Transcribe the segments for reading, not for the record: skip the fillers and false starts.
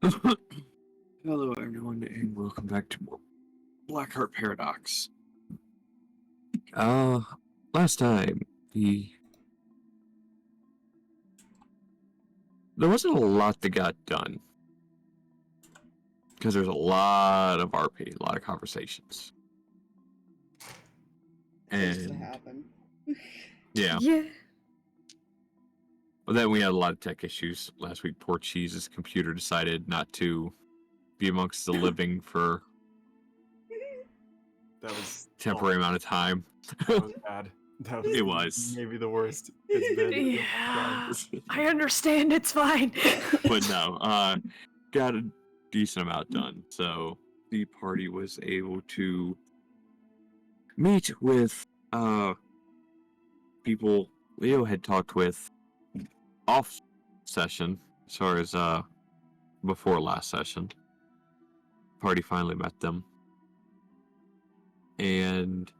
Hello everyone and welcome back to more Blackheart Paradox. Last time there wasn't a lot that got done. Because there's a lot of RP, a lot of conversations. To happen. Yeah. But then we had a lot of tech issues last week. Poor Cheese's computer decided not to be amongst the living for that was temporary amount of time. That was bad. It was maybe the worst it's been. Yeah, I understand. It's fine. But no, got a decent amount done. So the party was able to meet with people Leo had talked with off session, as far as before last session. Party finally met them. And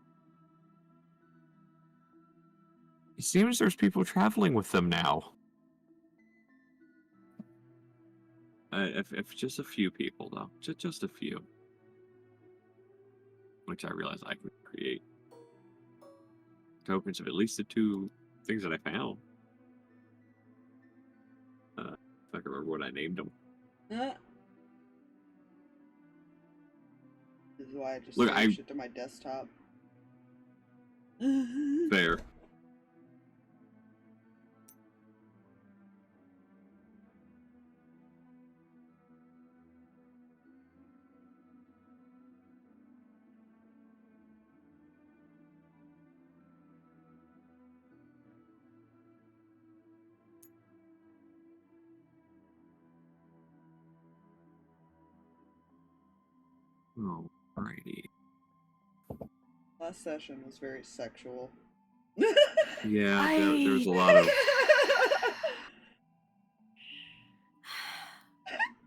it seems there's people traveling with them now. If just a few people, though. Just a few. Which I realized I could create tokens of at least the two things that I found. If I can remember what I named them. This is why I just Look, switched it to my desktop. Fair. Alrighty. Last session was very sexual. Yeah, there's a lot of...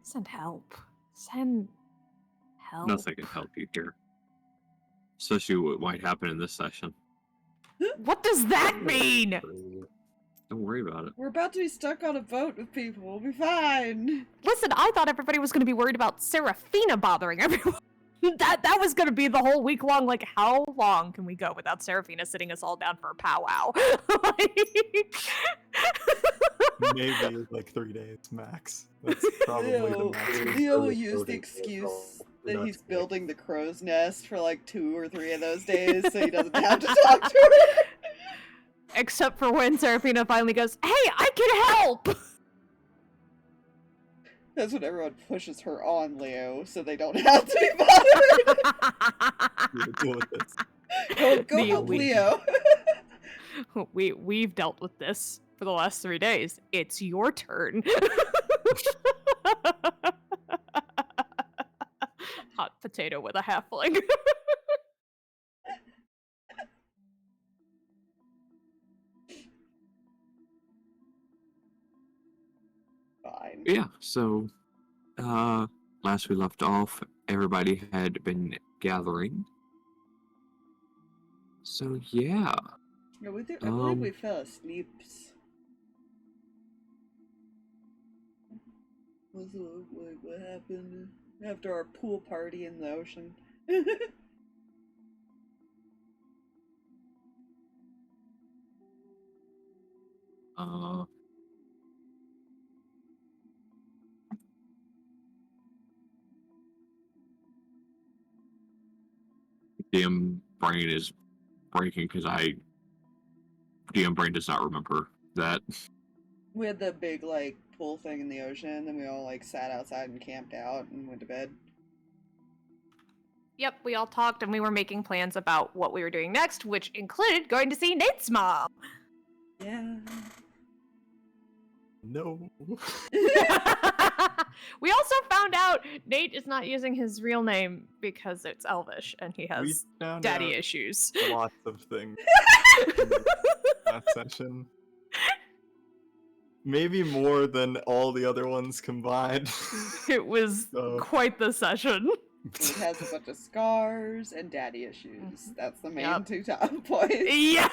Send help. Send help. Nothing can help you here. Especially what might happen in this session. What does that mean? Don't worry about it. We're about to be stuck on a boat with people. We'll be fine. Listen, I thought everybody was going to be worried about Seraphina bothering everyone. That was going to be the whole week long. Like, how long can we go without Seraphina sitting us all down for a powwow? Maybe like 3 days max. That's probably the max. Leo will use the excuse that he's building the crow's nest for like 2 or 3 of those days, so he doesn't have to talk to her. Except for when Seraphina finally goes, "Hey, I can help!" That's when everyone pushes her on Leo, so they don't have to be bothered. Deal with this. Go help Leo. We've dealt with this for the last 3 days. It's your turn. Hot potato with a halfling. Fine. Yeah, so last we left off, everybody had been gathering. So yeah. I believe we fell asleep. What happened after our pool party in the ocean? DM brain is breaking because DM brain does not remember that. We had the big like pool thing in the ocean, then we all like sat outside and camped out and went to bed. Yep, we all talked and we were making plans about what we were doing next, which included going to see Nate's mom. Yeah. No. We also found out Nate is not using his real name because it's Elvish and he has daddy issues. Lots of things in that session. Maybe more than all the other ones combined. It was quite the session. He has a bunch of scars and daddy issues. That's the main two top points. Yeah.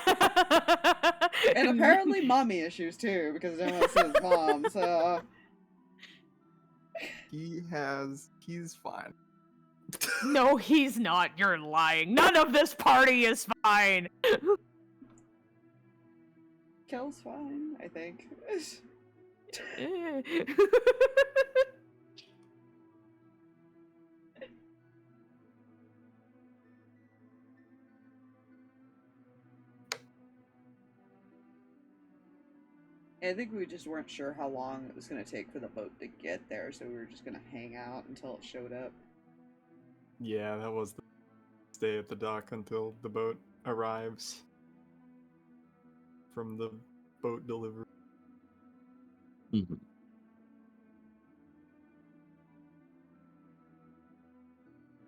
And apparently mommy issues too, because I didn't want to see his mom, so... He's fine. No, he's not. You're lying. None of this party is fine. Kel's fine, I think. I think we just weren't sure how long it was going to take for the boat to get there, so we were just going to hang out until it showed up. Yeah, that was the stay at the dock until the boat arrives from the boat delivery. Mhm.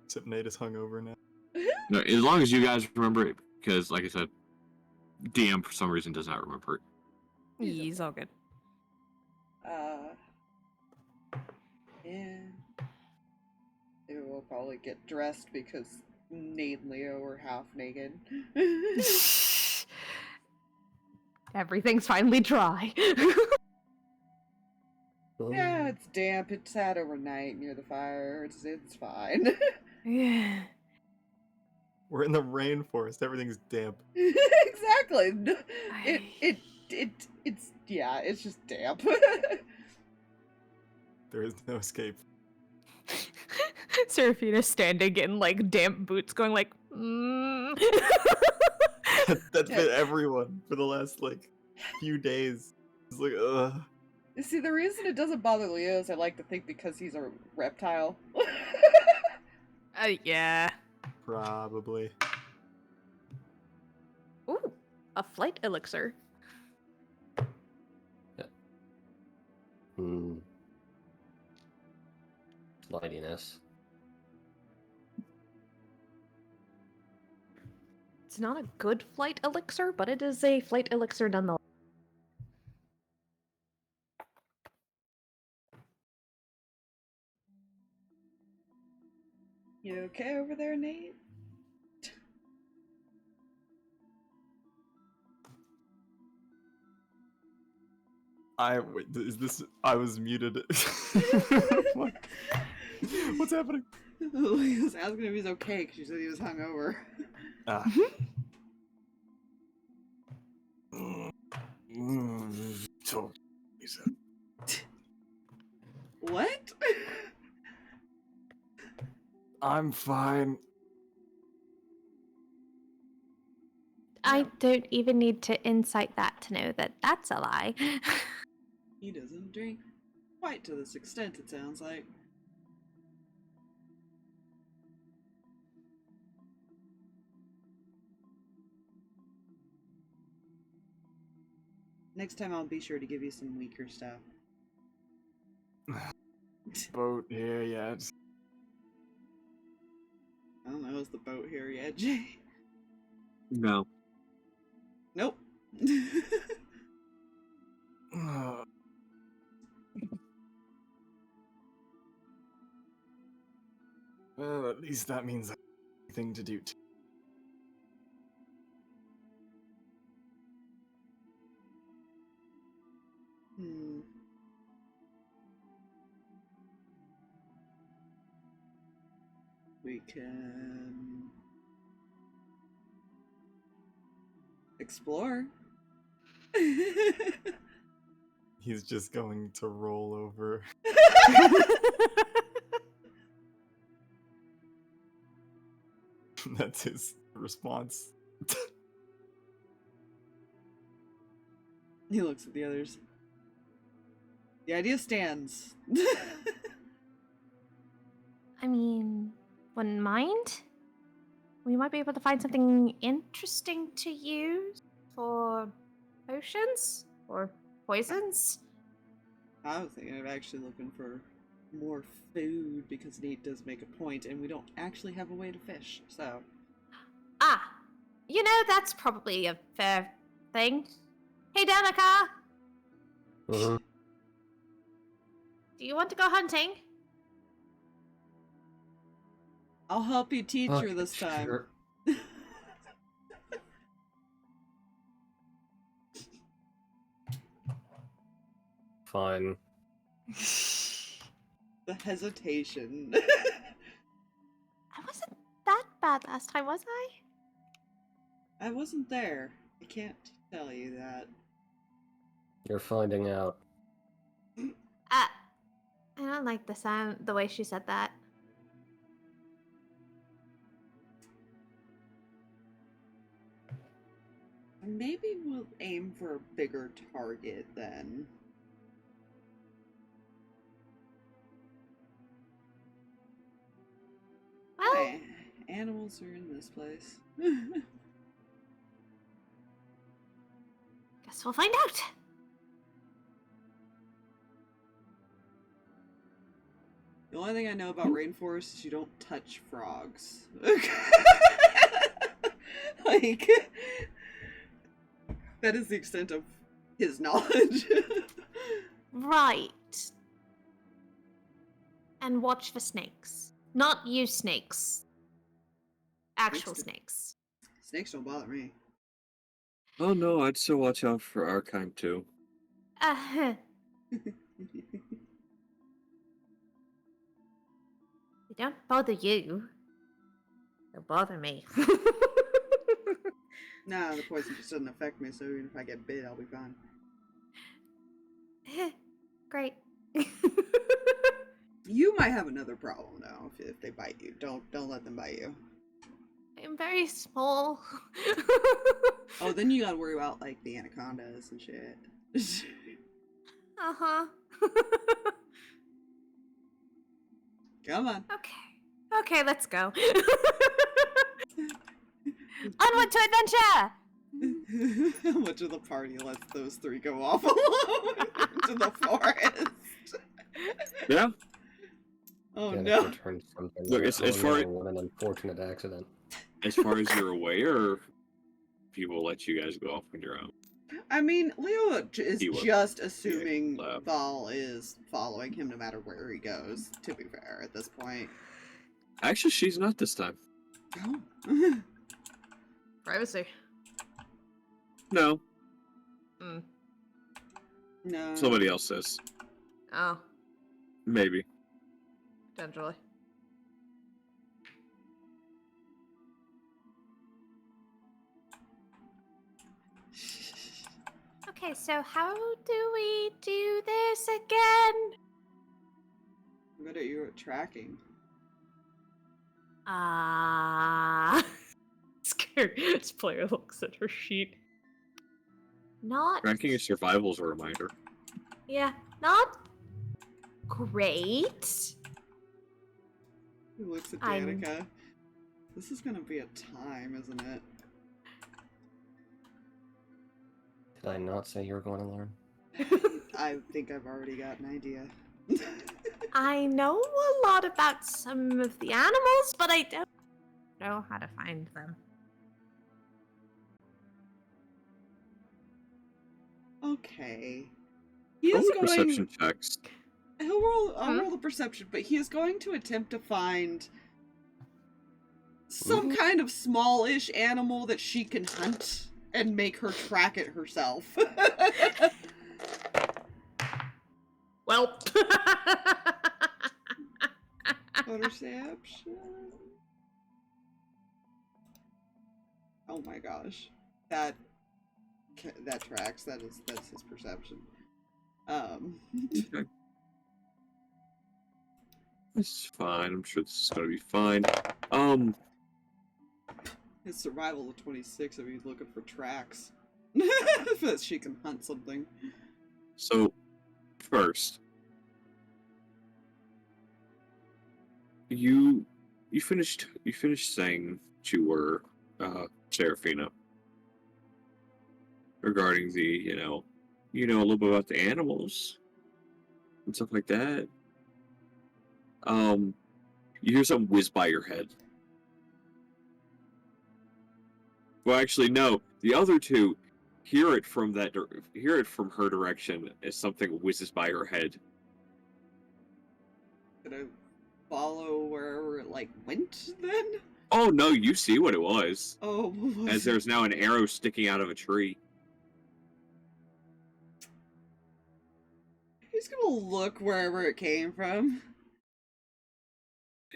Except Nate is hungover now. No, as long as you guys remember it, because, like I said, DM for some reason does not remember it. He's all good. Yeah. Maybe we'll probably get dressed because Nate and Leo were half naked. Everything's finally dry. Yeah, it's damp. It sat overnight near the fire. It's fine. Yeah. We're in the rainforest. Everything's damp. Exactly. It's just damp. There is no escape. Seraphina standing in like damp boots, going like, mm. That's been everyone for the last like few days. It's like, ugh. See, the reason it doesn't bother Leo is I like to think because he's a reptile. Yeah. Probably. Ooh, a flight elixir. Lightiness. It's not a good flight elixir, but it is a flight elixir nonetheless. You okay over there, Nate? I was muted. What? What's happening? He was asking if he's okay because you said he was hungover. Ah. What? I'm fine. I don't even need to incite that to know that that's a lie. He doesn't drink quite to this extent, it sounds like. Next time I'll be sure to give you some weaker stuff. Boat here yet? I don't know, is the boat here yet, Jay? No. Nope. Well, at least that means I have anything to do. We can explore. He's just going to roll over. That's his response. He looks at the others. The idea stands. I mean, wouldn't mind. We might be able to find something interesting to use for potions or poisons. I was thinking of actually looking for more food because Nate does make a point and we don't actually have a way to fish, so. Ah, you know, that's probably a fair thing. Hey, Danika! Mhm. Do you want to go hunting? I'll help you teach her this time. Sure. Fine. The hesitation. I wasn't that bad last time, was I? I wasn't there. I can't tell you that. You're finding out. I don't like the way she said that. Maybe we'll aim for a bigger target then. Well, Hey, animals are in this place. guess we'll find out. The only thing I know about rainforests is you don't touch frogs. Like, that is the extent of his knowledge. Right. And watch for snakes. Not you snakes. Actual snakes. Snakes don't bother me. Oh no, I'd still watch out for our kind too. They don't bother you. They'll bother me. Nah, the poison just doesn't affect me, so even if I get bit, I'll be fine. Great. You might have another problem though if they bite you. Don't let them bite you. I'm very small. Oh, then you gotta worry about like the anacondas and shit. Uh-huh. Come on. Okay, let's go. Onward to adventure! How much of the party lets those three go off alone into the forest? Yeah. Oh Danika no. turned something. Look, as far as- what an unfortunate accident. As far as you're aware, people let you guys go off on your own. I mean, Leo is He was- just assuming left. Val is following him no matter where he goes, to be fair, at this point. Actually, she's not this time. Oh. Privacy. No, No. somebody else says. Oh, Maybe. potentially. Okay, so how do we do this again? I'm good at you at tracking. Scared. This player looks at her sheet. Not. Tracking your survival is a reminder. Yeah, not great. He looks at I'm- Danika. This is gonna be a time, isn't it? Did I not say you were going to learn? I think I've already got an idea. I know a lot about some of the animals, but I don't know how to find them. Okay. He is Roll going. perception checks. I'll roll the perception, but he is going to attempt to find some kind of smallish animal that she can hunt and make her track it herself. Well. Perception. Oh my gosh, that tracks. That's his perception. Okay. It's fine. I'm sure this is gonna be fine. His survival of 26 if he's looking for tracks. That she can hunt something. So, first, you finished saying that you were Seraphina regarding the you know a little bit about the animals and stuff like that. You hear something whiz by your head. Well, actually, no. The other two hear it from her direction as something whizzes by her head. Gonna follow wherever it went then? Oh no, you see what it was. Oh, what was As it? there's now an arrow sticking out of a tree. He's gonna look wherever it came from.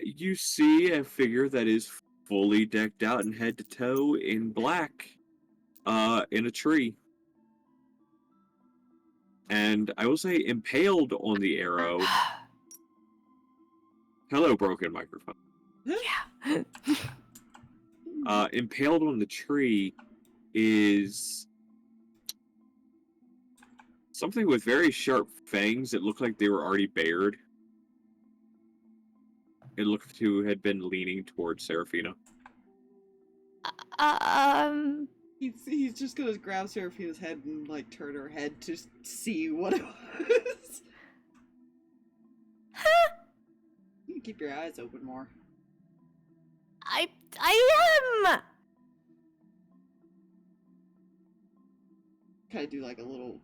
You see a figure that is fully decked out and head to toe in black, in a tree. And I will say, impaled on the arrow. Hello, broken microphone. Yeah. Impaled on the tree is something with very sharp fangs that look like they were already bared. It looked to had been leaning towards Seraphina. He's just gonna grab Seraphina's head and like turn her head to see what it was. You can keep your eyes open more. I am. Kind of do like a little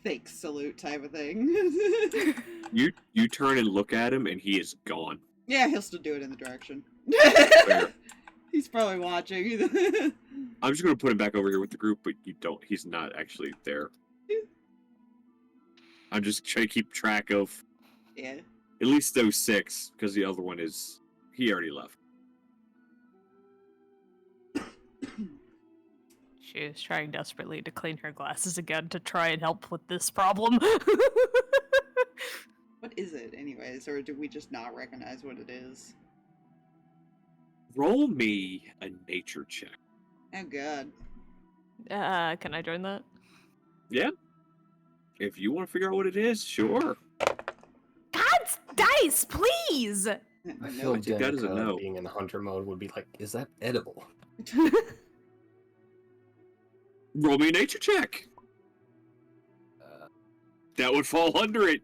fake salute type of thing. You turn and look at him, and he is gone. Yeah, he'll still do it in the direction. Fair. He's probably watching. I'm just gonna put him back over here with the group, but he's not actually there. I'm just trying to keep track of Yeah. at least those 6, because the other one he already left. She is trying desperately to clean her glasses again to try and help with this problem. What is it, anyways? Or do we just not recognize what it is? Roll me a nature check. Oh, God. Can I join that? Yeah. If you want to figure out what it is, sure. God's dice, please! I No, feel I think that is a Danika no. being in hunter mode would be like, is that edible? Roll me a nature check. That would fall under it.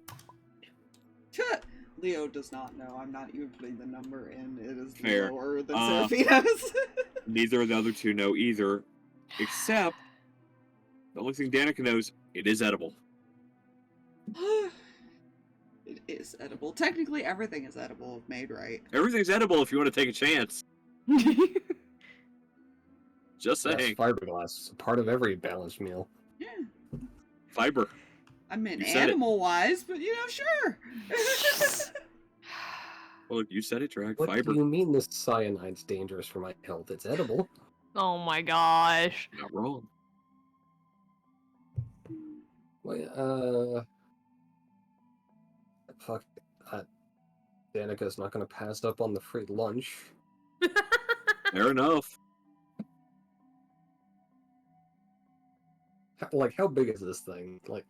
Leo does not know. I'm not even putting the number in. It is Fair. lower than Seraphina's. Neither of the other two know either, except the only thing Danika knows, it is edible. It is edible. Technically, everything is edible if made right. Everything's edible if you want to take a chance. Just Yes, saying. fiberglass is a part of every balanced meal. Yeah. Fiber. I meant You said it. animal-wise, but sure. Well, you said it, Drag. What Fiber. do you mean this cyanide's dangerous for my health? It's edible. Oh my gosh. Not wrong. Well, fuck. Danika's not gonna pass up on the free lunch. Fair enough. How big is this thing? Like,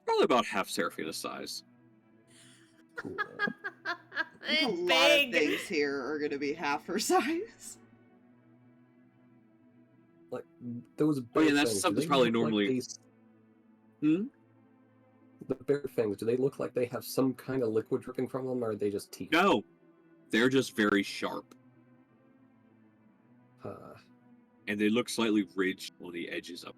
Probably about half Seraphina's size. cool. I think a lot of Big. things here are going to be half her size. Like, those Oh, bear yeah, that's fangs, do something's they probably look like normally- they- The bear fangs, do they look like they have some kind of liquid dripping from them, or are they just teeth? No. They're just very sharp. And they look slightly ridged on the edges of.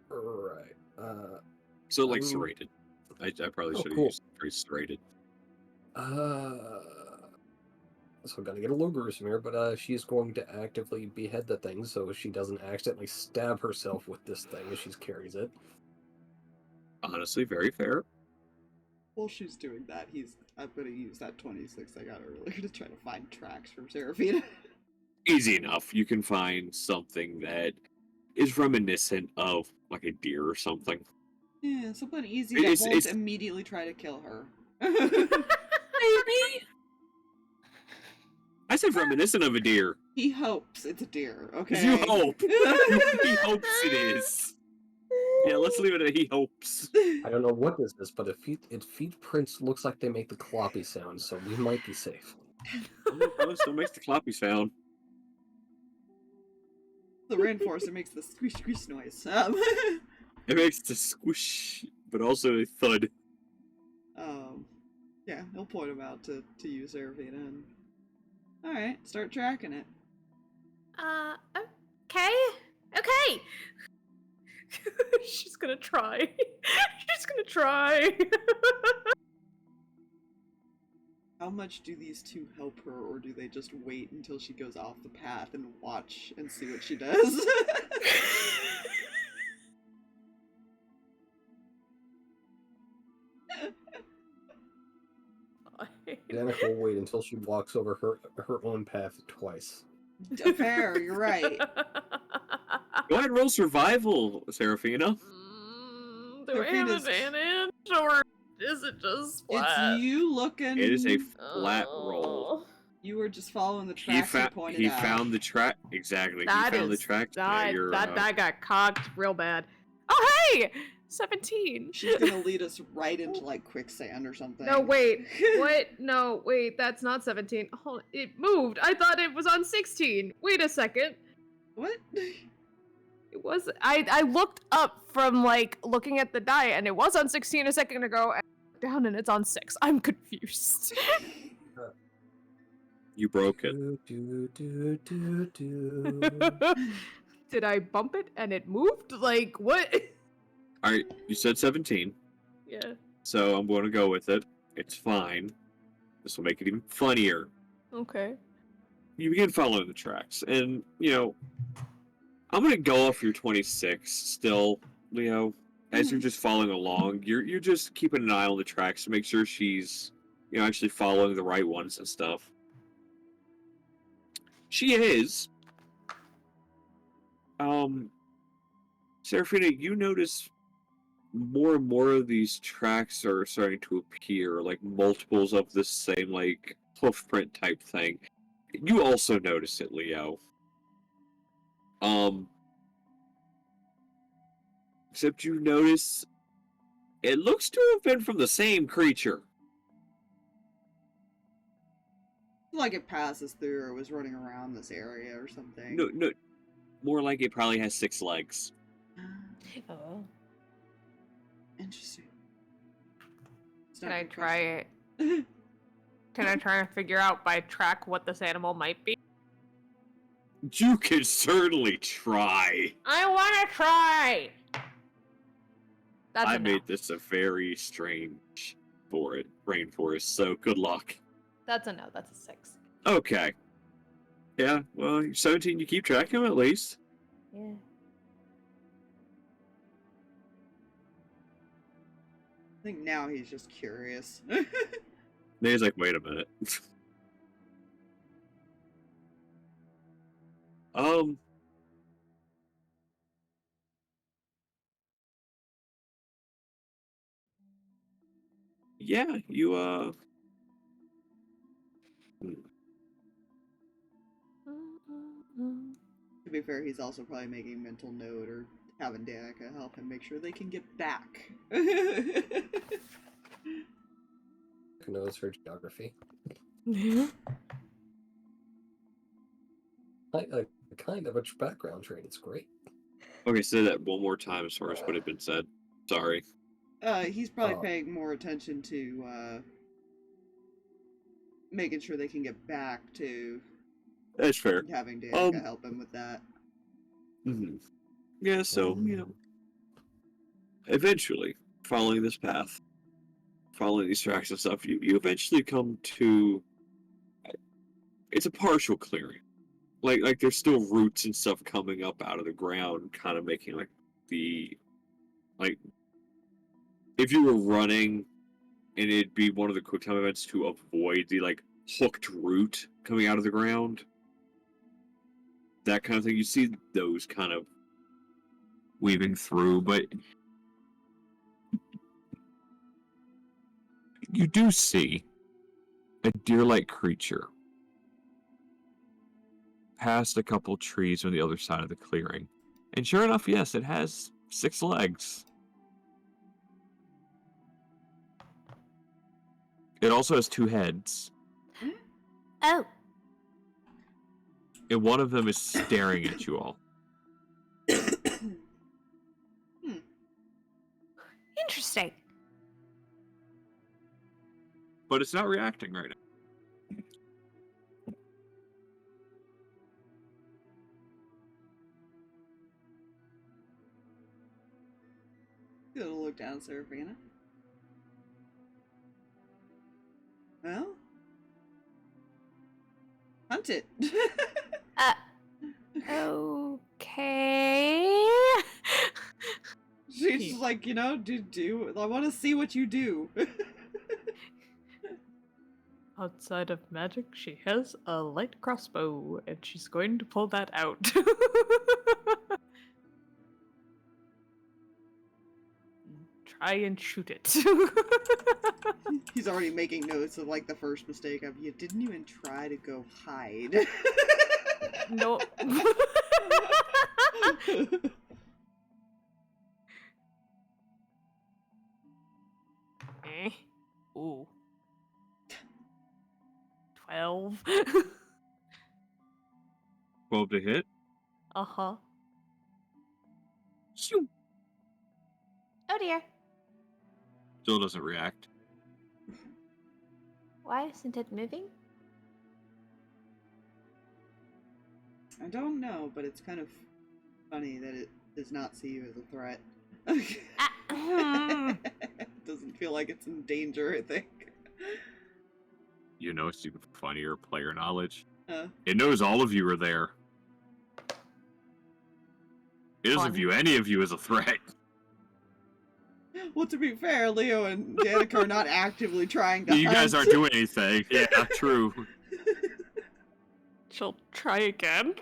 Right. So, like, Um, serrated. I probably oh, should have cool. used the phrase serrated. So I'm gonna get a little gruesome here, but she's going to actively behead the thing so she doesn't accidentally stab herself with this thing as she carries it. Honestly, very fair. While she's doing that, I'm going to use that 26 I got earlier to try to find tracks from Seraphina. Easy enough. You can find something that is reminiscent of, like, a deer or something. Yeah, something easy It's- that won't it's- immediately try to kill her. Maybe. I said reminiscent of a deer. He hopes it's a deer, okay? You hope. He hopes it is. Yeah, let's leave it at he hopes. I don't know what this is, but its feet prints looks like they make the cloppy sound, so we might be safe. It still makes the cloppy sound. The rainforest, it makes the squish squish noise. It makes the squish, but also a thud. Yeah, he'll point him out to you, Seraphina, and... Alright, start tracking it. Okay. Okay. She's gonna try. She's gonna try. How much do these two help her, or do they just wait until she goes off the path and watch and see what she does? Danika will wait until she walks over her own path twice. Fair, you're right. Go ahead and roll survival, Seraphina. Do I have Seraphina's- advantage, or is it just flat? It's you looking. It is a flat roll. You were just following the He, tracks you pointed he out. found the track. Exactly. That he found the is- tracks. That, You're, that got cocked real bad. Oh, hey! 17. She's gonna lead us right into like quicksand or something. No, wait. What? No, wait. That's not 17. Oh, it moved. I thought it was on 16. Wait a second. What? It was. I looked up from like looking at the die, and it was on 16 a second ago. And I looked down, and it's on 6. I'm confused. You broke it. Did I bump it and it moved? Like what? All right, you said 17, Yeah. so I'm going to go with it. It's fine. This will make it even funnier. Okay. You begin following the tracks, and I'm going to go off your 26 still, Leo. As you're just following along, you're just keeping an eye on the tracks to make sure she's actually following the right ones and stuff. She is. Seraphina, you notice more and more of these tracks are starting to appear, like multiples of the same, like, hoof print type thing. You also notice it, Leo. Except you notice it looks to have been from the same creature. Like it passes through or was running around this area or something. No, more like it probably has 6 legs. Oh. Interesting. It's Can not I your try it? question. Can I try and figure out by track what this animal might be? You can certainly try. I want to try. That's I a no. made this a very strange rainforest, so good luck. That's a no. That's a 6. Okay. Yeah, well, you're 17, you keep track of him at least. Yeah. I think now he's just curious. Then he's like, wait a minute. Yeah, you, To be fair, he's also probably making a mental note or having Danika help him make sure they can get back. Knows her geography. Mm-hmm. A kind of a background trait. It's great. Okay, say that one more time as far as what had been said. Sorry. He's probably paying more attention to making sure they can get back to That's fair. having Danika help him with that. Mm-hmm. Yeah, so, eventually, following this path, following these tracks and stuff, you eventually come to... It's a partial clearing. Like there's still roots and stuff coming up out of the ground, kind of making, if you were running, and it'd be one of the quick time events to avoid the, hooked root coming out of the ground. That kind of thing. You see those kind of weaving through, but you do see a deer-like creature past a couple trees on the other side of the clearing. And sure enough, yes, it has 6 legs. It also has 2 heads. Oh. And one of them is staring at you all. Interesting. But it's not reacting right now. Gonna look down, Seraphina. Well, hunt it. Okay. She's just like, do. I want to see what you do. Outside of magic, she has a light crossbow, and she's going to pull that out. Try and shoot it. He's already making notes of like the first mistake of you didn't even try to go hide. No. Ooh. 12. 12 to hit. Uh-huh. Shoo. Oh dear. Still doesn't react. Why isn't it moving? I don't know, but it's kind of funny that it does not see you as a threat. It doesn't feel like it's in danger, I think. You know, it's even funnier player knowledge. Huh? It knows all of you are there. It doesn't Fun. view any of you as a threat. Well, to be fair, Leo and Danika are not actively trying to You guys hunt. aren't doing anything. Yeah, true. She'll try again.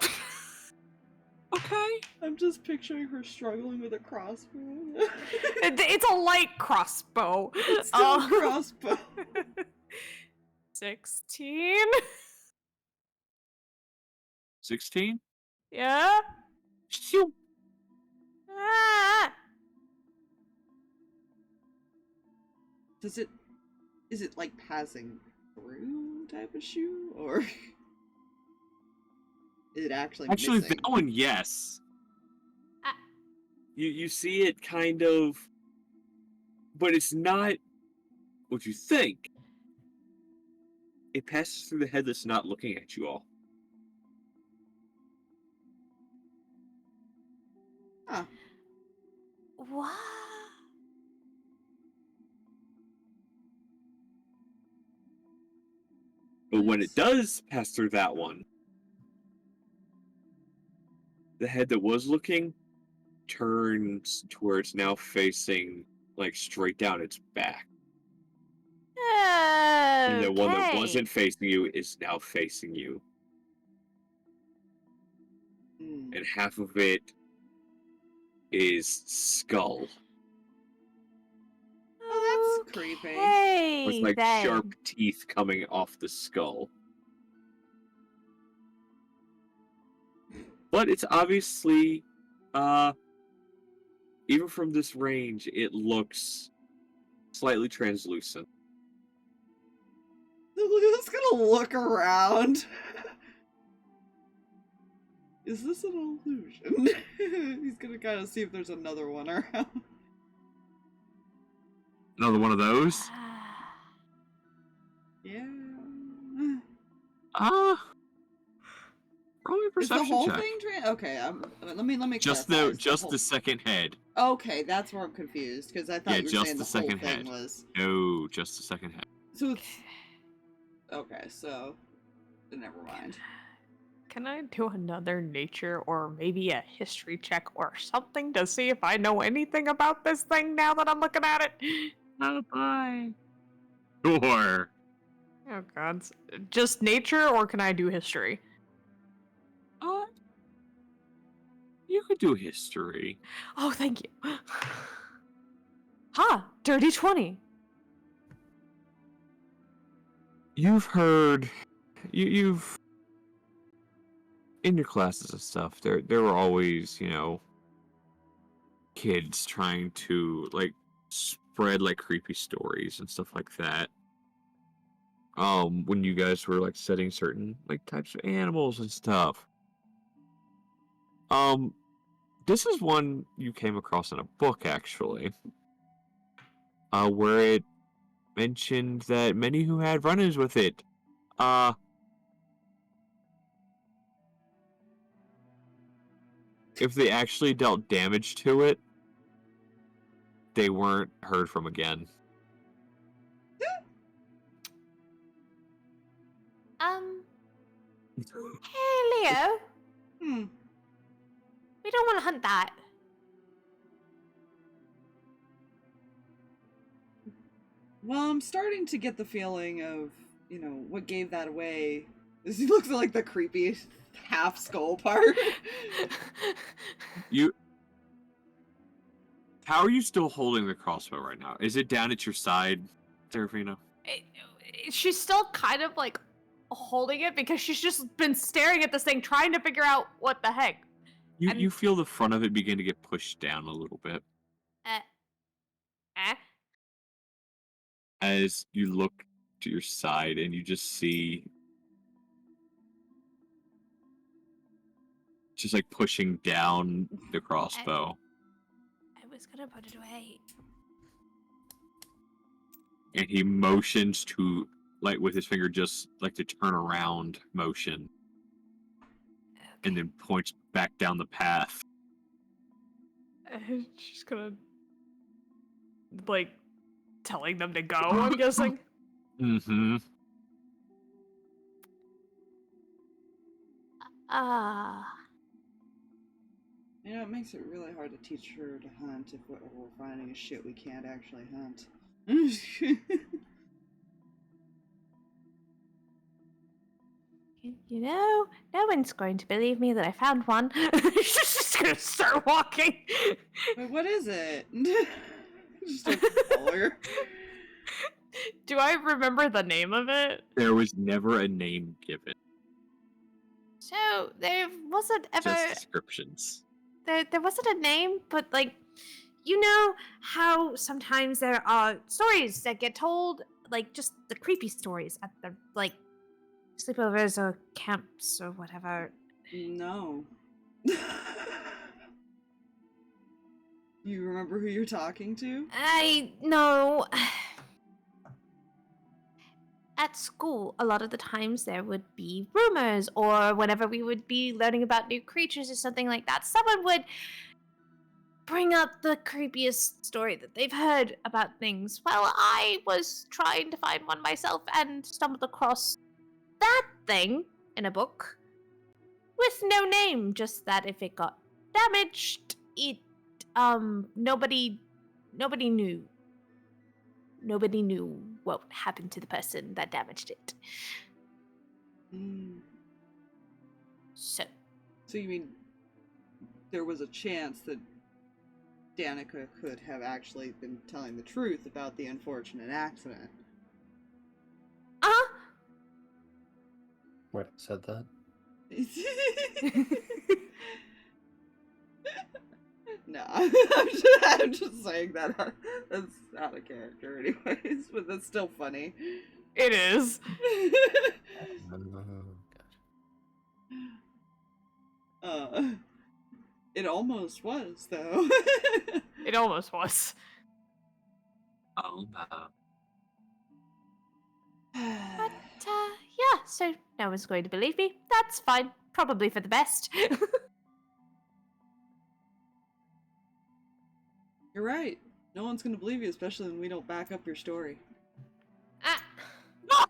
Okay. I'm just picturing her struggling with a crossbow. It's a light crossbow. It's still a crossbow. 16? 16? Yeah? Shoo. Ah! Is it like passing through type of shoe, or is it actually Actually, missing? that one, yes. Ah. You see it kind of, but it's not what you think. It passes through the head that's not looking at you all. Huh. What? But when it does pass through that one, the head that was looking turns to where it's now facing, like, straight down its back. And the one that wasn't facing you is now facing you. Hmm. And half of it is skull. Oh, that's creepy. Okay, With, like, then. sharp teeth coming off the skull. But it's obviously, even from this range, it looks slightly translucent. Leo's gonna look around. Is this an illusion? He's gonna kind of see if there's another one around. Another one of those? Yeah. Probably a Is the perception whole check. thing okay, let me Just clarify. the second head. Okay, that's where I'm confused, because I thought you were just saying the the whole second thing head. was... No, just the second head. So it's... Okay, so... Never mind. Can I do another nature or maybe a history check or something to see if I know anything about this thing now that I'm looking at it? Oh boy. Sure. Oh god. Just nature or can I do history? You could do history. Oh, thank you. Ha! Dirty 20. You've heard, you've in your classes and stuff. There were always, kids trying to like spread like creepy stories and stuff like that. When you guys were like studying certain like types of animals and stuff. This is one you came across in a book actually. Where it mentioned that many who had run-ins with it, if they actually dealt damage to it, they weren't heard from again. Hey, Leo. We don't want to hunt that. Well, I'm starting to get the feeling of what gave that away is he looks like the creepy half skull part. How are you still holding the crossbow right now? Is it down at your side, Seraphina? She's still kind of like holding it because she's just been staring at this thing, trying to figure out what the heck. You feel the front of it begin to get pushed down a little bit as you look to your side, and you just see just like pushing down the crossbow. I was gonna put it away. And he motions to, like, with his finger, just like to turn around motion, and then points back down the path. She's gonna like telling them to go, I'm guessing. Mm-hmm. It makes it really hard to teach her to hunt if what we're finding is shit we can't actually hunt. No one's going to believe me that I found one. She's just gonna start walking. Wait, what is it? Just a color. Do I remember the name of it? There was never a name given. So there wasn't ever Just descriptions. there wasn't a name, but like, how sometimes there are stories that get told, like just the creepy stories at the like sleepovers or camps or whatever. No. You remember who you're talking to? I know. At school, a lot of the times there would be rumors, or whenever we would be learning about new creatures or something like that, someone would bring up the creepiest story that they've heard about things. Well, I was trying to find one myself and stumbled across that thing in a book with no name, just that if it got damaged, it nobody knew. Nobody knew what happened to the person that damaged it. So you mean there was a chance that Danika could have actually been telling the truth about the unfortunate accident? Wait, I said that? No, I'm just saying that that's out of character anyways, but that's still funny. It is. It almost was, though. It almost was. Oh, But, yeah, so no one's going to believe me. That's fine. Probably for the best. You're right. No one's gonna believe you, especially when we don't back up your story.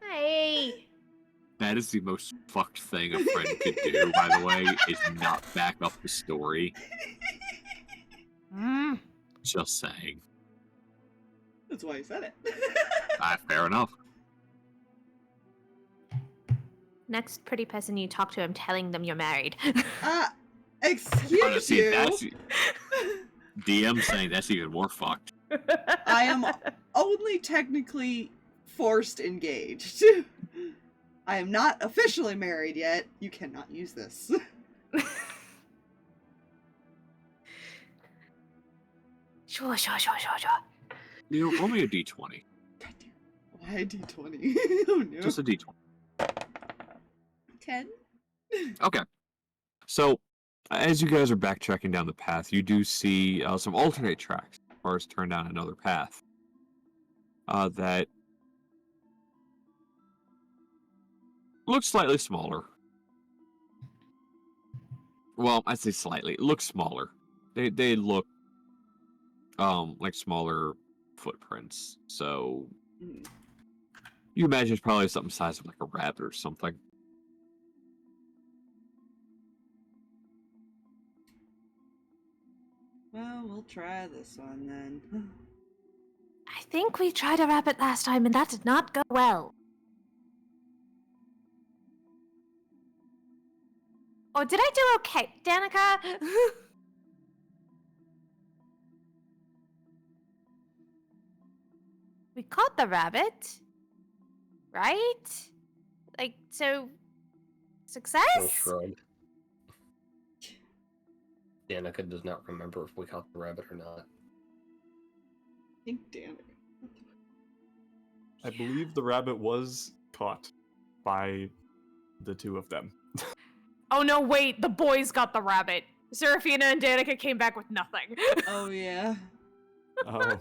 Hey! that is the most fucked thing a friend could do, by the way, is not back up the story. Just saying. That's why you said it. Fair enough. Next pretty person you talk to, I'm telling them you're married. Excuse you. That's, DM saying that's even more fucked. I am only technically forced engaged. I am not officially married yet. You cannot use this. Sure. Roll me a d20. God damn. Why a d20? Oh no. Just a d20. 10? Okay. So, as you guys are backtracking down the path, you do see some alternate tracks as far as turn down another path. That looks slightly smaller. Well, I say slightly. It looks smaller. They look like smaller footprints. So you imagine it's probably something the size of like a rabbit or something. Well, we'll try this one then. I think we tried a rabbit last time and that did not go well. Oh, did I do okay? Danika? We caught the rabbit. Right? Like, so... Success? We'll shrug. Danika does not remember if we caught the rabbit or not. I think Danika. I believe the rabbit was caught by the two of them. Oh no, wait, the boys got the rabbit. Seraphina and Danika came back with nothing. Oh, yeah. Oh.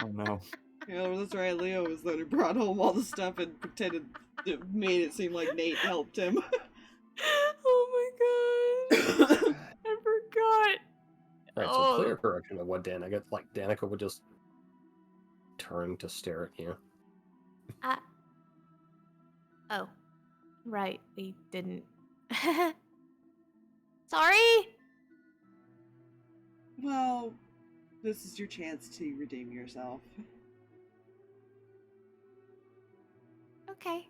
Oh no. Yeah, that's right. Leo was the one who brought home all the stuff and made it seem like Nate helped him. Oh my god. I forgot. Alright, so clear correction of what Danika... Like, Danika would just turn to stare at you. Oh. Right, we didn't. Sorry? Well, this is your chance to redeem yourself. Okay.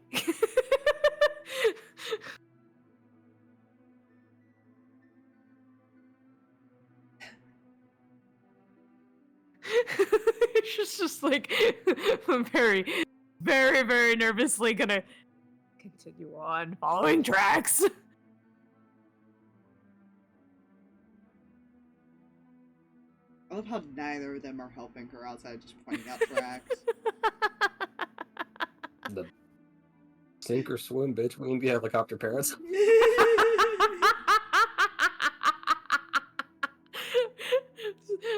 She's just like very, very, very nervously gonna continue on following tracks. I love how neither of them are helping her outside just pointing out tracks. The sink or swim, bitch. We can be helicopter parents.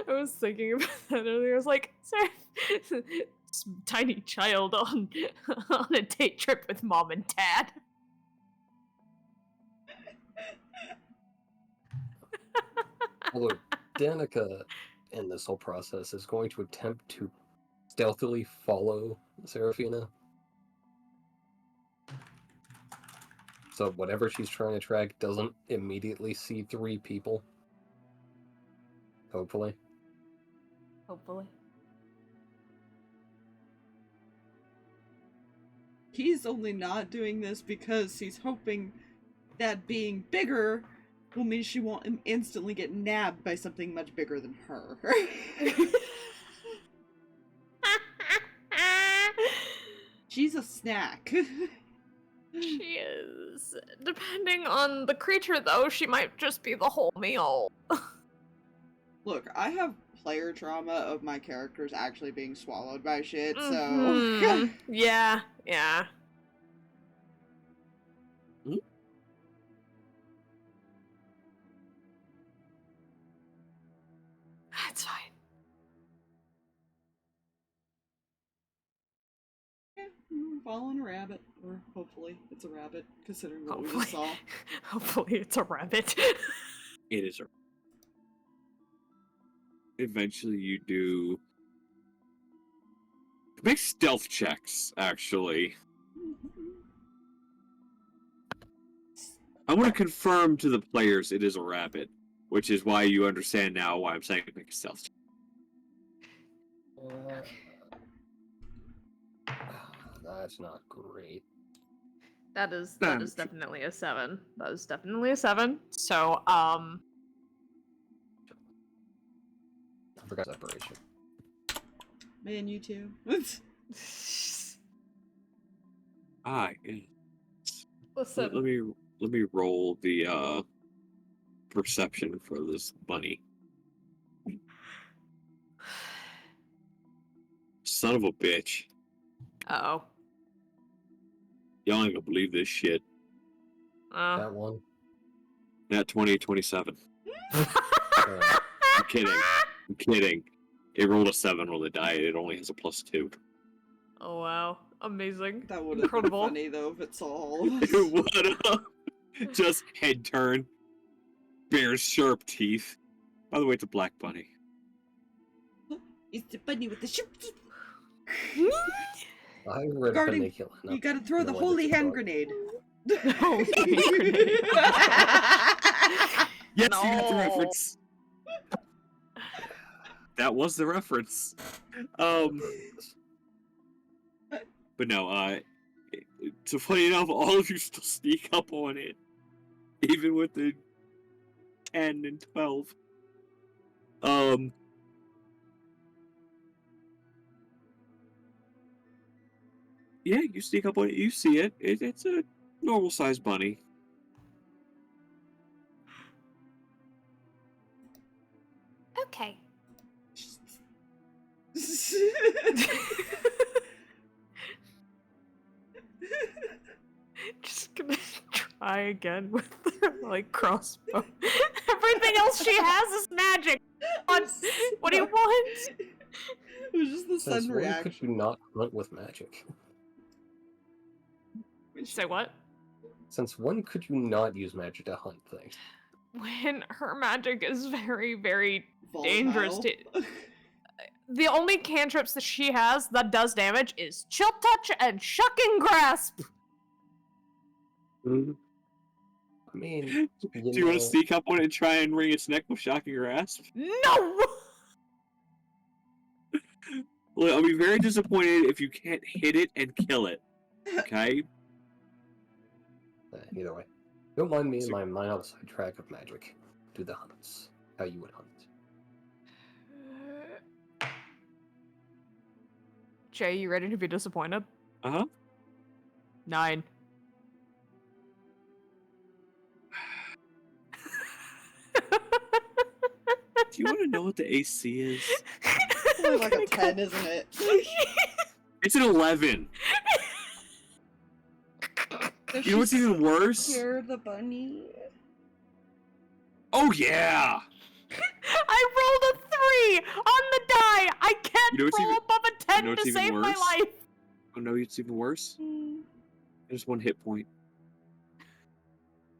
I was thinking about that earlier. I was like, sorry, tiny child on a date trip with mom and dad. Although Danika, in this whole process, is going to attempt to stealthily follow Seraphina. So whatever she's trying to track doesn't immediately see three people. Hopefully. Hopefully. He's only not doing this because he's hoping that being bigger will mean she won't instantly get nabbed by something much bigger than her. She's a snack. She is. Depending on the creature, though, she might just be the whole meal. Look, I have player trauma of my characters actually being swallowed by shit, so... Mhm. Yeah, yeah. That's fine. Yeah, we're following a rabbit, or hopefully it's a rabbit, considering what we just saw. Hopefully it's a rabbit. It is a... Eventually you do... Make stealth checks, actually. I want to confirm to the players it is a rabbit, which is why you understand now why I'm saying make a stealth check. That's not great. That is definitely a 7. That is definitely a 7. So, I forgot separation. Man, you too. Ah, yeah. listen. Let me roll the perception for this bunny. Son of a bitch. Uh-oh. Y'all ain't gonna believe this shit. That one. Nat 20, 27. Uh, I'm kidding. I'm kidding. It rolled a 7 on the die. It only has a +2. Oh, wow. Amazing. That would have been Incredible. funny, though, if it saw all of us. It would have. Just head turn. Bear's sharp teeth. By the way, it's a black bunny. It's the bunny with the sharp teeth. I read Guarding- Danika enough. You gotta throw No the wonder holy it's hand dark. grenade. Holy grenade. Yes, you got the No. reference. That was the reference. But no, so funny enough, all of you still sneak up on it. Even with the 10 and 12. Yeah, you sneak up on it, you see it. It's a normal sized bunny. Okay. Just gonna try again with like crossbow. Everything else she has is magic. What do you want? It was just the Since sun when reaction. could you not hunt with magic? Say what? Since when could you not use magic to hunt things? When her magic is very, very dangerous. Volatile. The only cantrips that she has that does damage is Chill Touch and Shocking Grasp. I mean, Do you want to sneak up on it and try and wring its neck with Shocking Grasp? No! Well, I'll be very disappointed if you can't hit it and kill it. Okay? Either way. Don't mind me and my mind on the sidetrack of magic. Do the hunts. How you would hunt. Jay, you ready to be disappointed? Uh-huh. 9. Do you want to know what the AC is? Only like a 10, isn't it? It's an 11. Does You know what's she even worse? scare the bunny? Oh, yeah! I rolled a 3 on the die! I can't You know what's roll even- above a 10 you know what's to even save my worse? life! Oh, no, it's even worse? Hmm. There's 1 hit point.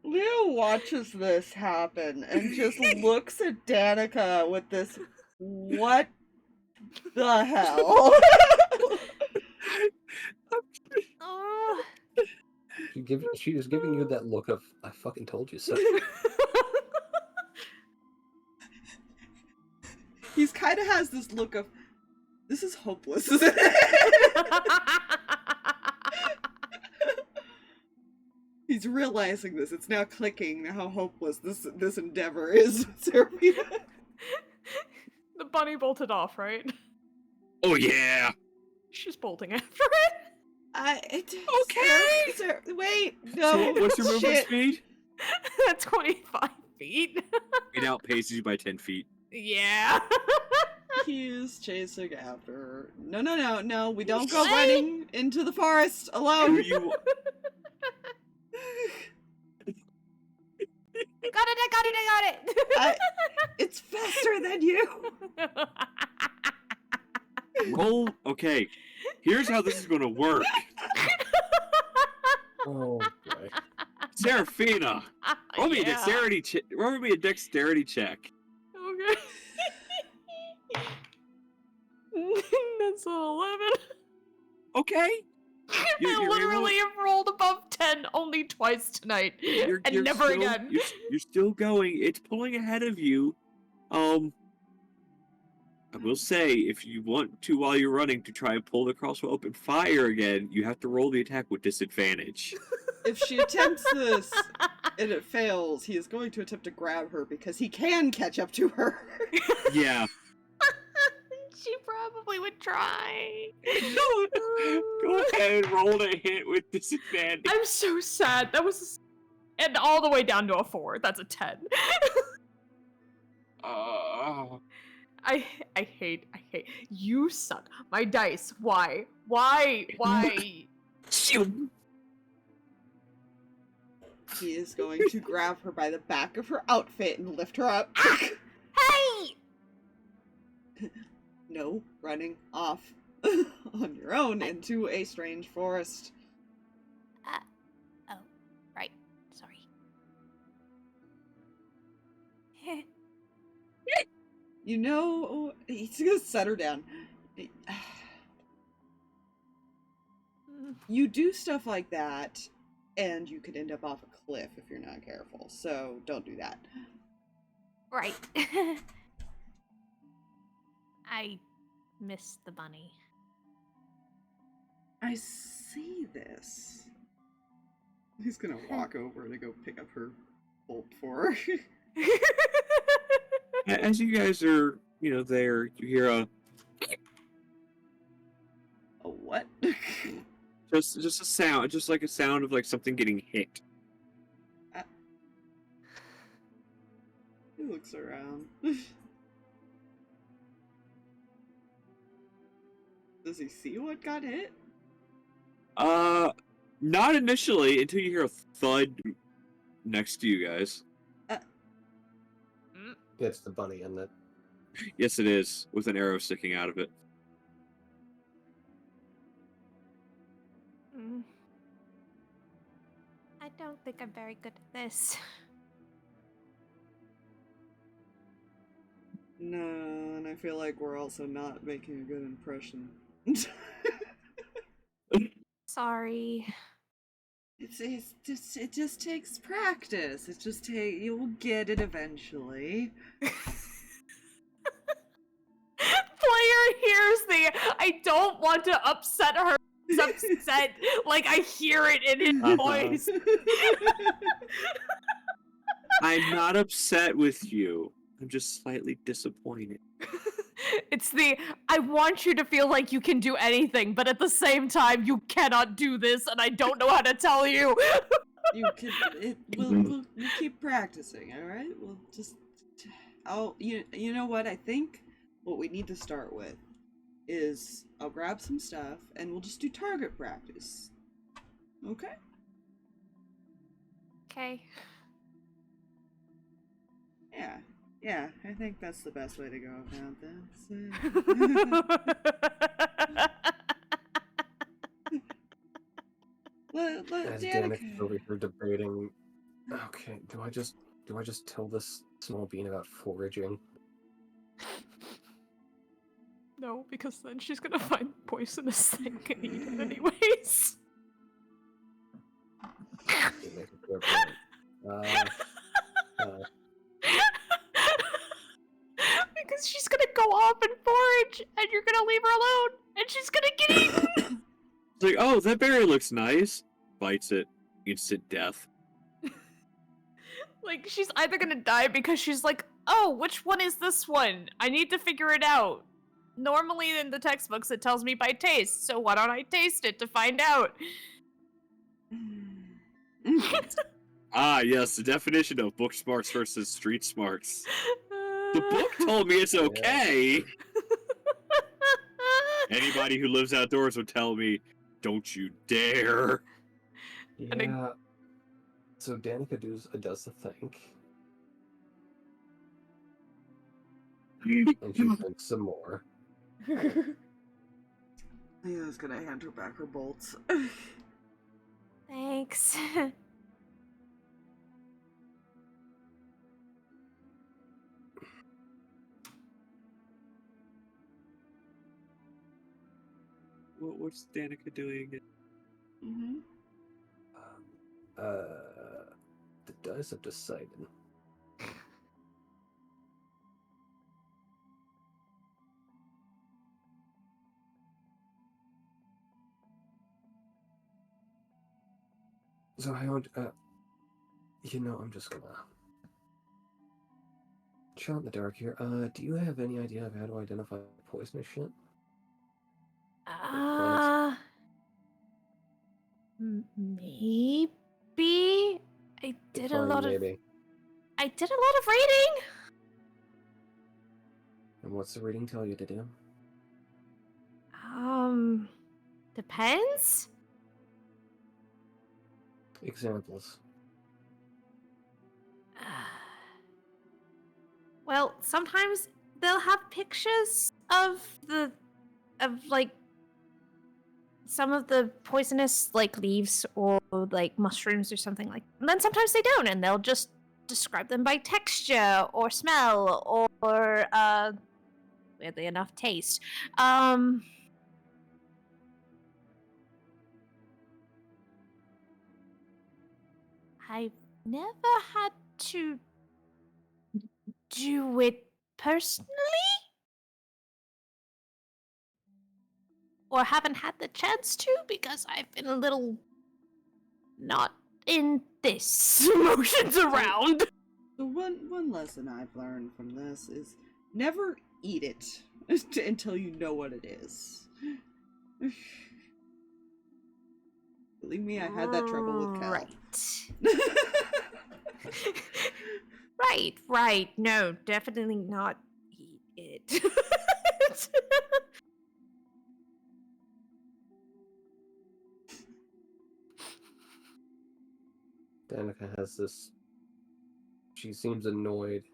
Leo watches this happen and just looks at Danika with this, what the hell? Oh. She was giving you that look of, I fucking told you so. He's kind of has this look of, this is hopeless, isn't it? He's realizing this. It's now clicking how hopeless this endeavor is, Seraphina. The bunny bolted off, right? Oh, yeah! She's bolting after it. Okay! Wait, no. So what's your movement shit. speed? 25 feet. It outpaces you by 10 feet. Yeah. He's chasing after her. No, we don't go running into the forest Do alone. you... I got it. It's faster than you. Roll... Okay, here's how this is gonna work. Oh boy. Seraphina! Roll me a Yeah. dexterity check. Roll me a dexterity check. Okay. That's an 11. Okay. I literally have rolled above 10 only twice tonight, and never still, again. You're still going. It's pulling ahead of you. I will say, if you want to, while you're running, to try and pull the crossbow up and fire again, you have to roll the attack with disadvantage. If she attempts this and it fails, he is going to attempt to grab her because he can catch up to her. Yeah. She probably would try. Go ahead and roll a hit with disadvantage. I'm so sad. That was, and all the way down to a 4. That's a 10. I hate. You suck. My dice. Why? Shoot. He is going to grab her by the back of her outfit and lift her up. Hey! No, running off on your own into a strange forest. Oh, right. Sorry. You know, he's gonna set her down. You do stuff like that, and you could end up off a cliff if you're not careful, so don't do that. Right. I miss the bunny. I see this. He's gonna walk over to go pick up her bolt for her. As you guys are, there, you hear a what? just a sound, just like a sound of like something getting hit. He looks around. Does he see what got hit? Not initially until you hear a thud next to you guys. It's the bunny, isn't it? Yes, it is, with an arrow sticking out of it. I don't think I'm very good at this. No, and I feel like we're also not making a good impression. Sorry. It just takes practice. You'll get it eventually. Player hears the I don't want to upset her. He's upset. Like I hear it in his voice. I'm not upset with you. I'm just slightly disappointed. It's the I want you to feel like you can do anything, but at the same time you cannot do this, and I don't know how to tell you. We'll keep practicing, all right? We'll just. You know what? I think what we need to start with is I'll grab some stuff and we'll just do target practice. Okay? Okay. Yeah, I think that's the best way to go about this. As Danika over here debating, okay, do I just tell this small bean about foraging? No, because then she's gonna find poisonous thing and eat it anyways. You make a fair point. Because she's gonna go off and forage, and you're gonna leave her alone, and she's gonna get eaten. It's like, oh, that berry looks nice. Bites it. Instant death. Like, she's either gonna die because she's like, oh, which one is this one? I need to figure it out. Normally in the textbooks it tells me by taste, so why don't I taste it to find out? Ah, yes, the definition of book smarts versus street smarts. The book told me it's okay. Anybody who lives outdoors would tell me, don't you dare. Yeah. So Danika does the think. And she thinks some more. I was gonna hand her back her bolts. Thanks. What's Danika doing? Mm-hmm. The dice have decided. So I would, I'm just gonna shot in the dark here. Do you have any idea of how to identify poisonous shit? Maybe I did a lot of maybe. I did a lot of reading. And what's the reading tell you to do? Depends. Examples. Well, sometimes they'll have pictures of like some of the poisonous like leaves or like mushrooms or something like that. And then sometimes they don't, and they'll just describe them by texture or smell or weirdly enough taste. I've never had to do it personally, or haven't had the chance to because I've been a little not in this. Motions around. So one lesson I've learned from this is never eat it until you know what it is. Believe me, I had that trouble with Cal. Right. No, definitely not eat it. Danika has this. She seems annoyed.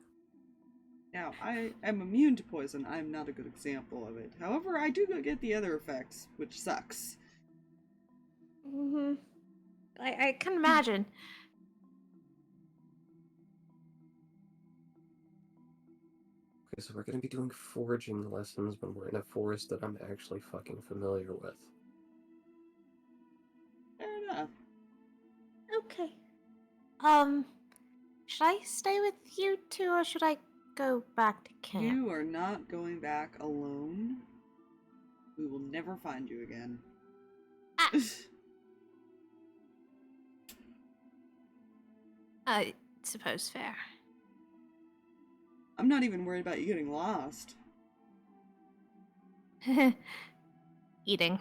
Now, I am immune to poison. I am not a good example of it. However, I do get the other effects, which sucks. Mm-hmm. I can imagine. Okay, so we're gonna be doing foraging lessons when we're in a forest that I'm actually fucking familiar with. Fair enough. Okay. Should I stay with you two, or should I go back to camp? You are not going back alone. We will never find you again. Ah. I suppose fair. I'm not even worried about you getting lost. Eating.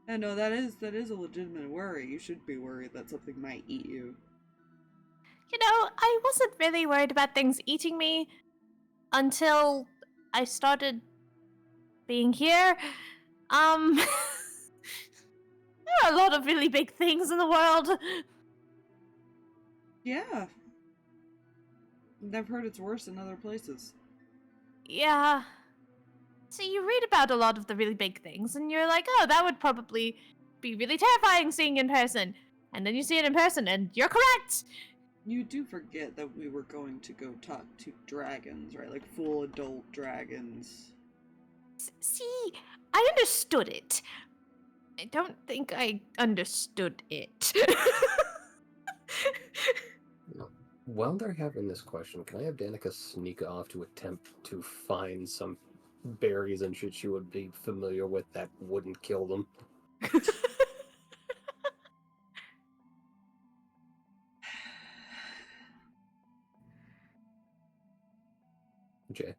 I know that is a legitimate worry. You should be worried that something might eat you. You know, I wasn't really worried about things eating me until I started being here. There are a lot of really big things in the world. Yeah. And I've heard it's worse in other places. Yeah. So you read about a lot of the really big things, and you're like, oh, that would probably be really terrifying seeing in person. And then you see it in person, and you're correct! You do forget that we were going to go talk to dragons, right? Like full adult dragons. See, I understood it. I don't think I understood it. While they're having this question, can I have Danika sneak off to attempt to find some berries and shit she would be familiar with that wouldn't kill them? Jay.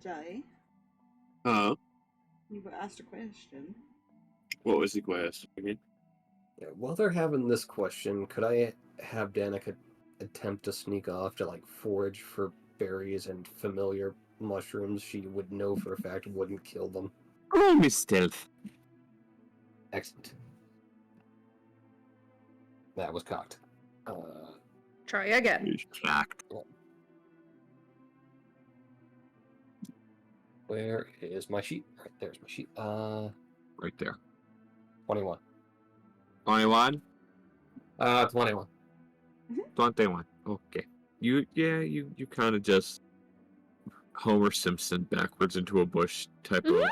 Jai, Huh? you were asked a question. What was the question again? Yeah, while they're having this question, could I have Danika attempt to sneak off to like forage for berries and familiar mushrooms she would know for a fact wouldn't kill them? Roll me stealth. Excellent. That was cocked. Try again. He's cracked. Where is my sheet? Right, there's my sheet. Right there. 21. 21? 21. 21. Okay. You kind of just Homer Simpson backwards into a bush type of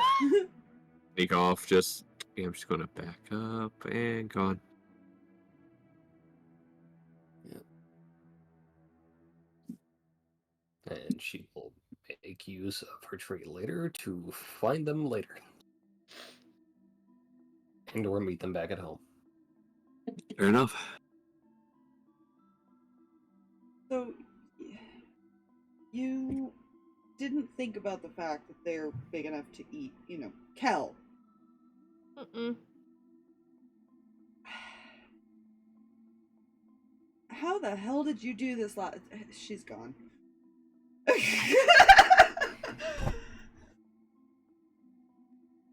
sneak off. Just, I'm just going to back up and gone. And she will make use of her tree later to find them later. And or meet them back at home. Fair enough. So, you didn't think about the fact that they're big enough to eat, Kel. Mm-mm. How the hell did you do this last... She's gone.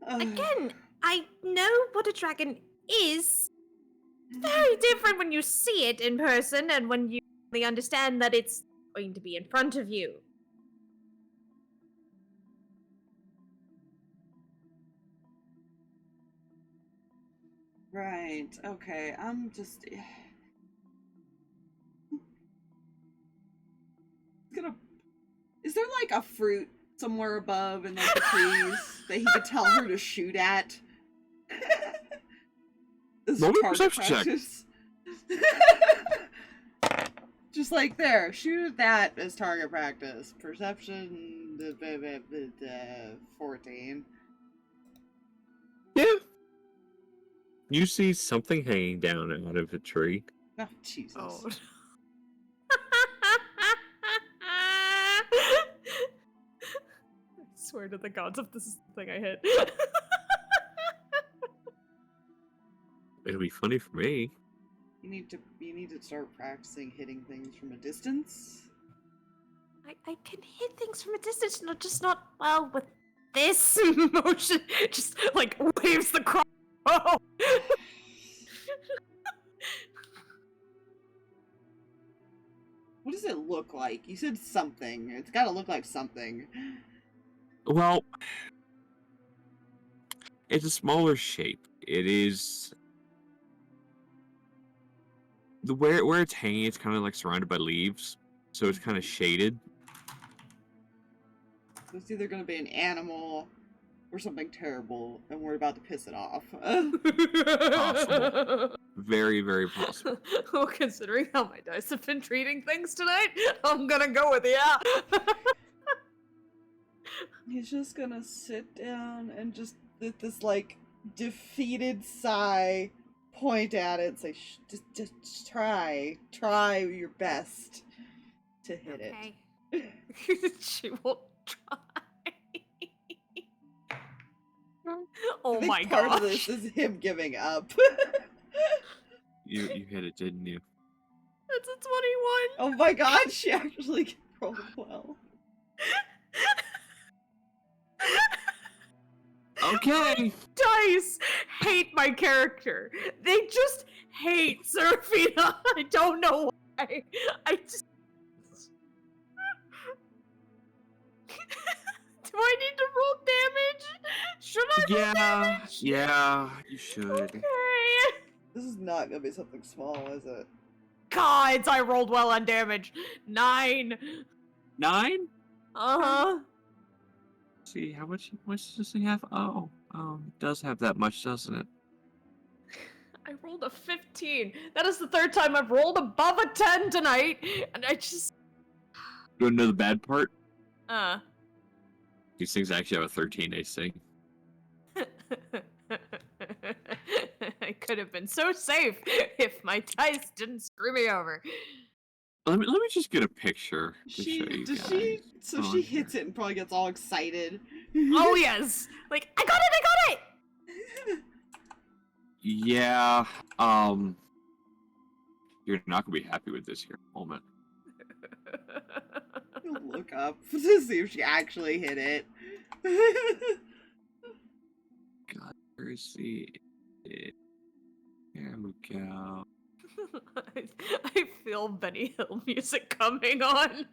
Again, I know what a dragon is. It's very different when you see it in person and when you really understand that it's going to be in front of you. Right, okay, I'm just... Is there like a fruit somewhere above in like the trees that he could tell her to shoot at? This Roll me a target perception check. practice. Just like there, shoot at that as target practice. Perception 14. Yeah. You see something hanging down out of a tree. Oh, Jesus. Oh. I swear to the gods if this is the thing I hit. It'll be funny for me. You need to start practicing hitting things from a distance. I can hit things from a distance, not well with this motion. Just like waves the cross. Oh. What does it look like? You said something. It's got to look like something. Well, it's a smaller shape. It is where it's hanging. It's kind of like surrounded by leaves, so it's kind of shaded. So it's either going to be an animal or something terrible, and we're about to piss it off. Possible. Very, very possible. Well, considering how my dice have been treating things tonight, I'm gonna go with yeah. He's just gonna sit down and just with this like defeated sigh, point at it, and say, just try your best to hit Okay. She won't try. I Oh think my part gosh. of this is him giving up. You hit it, didn't you? That's a 21. Oh my god, she actually rolled well. Okay. Dice hate my character. They just hate Seraphina. I don't know why. I just. Do I need to roll damage? Should I roll damage? Yeah, you should. Okay. This is not gonna be something small, is it? Gods, I rolled well on damage. 9. 9? Uh-huh. See, how much does this thing have? Oh, it does have that much, doesn't it? I rolled a 15. That is the third time I've rolled above a 10 tonight, and I just... You wanna know the bad part? Uh. These things actually have a 13 AC. I could have been so safe if my dice didn't screw me over. Let me just get a picture to show you Does guys. she? So on she here. hits it and probably gets all excited. Oh yes! Like, I got it! Yeah, you're not gonna be happy with this here. Moment. He'll look up to see if she actually hit it. God, where is the? There we go. I feel Benny Hill music coming on.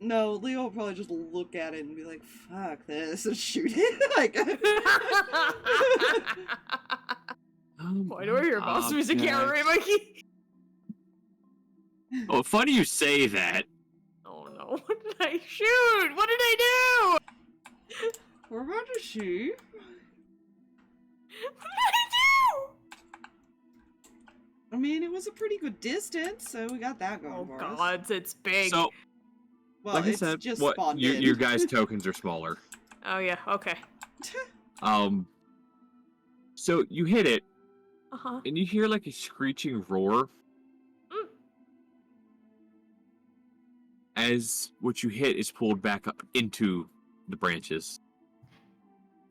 No, Leo will probably just look at it and be like, "Fuck this," and shoot it. Like, Why do I hear boss music, Object. Mikey? Oh, funny you say that. Oh no, what did I shoot? What did I do? we're about to shoot. What did I do? I mean, it was a pretty good distance, so we got that going Oh for us. god, it's big. So, Well, like I it's said, just what spawned your in. your guys' tokens are smaller. Oh yeah, okay. So you hit it, Uh-huh. and you hear like a screeching roar. Mm. As what you hit is pulled back up into the branches.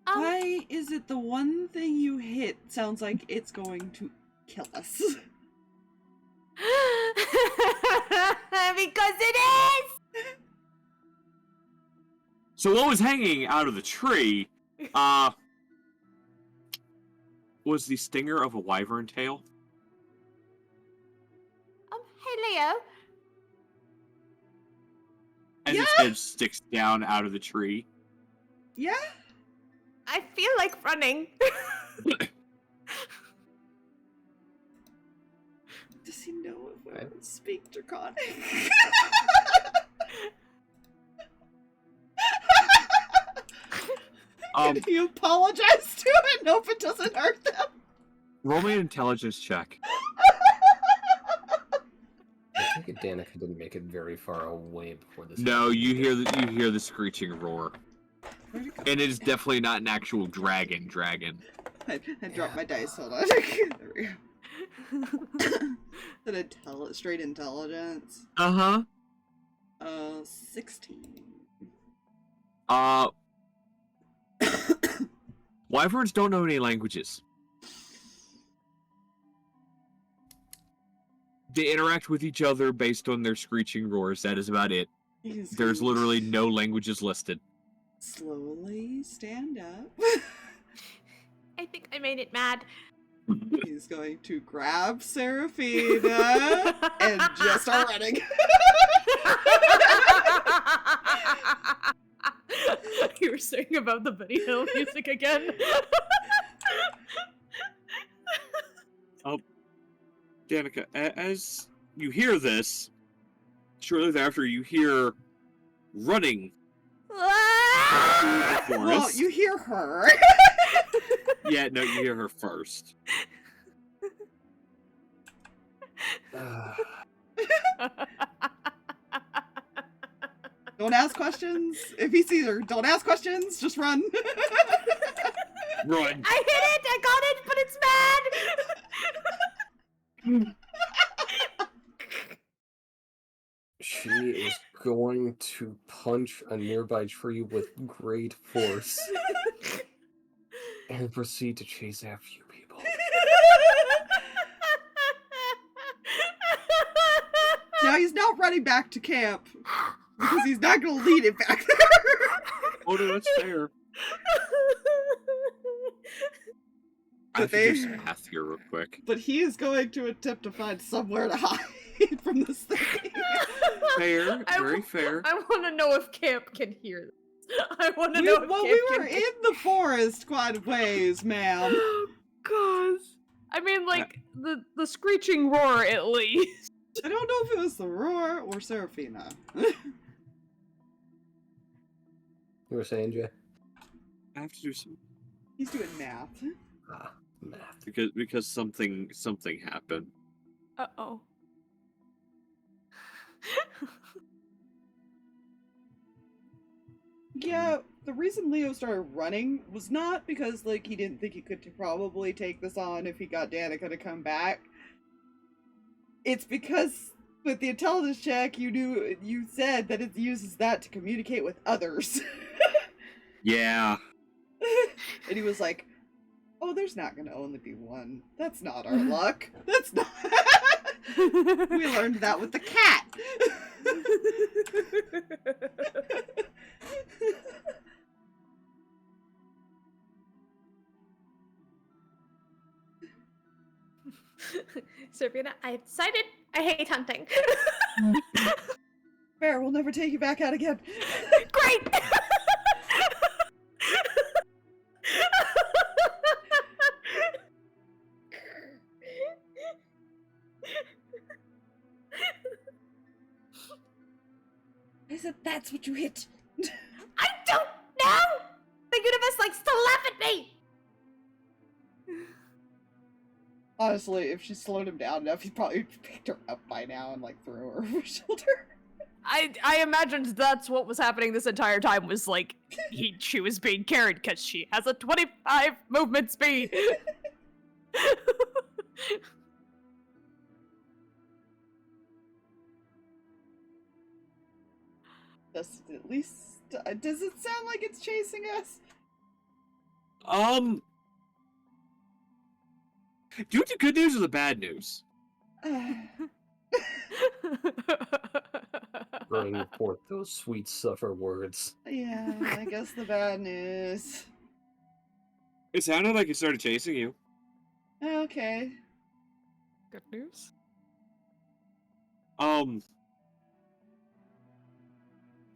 Why is it the one thing you hit sounds like it's going to kill us? Because it is! So what was hanging out of the tree, was the stinger of a wyvern tail. Hey, Leo. As its Yeah. head sticks down out of the tree. Yeah? I feel like running. Does he know if we would speak Draconic? You apologize to it and hope it doesn't hurt them. Roll me an intelligence check. I think Danika didn't make it very far away before this. No, happened. you hear the screeching roar, and it is definitely not an actual dragon. I dropped my dice. Hold on. There we go. Straight intelligence. 16. Wyverns don't know any languages. They interact with each other based on their screeching roars. That is about it. There's literally no languages listed. Slowly stand up. I think I made it mad. He's going to grab Seraphina and just start running. You were saying about the Benny Hill music again? Danika, as you hear this, shortly thereafter you hear running through the forest. Well, you hear her. Yeah, no, you hear her first. Don't ask questions. If he sees her, don't ask questions. Just run. Run. I hit it! I got it, but it's mad! She is going to punch a nearby tree with great force and proceed to chase after you people. Now he's not running back to camp because he's not going to lead it back there. Oh no, that's fair. I have to they- do some math here real quick. But he is going to attempt to find somewhere to hide from this thing. Fair, I very w- fair. I want to know if Camp can hear this. I want to know if Well, Camp we were can in the forest quite a ways, ma'am. Gosh. I mean, like, the screeching roar, at least. I don't know if it was the roar or Seraphina. You were saying, Jay? I have to do some He's doing math. Ah, math. because something happened. Uh-oh. Yeah, the reason Leo started running was not because, like, he didn't think he could probably take this on if he got Danika to come back. It's because with the intelligence check, you said that it uses that to communicate with others. Yeah. And he was like, oh, there's not gonna only be one. That's not our luck. That's not... We learned that with the cat. Seraphina, I have decided I hate hunting. Fair, we'll never take you back out again. Great! I said that's what you hit. I don't know! The universe likes to laugh at me! Honestly, if she slowed him down enough, he probably picked her up by now and, like, threw her over his shoulder. I imagined that's what was happening this entire time, was like, she was being carried because she has a 25 movement speed. Does it at least... does it sound like it's chasing us? Do you want the good news or the bad news? Bring forth those sweet suffer words. Yeah, I guess the bad news. It sounded like it started chasing you. Okay. Good news?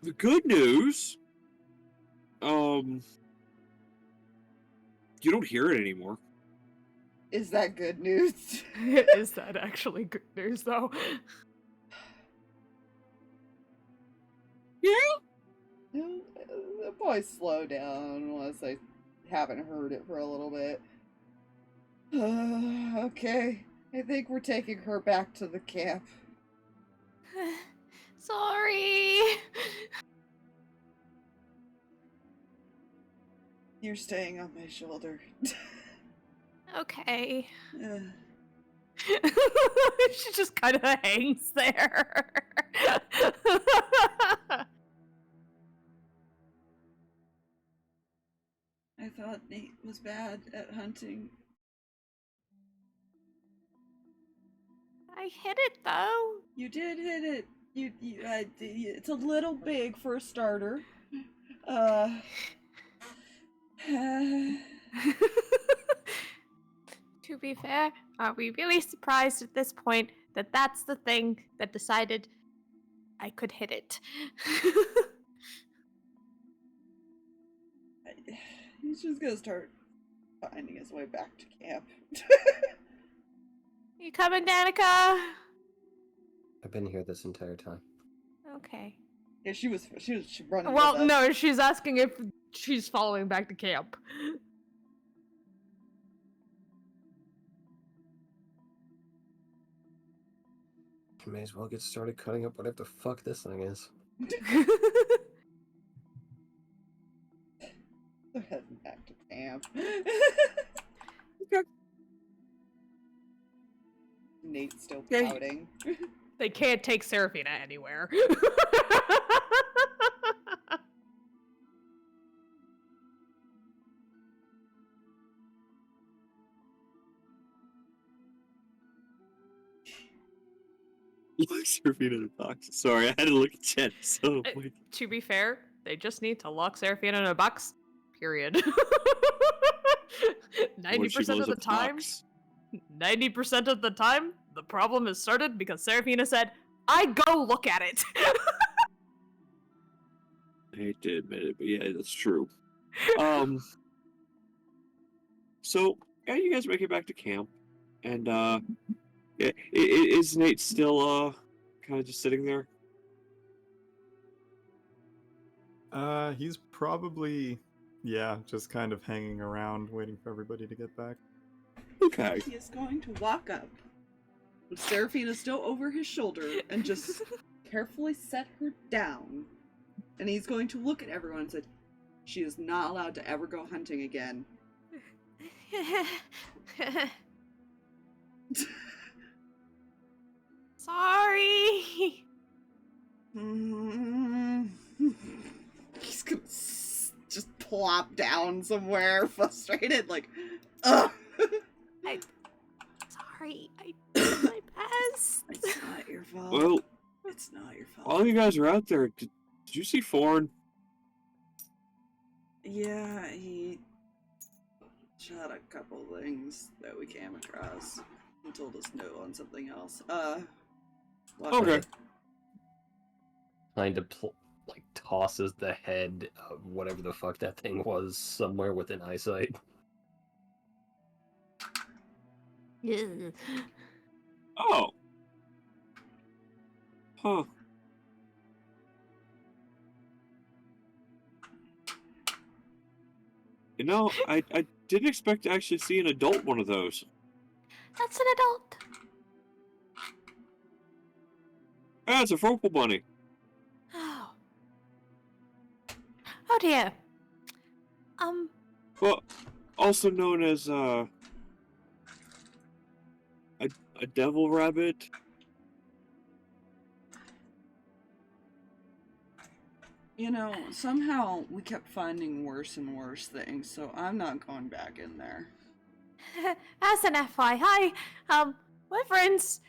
The good news, you don't hear it anymore. Is that good news? Is that actually good news, though? Yeah? No, voice slow down unless I haven't heard it for a little bit. Okay, I think we're taking her back to the camp. Sorry. You're staying on my shoulder. Okay. She just kind of hangs there. I thought Nate was bad at hunting. I hit it though. You did hit it. It's a little big for a starter. To be fair, are we really surprised at this point that that's the thing that decided I could hit it? He's just gonna start finding his way back to camp. You coming, Danika? I've been here this entire time. Okay. Yeah, she was running. Well, with us. no, she's asking if she's following back to camp. You may as well get started cutting up whatever the fuck this thing is. They're heading back to camp. Nate's still pouting. They can't take Seraphina anywhere. Seraphina in a box. Sorry, I had to look at chat. So To be fair, they just need to lock Seraphina in a box. Period. 90% of the time. 90% of the time, the problem is started because Seraphina said, I go look at it. I hate to admit it, but yeah, that's true. So yeah, you guys make it back to camp, and yeah, is Nate still kind of just sitting there? He's probably, yeah, just kind of hanging around, waiting for everybody to get back. Okay. He is going to walk up with Seraphina still over his shoulder and just carefully set her down. And he's going to look at everyone and say, she is not allowed to ever go hunting again. Sorry. He's gonna just plop down somewhere, frustrated, like, ugh. Sorry, I did my best. It's not your fault. Well, It's not your fault. while you guys are out there, did you see Fawn? Yeah, he shot a couple things that we came across and told us no on something else. Okay. Kind of like tosses the head of whatever the fuck that thing was somewhere within eyesight. Ugh. Oh. Huh. You know, I didn't expect to actually see an adult one of those. That's an adult. Ah, it's a Frople Bunny. Oh. Oh dear. Well, also known as, a devil rabbit. You know, somehow we kept finding worse and worse things, so I'm not going back in there. As an FYI, wyverns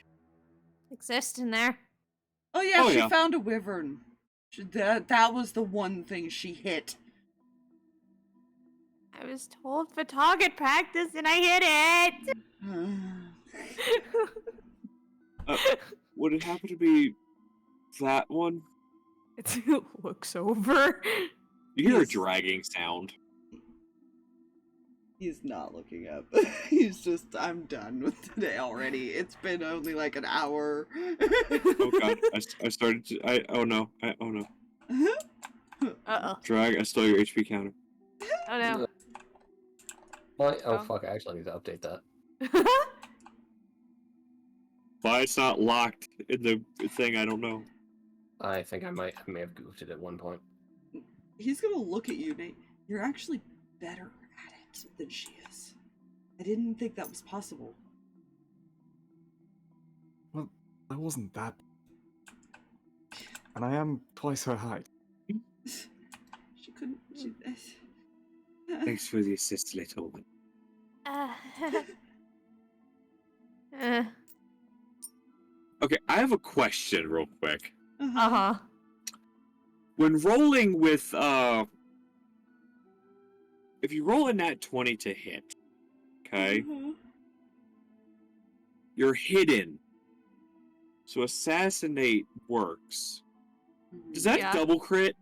exist in there. Oh yeah, Oh, she yeah. found a wyvern. That was the one thing she hit. I was told for target practice and I hit it. Would it happen to be that one? It looks over. You hear a Yes. dragging sound. He's not looking up. He's just, I'm done with today already. It's been only like an hour. Oh god, I started to, oh no. Uh-oh. Drag, I stole your HP counter. Oh no. Oh Oh. fuck! I actually need to update that. Why it's not locked in the thing, I don't know. I think I may have goofed it at one point. He's gonna look at you, Nate. You're actually better at it than she is. I didn't think that was possible. Well, I wasn't that. And I am twice her height. She couldn't. She, Thanks for the assist, little one. Uh, Okay, I have a question real quick. Uh-huh. When rolling with, if you roll a nat 20 to hit, okay, you're hidden. So assassinate works. Does that Yeah. double crit?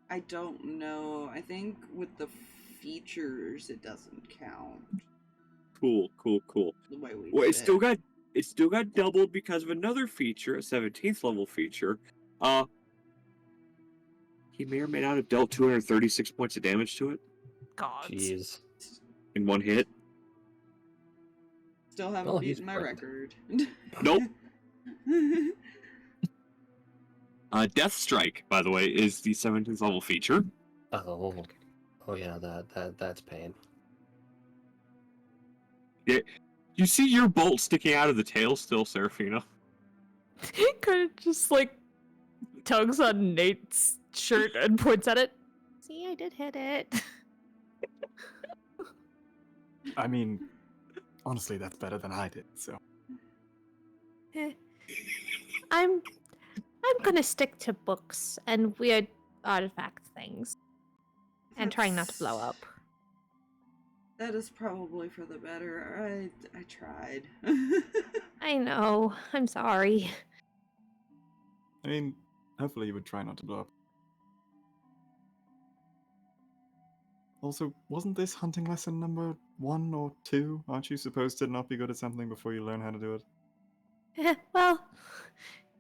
I don't know. I think with the features, it doesn't count. Cool. The way we Well, did it still got doubled because of another feature, a 17th level feature. He may or may not have dealt 236 points of damage to it God. Jeez. in one hit. Still haven't Well, he's beaten my friend. record. Nope. Death Strike, by the way, is the 17th level feature. Oh yeah, that's pain. You see your bolt sticking out of the tail still, Seraphina. He kind of just like tugs on Nate's shirt and points at it. see, I did hit it. I mean, honestly, that's better than I did, so. I'm gonna stick to books and weird artifact things. And trying not to blow up. That is probably for the better. I tried. I know. I'm sorry. I mean, hopefully you would try not to blow up. Also, wasn't this hunting lesson number 1 or 2? Aren't you supposed to not be good at something before you learn how to do it? Well,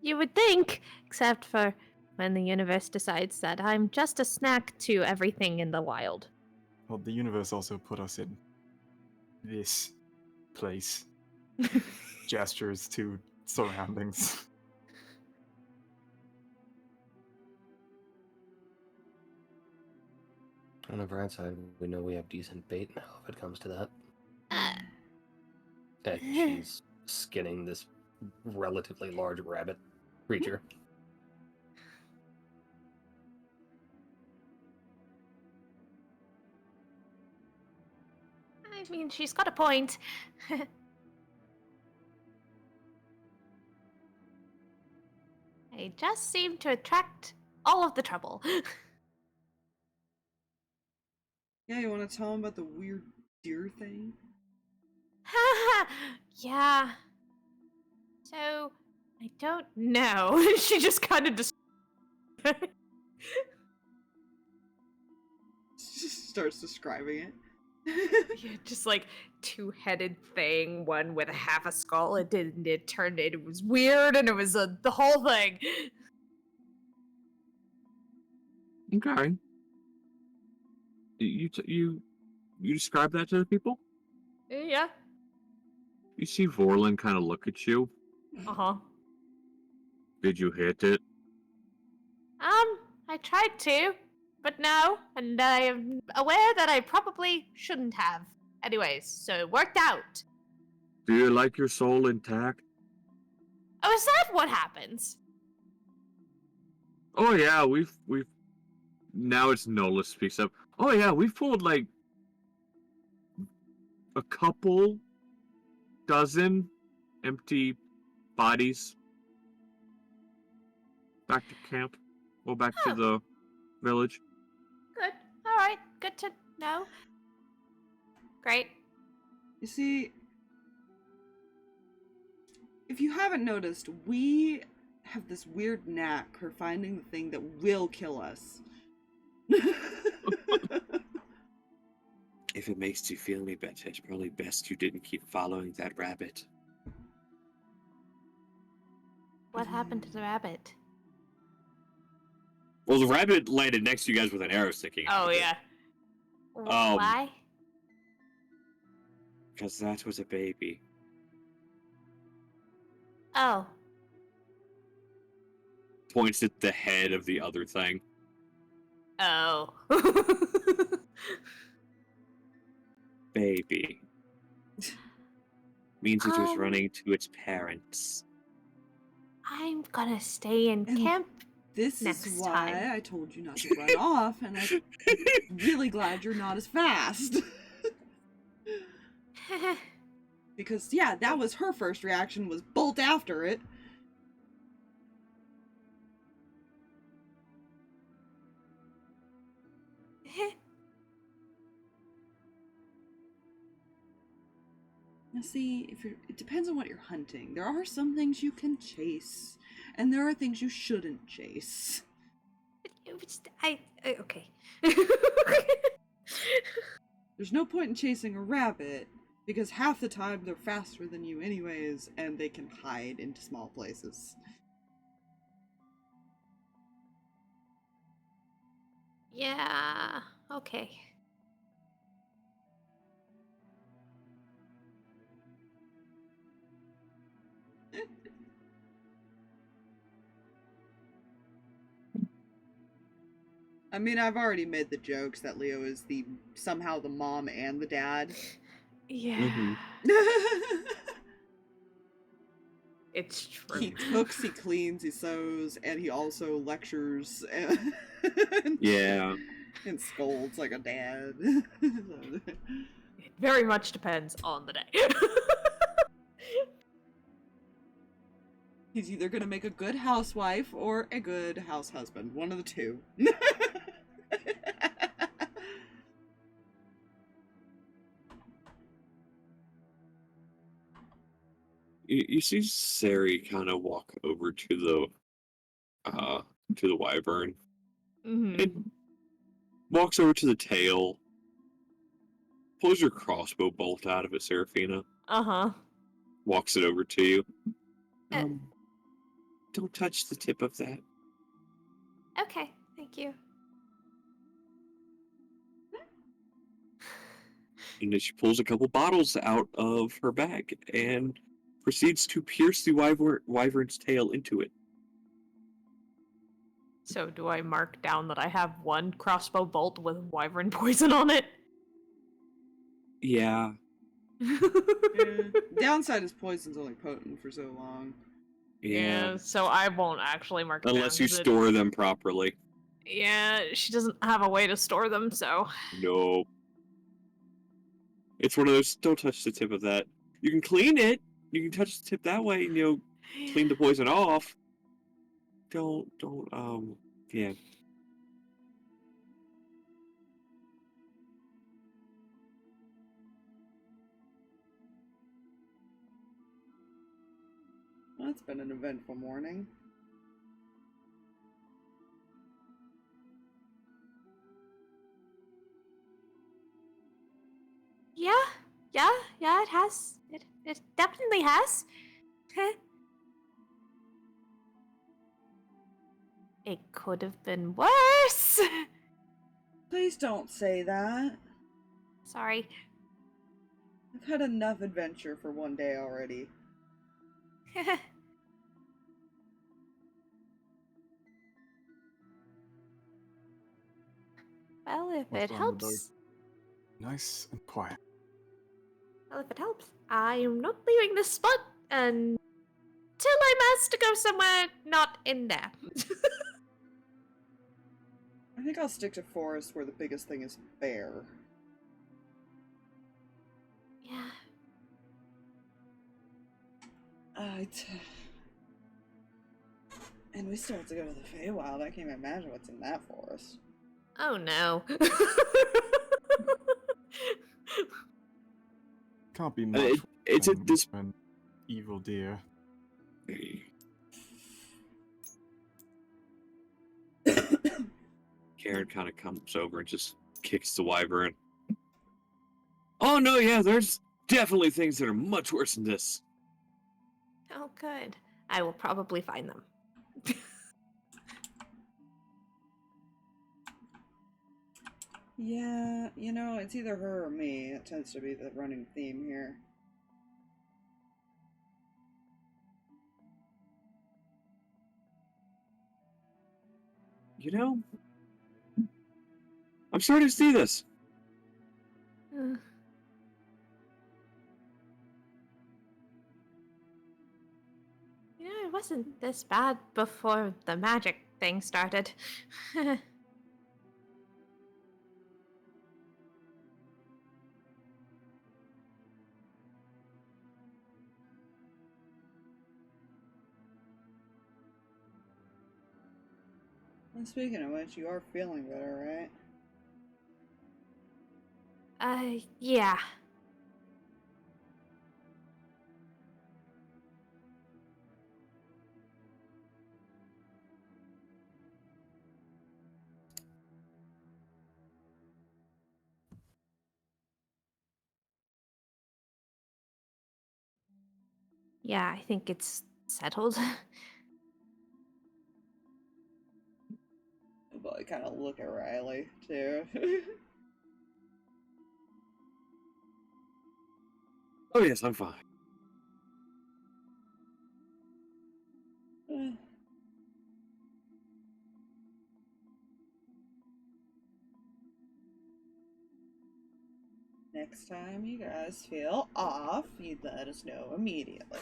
you would think, except for when the universe decides that I'm just a snack to everything in the wild. Well, the universe also put us in this place. Gestures to surroundings. On the bright side, we know we have decent bait now if it comes to that. And she's skinning this relatively large rabbit creature. I mean, she's got a point. I just seem to attract all of the trouble. Yeah, you want to tell him about the weird deer thing? Yeah. So, I don't know. She just kind of Starts describing it. yeah, just like two-headed thing, one with a half a skull. It turned it was weird, and it was the whole thing. Okay. You describe that to the people? Yeah. You see Vorlin kind of look at you. Uh-huh. Did you hit it? I tried to, but no, and I am aware that I probably shouldn't have. Anyways, so it worked out. Do you like your soul intact? Oh, is that what happens? Oh yeah, we've now it's Nola speaks up. Oh yeah, we've pulled like a couple dozen empty bodies back to camp. Or back to the village. Good. All right. Good to know. Great. You see, if you haven't noticed, we have this weird knack for finding the thing that will kill us. If it makes you feel any better, it's probably best you didn't keep following that rabbit. what happened to the rabbit? Well, the rabbit landed next to you guys with an arrow sticking out Oh of it. yeah. Why? Because that was a baby. Oh. Points at the head of the other thing. Oh. Baby. Means it was Um, running to its parents. I'm gonna stay in And camp. This Next is why time. I told you not to run off, and I'm really glad you're not as fast. Because, yeah, that was her first reaction, was bolt after it. Now see, it depends on what you're hunting. There are some things you can chase, and there are things you shouldn't chase. Okay. There's no point in chasing a rabbit, because half the time they're faster than you anyways, and they can hide into small places. Yeah, okay. I mean, I've already made the jokes that Leo is somehow the mom and the dad. Yeah. Mhm. It's true. He cooks, he cleans, he sews, and he also lectures and, Yeah. and scolds like a dad. It very much depends on the day. He's either gonna make a good housewife or a good house husband. One of the two. You see Sari kind of walk over to the wyvern. Mm-hmm. It walks over to the tail, pulls your crossbow bolt out of it, Seraphina, Uh-huh. walks it over to you. Uh. Don't touch the tip of that. Okay, thank you. And then she pulls a couple bottles out of her bag and proceeds to pierce the wyvern's tail into it. So do I mark down that I have one crossbow bolt with wyvern poison on it? Yeah. Yeah. Downside is poison's only potent for so long. Yeah. So I won't actually mark it down. Unless you 'cause store them properly. Yeah, she doesn't have a way to store them, so... No. It's one of those, don't touch the tip of that. You can clean it. You can touch the tip that way and, clean the poison off. Don't, yeah. Well, it's been an eventful morning. Yeah, it has. It definitely has. It could have been worse. Please don't say that. Sorry. I've had enough adventure for one day already. Well, if What's it on the boat? helps. Nice and quiet. Well, if it helps, I am not leaving this spot until I'm asked to go somewhere not in there. I think I'll stick to forest where the biggest thing is bear. Yeah. And we still have to go to the Feywild. I can't imagine what's in that forest. Oh no. Can't be much. It's at this... an evil deer. Karen kind of comes over and just kicks the wyvern. Oh no, yeah, there's definitely things that are much worse than this. Oh, good. I will probably find them. Yeah, you know, it's either her or me. It tends to be the running theme here. You know, I'm starting to see this. Uh, You know, it wasn't this bad before the magic thing started. And speaking of which, you are feeling better, right? Yeah. Yeah, I think it's settled. But I kind of look at Riley, too. Oh yes, I'm fine. Next time you guys feel off, you let us know immediately.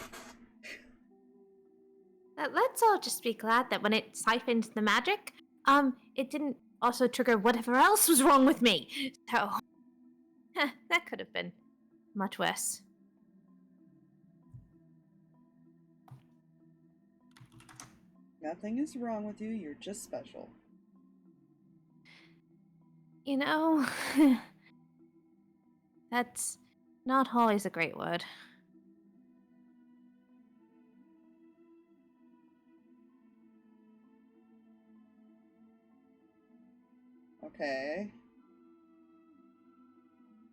Let's all just be glad that when it siphoned the magic, it didn't also trigger whatever else was wrong with me. So, that could have been much worse. Nothing is wrong with you, you're just special. You know, that's not always a great word. Okay.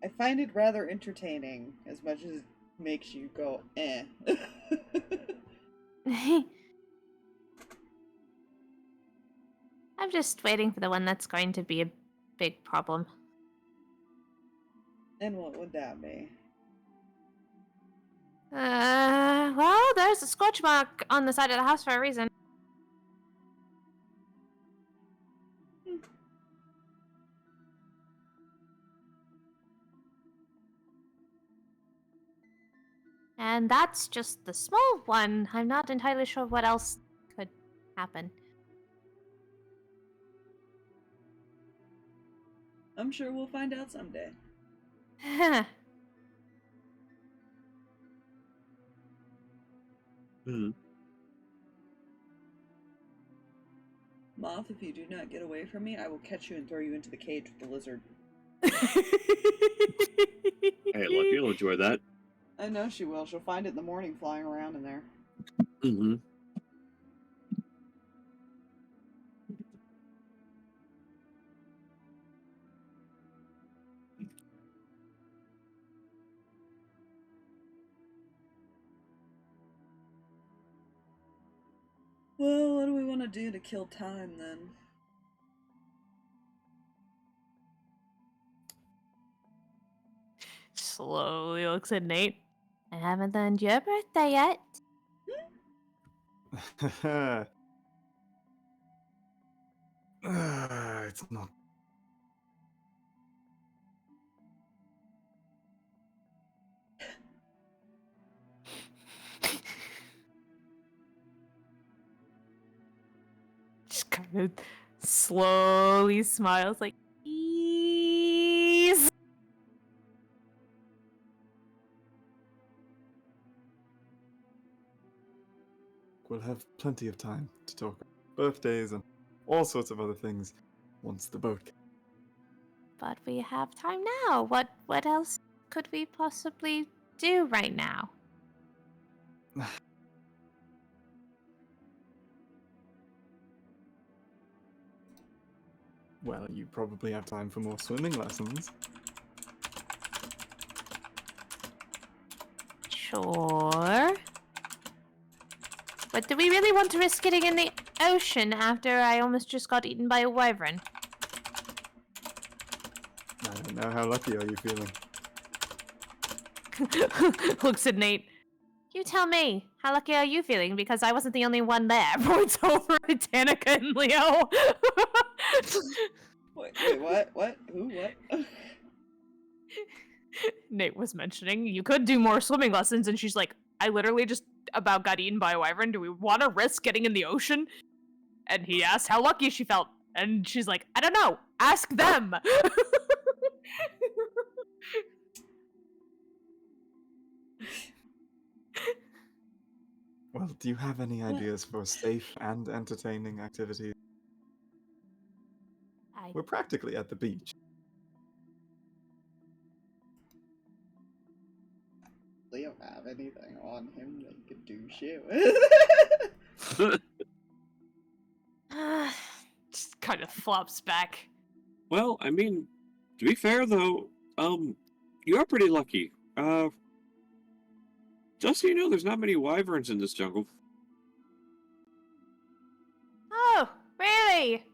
I find it rather entertaining, as much as it makes you go, eh. I'm just waiting for the one that's going to be a big problem. And what would that be? Well, there's a scorch mark on the side of the house for a reason. And that's just the small one. I'm not entirely sure what else could happen. I'm sure we'll find out someday. Hmm. Moth, if you do not get away from me, I will catch you and throw you into the cage with the lizard. Hey, look, you'll enjoy that. I know she will. She'll find it in the morning flying around in there. Mm-hmm. Well, what do we want to do to kill time then? Slowly looks at Nate. I haven't done your birthday yet. It's not. Just kind of slowly smiles like, ease. We'll have plenty of time to talk about birthdays and all sorts of other things once the boat. But we have time now. What else could we possibly do right now? Well, you probably have time for more swimming lessons. Sure. But do we really want to risk getting in the ocean after I almost just got eaten by a wyvern? I don't know. How lucky are you feeling? Looks at Nate. You tell me. How lucky are you feeling? Because I wasn't the only one there. Points over at Danika and Leo. Wait, what? What? Who? What? Nate was mentioning you could do more swimming lessons, and she's like, I literally just about got eaten by a wyvern. Do we want to risk getting in the ocean? And he asked how lucky she felt. And she's like, I don't know. Ask them. Well, do you have any ideas for safe and entertaining activities? We're practically at the beach. Leo have anything on him that he could do shit with? Just kind of flops back. Well, I mean, to be fair though, you are pretty lucky. Just so you know, there's not many wyverns in this jungle. Oh, really?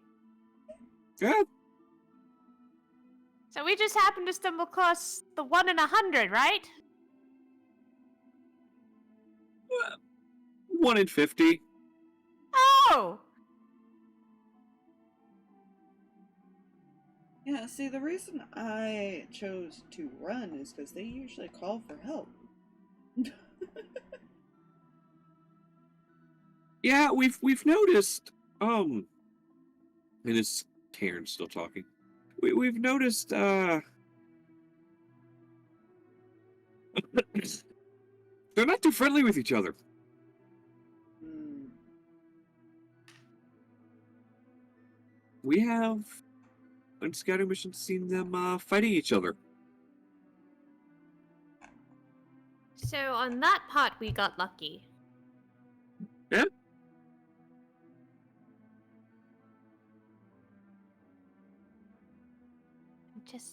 Yeah, So we just happened to stumble across the 1 in 100, right? 1 in 50. Oh! Yeah, see, the reason I chose to run is because they usually call for help. Yeah, we've noticed. And it's Karen's still talking. We've noticed. They're not too friendly with each other. Hmm. We have on scouting missions seen them fighting each other. So on that part, we got lucky. Yeah.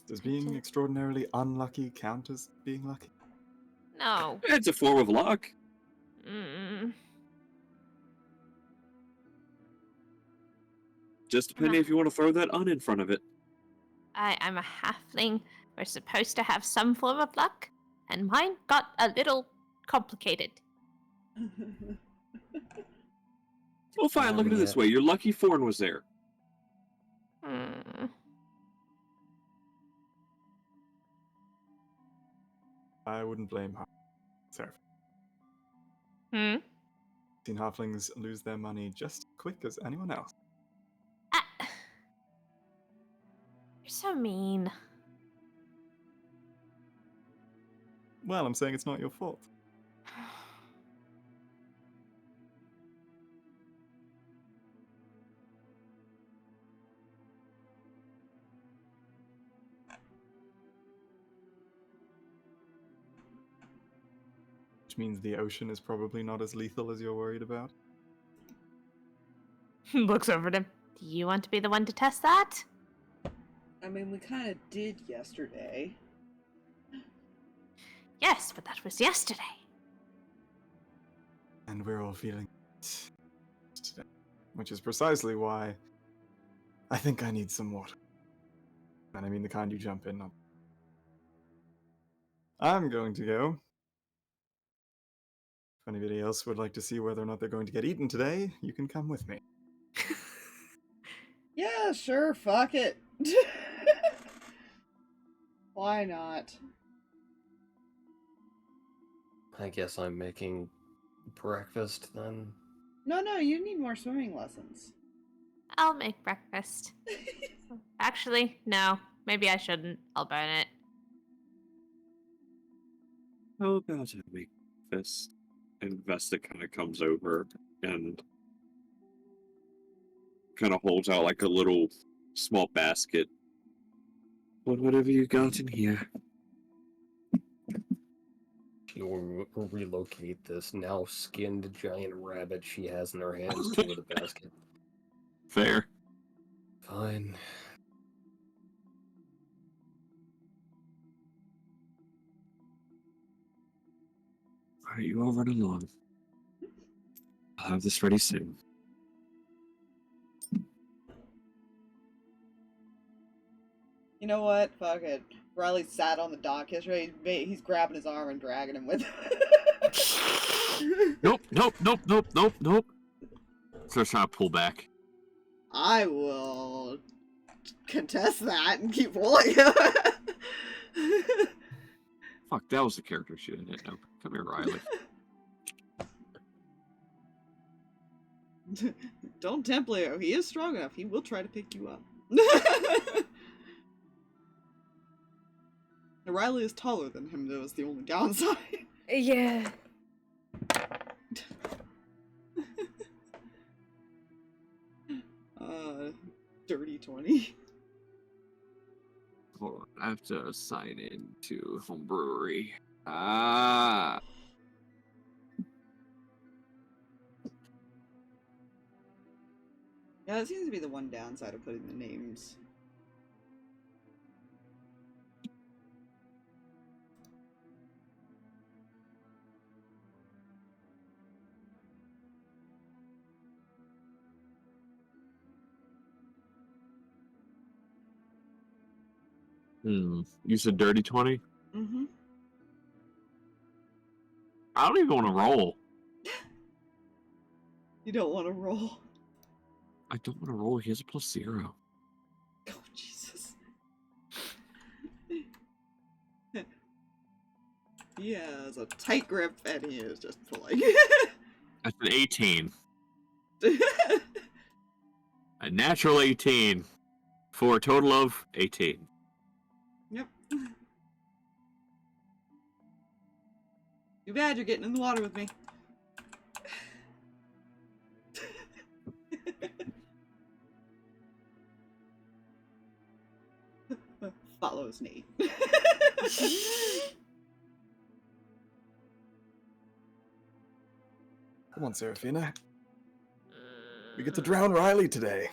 Does being extraordinarily unlucky count as being lucky? No. It's a form of luck. Just depending if you want to throw that "un" in front of it. I'm a halfling. We're supposed to have some form of luck, and mine got a little complicated. Well, fine. Look at it this way: your lucky Thorn was there. I wouldn't blame her. Seraphina. Seen halflings lose their money just as quick as anyone else. You're so mean. Well, I'm saying it's not your fault. Which means the ocean is probably not as lethal as you're worried about. Looks over at him. Do you want to be the one to test that? I mean, we kind of did yesterday. Yes, but that was yesterday. And we're all feeling it today. Which is precisely why I think I need some water. And I mean the kind you jump in, not... I'm going to go. If anybody else would like to see whether or not they're going to get eaten today, you can come with me. Yeah, sure, fuck it. Why not? I guess I'm making breakfast then. No, you need more swimming lessons. I'll make breakfast. Actually, no. Maybe I shouldn't. I'll burn it. How about I make this? And Vesta kind of comes over and kind of holds out like a little small basket. Whatever you got in here. She will relocate this now skinned giant rabbit she has in her hands to the basket. Fair. Fine. Alright, you all run along. I'll have this ready soon. You know what? Fuck it. Riley sat on the dock. He's grabbing his arm and dragging him with him. Nope. So trying to pull back. I will contest that and keep pulling him. Fuck, that was the character shit. No, come here, Riley. Don't tempt Leo. He is strong enough. He will try to pick you up. Now, Riley is taller than him, though, is the only downside. Yeah. Dirty 20. Hold on, I have to sign in to home brewery. Ah. Yeah, that seems to be the one downside of putting the names. You said dirty 20? Mm-hmm. I don't even want to roll. You don't want to roll. I don't want to roll. He has a +0. Oh, Jesus. He has a tight grip and he is just pulling. That's an 18. A natural 18. For a total of 18. Yep. Too bad you're getting in the water with me. Follows Nate. Come on, Seraphina. We get to drown Riley today.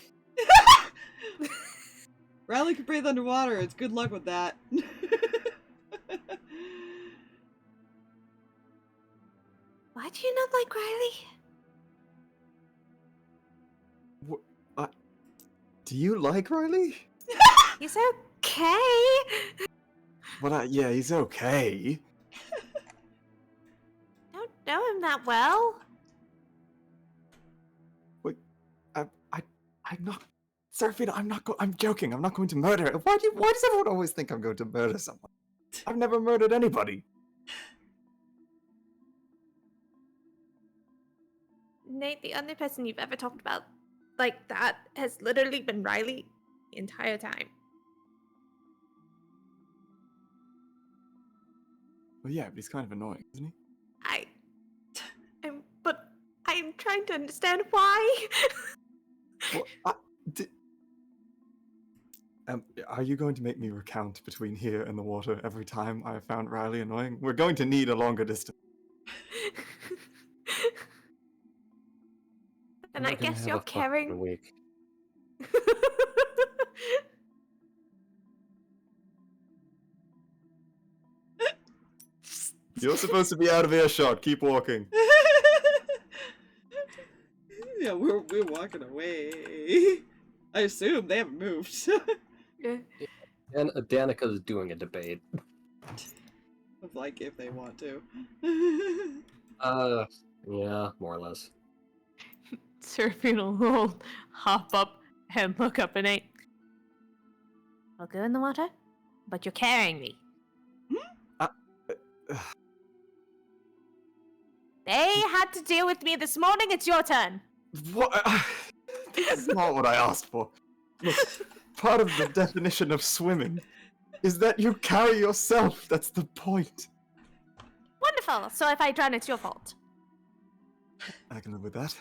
Riley can breathe underwater. It's good luck with that. Why do you not like Riley? Do you like Riley? He's okay. Yeah, he's okay. Don't know him that well. I'm not. Seraphina, I'm joking. I'm not going to murder her. Why does everyone always think I'm going to murder someone? I've never murdered anybody. Nate, the only person you've ever talked about like that has literally been Riley the entire time. Well, yeah, but he's kind of annoying, isn't he? But I'm trying to understand why. Well, are you going to make me recount between here and the water every time I have found Riley annoying? We're going to need a longer distance. And We're I gonna guess have you're a fucking carrying. week. You're supposed to be out of earshot. Keep walking. Yeah, we're walking away. I assume they haven't moved. Yeah. And Danika's doing a debate. Of like if they want to. Yeah, more or less. Seraphina will hop up and look up at Nate. I'll go in the water, but you're carrying me. They had to deal with me this morning. It's your turn. What? This is not what I asked for. Look, part of the definition of swimming is that you carry yourself. That's the point. Wonderful. So if I drown, it's your fault. I can live with that.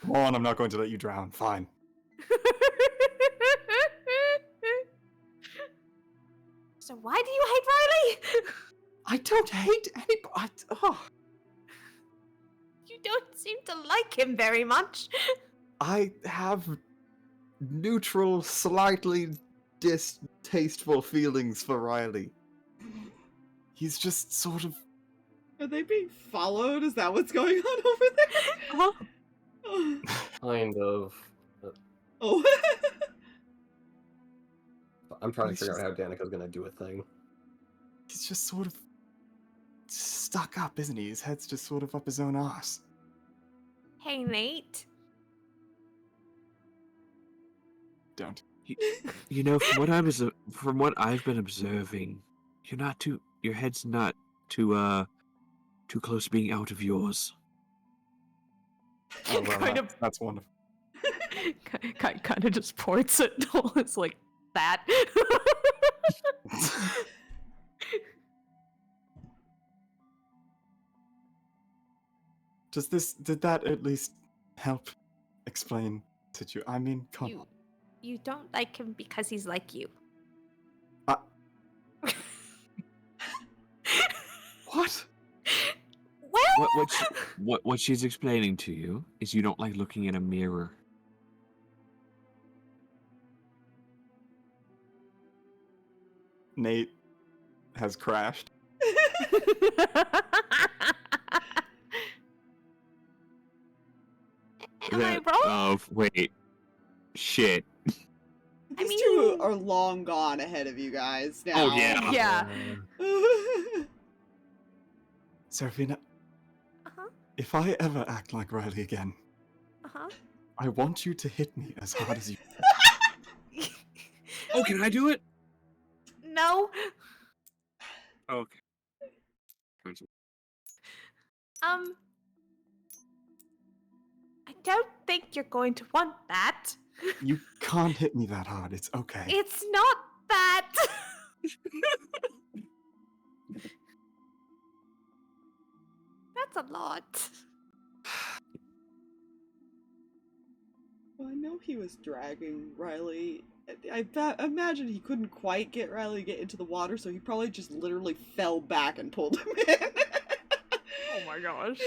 Come on, I'm not going to let you drown. Fine. So why do you hate Riley? I don't hate anybody. You don't seem to like him very much. I have neutral, slightly distasteful feelings for Riley. He's just sort of Are they being followed? Is that what's going on over there? Oh. Kind of. Oh. I'm trying to He's figure out just- how Danica's gonna do a thing. He's just sort of stuck up, isn't he? His head's just sort of up his own arse. Hey, Nate. Don't. You know, from what I've been observing, your head's not too close to being out of yours. Oh, well, Kind of- that's wonderful. Kind of just points at Noel. It's like that. Did that at least help explain you? I mean, come on. You don't like him because he's like you. What? Well, What she's explaining to you is you don't like looking in a mirror. Nate has crashed. am I wrong? Oh, wait. Shit. I These two mean- are long gone ahead of you guys now. Oh, yeah. Yeah. Seraphina, Uh-huh. if I ever act like Riley again, Uh-huh. I want you to hit me as hard as you. Oh, can I do it? No. Okay. I don't think you're going to want that. You can't hit me that hard. It's okay. It's not that. That's a lot. Well, I know he was dragging Riley. I imagine he couldn't quite get Riley to get into the water, so he probably just literally fell back and pulled him in. Oh my gosh.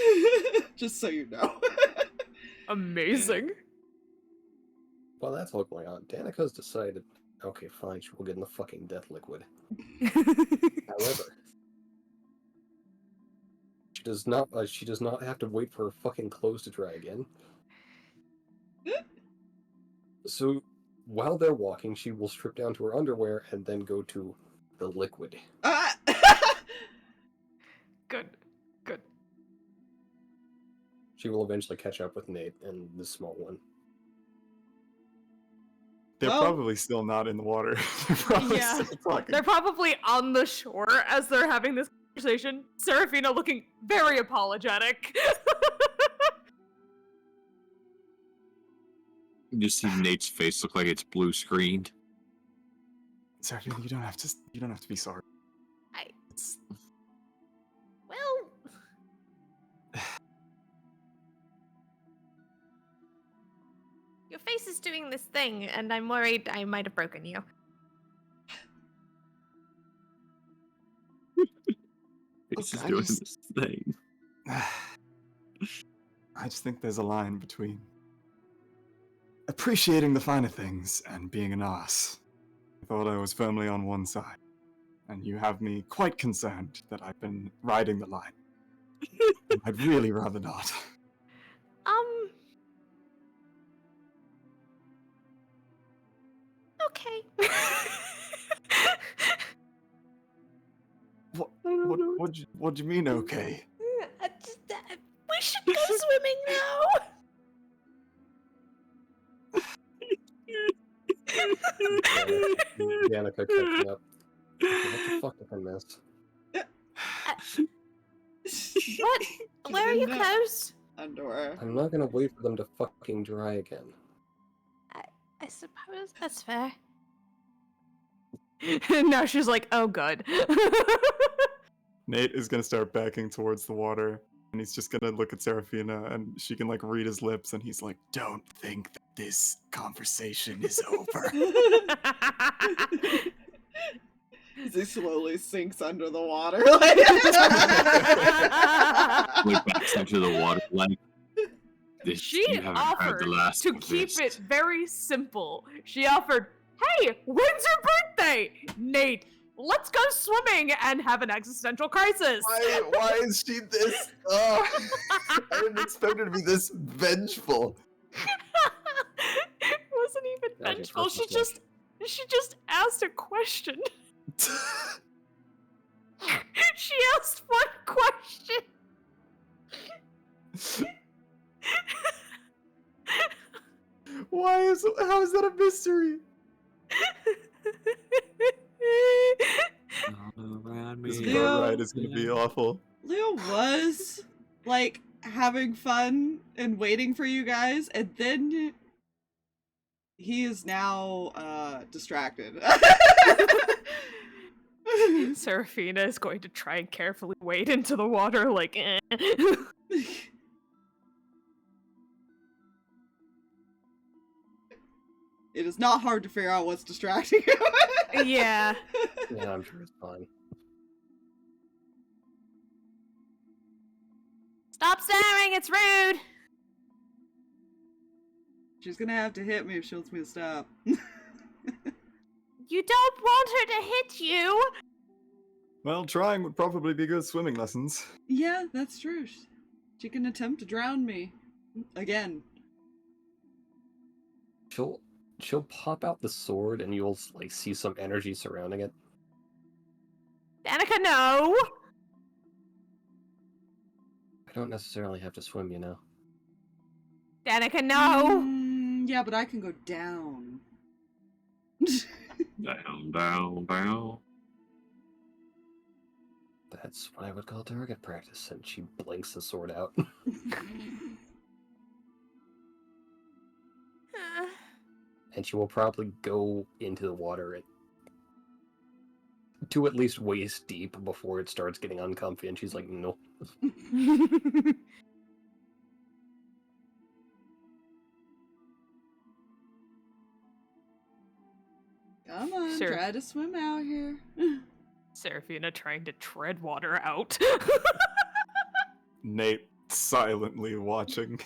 Just so you know. Amazing. While that's all going on, Danica's decided, okay, fine, she will get in the fucking death liquid. However, she does not have to wait for her fucking clothes to dry again. So, while they're walking, she will strip down to her underwear and then go to the liquid. Ah! Good. Good. She will eventually catch up with Nate and the small one. They're Well- probably still not in the water. They're probably Yeah. still talking. They're probably on the shore as they're having this conversation. Seraphina looking very apologetic. You just see Nate's face look like it's blue screened. Seraphina, you don't have to be sorry. I- It's, Well, your face is doing this thing, and I'm worried I might have broken you. It's just I doing just- this thing. I just think there's a line between appreciating the finer things and being an ass. I thought I was firmly on one side, and you have me quite concerned that I've been riding the line. I'd really rather not. Okay. What do you mean, okay? We should go swimming now. Danica catching up. What the fuck did I miss? What? Where are your No. clothes? Underwear. I'm not gonna wait for them to fucking dry again. I suppose that's fair. And now she's like, oh, good. Nate is gonna start backing towards the water, and he's just gonna look at Seraphina, and she can like read his lips, and he's like, "Don't think that this conversation is over." As he slowly sinks under the water. Like backs into the water like this. She you haven't heard offered the last to of keep this. it very simple. She offered, hey, when's your birthday? Nate, let's go swimming and have an existential crisis. Why is she this? I didn't expect her to be this vengeful. It wasn't even That's your vengeful. personal She just asked a question. She asked one question. How is that a mystery? Around This me. Leo- boat ride is gonna be awful. Leo was like having fun and waiting for you guys, and then he is now distracted. Seraphina is going to try and carefully wade into the water, like, eh. It is not hard to figure out what's distracting you. Yeah. Yeah, I'm sure it's fine. Stop staring, it's rude! She's gonna have to hit me if she wants me to stop. You don't want her to hit you! Well, trying would probably be good swimming lessons. Yeah, that's true. She can attempt to drown me. Again. She'll pop out the sword and you'll like see some energy surrounding it. Danika, no! I don't necessarily have to swim, you know. Danika, no! Yeah, but I can go down. Down, down, down. That's what I would call target practice, and she blinks the sword out. And she will probably go into the water to at least waist deep before it starts getting uncomfy, and she's like, no. Come on, Sure. try to swim out here. Seraphina trying to tread water out. Nate silently watching.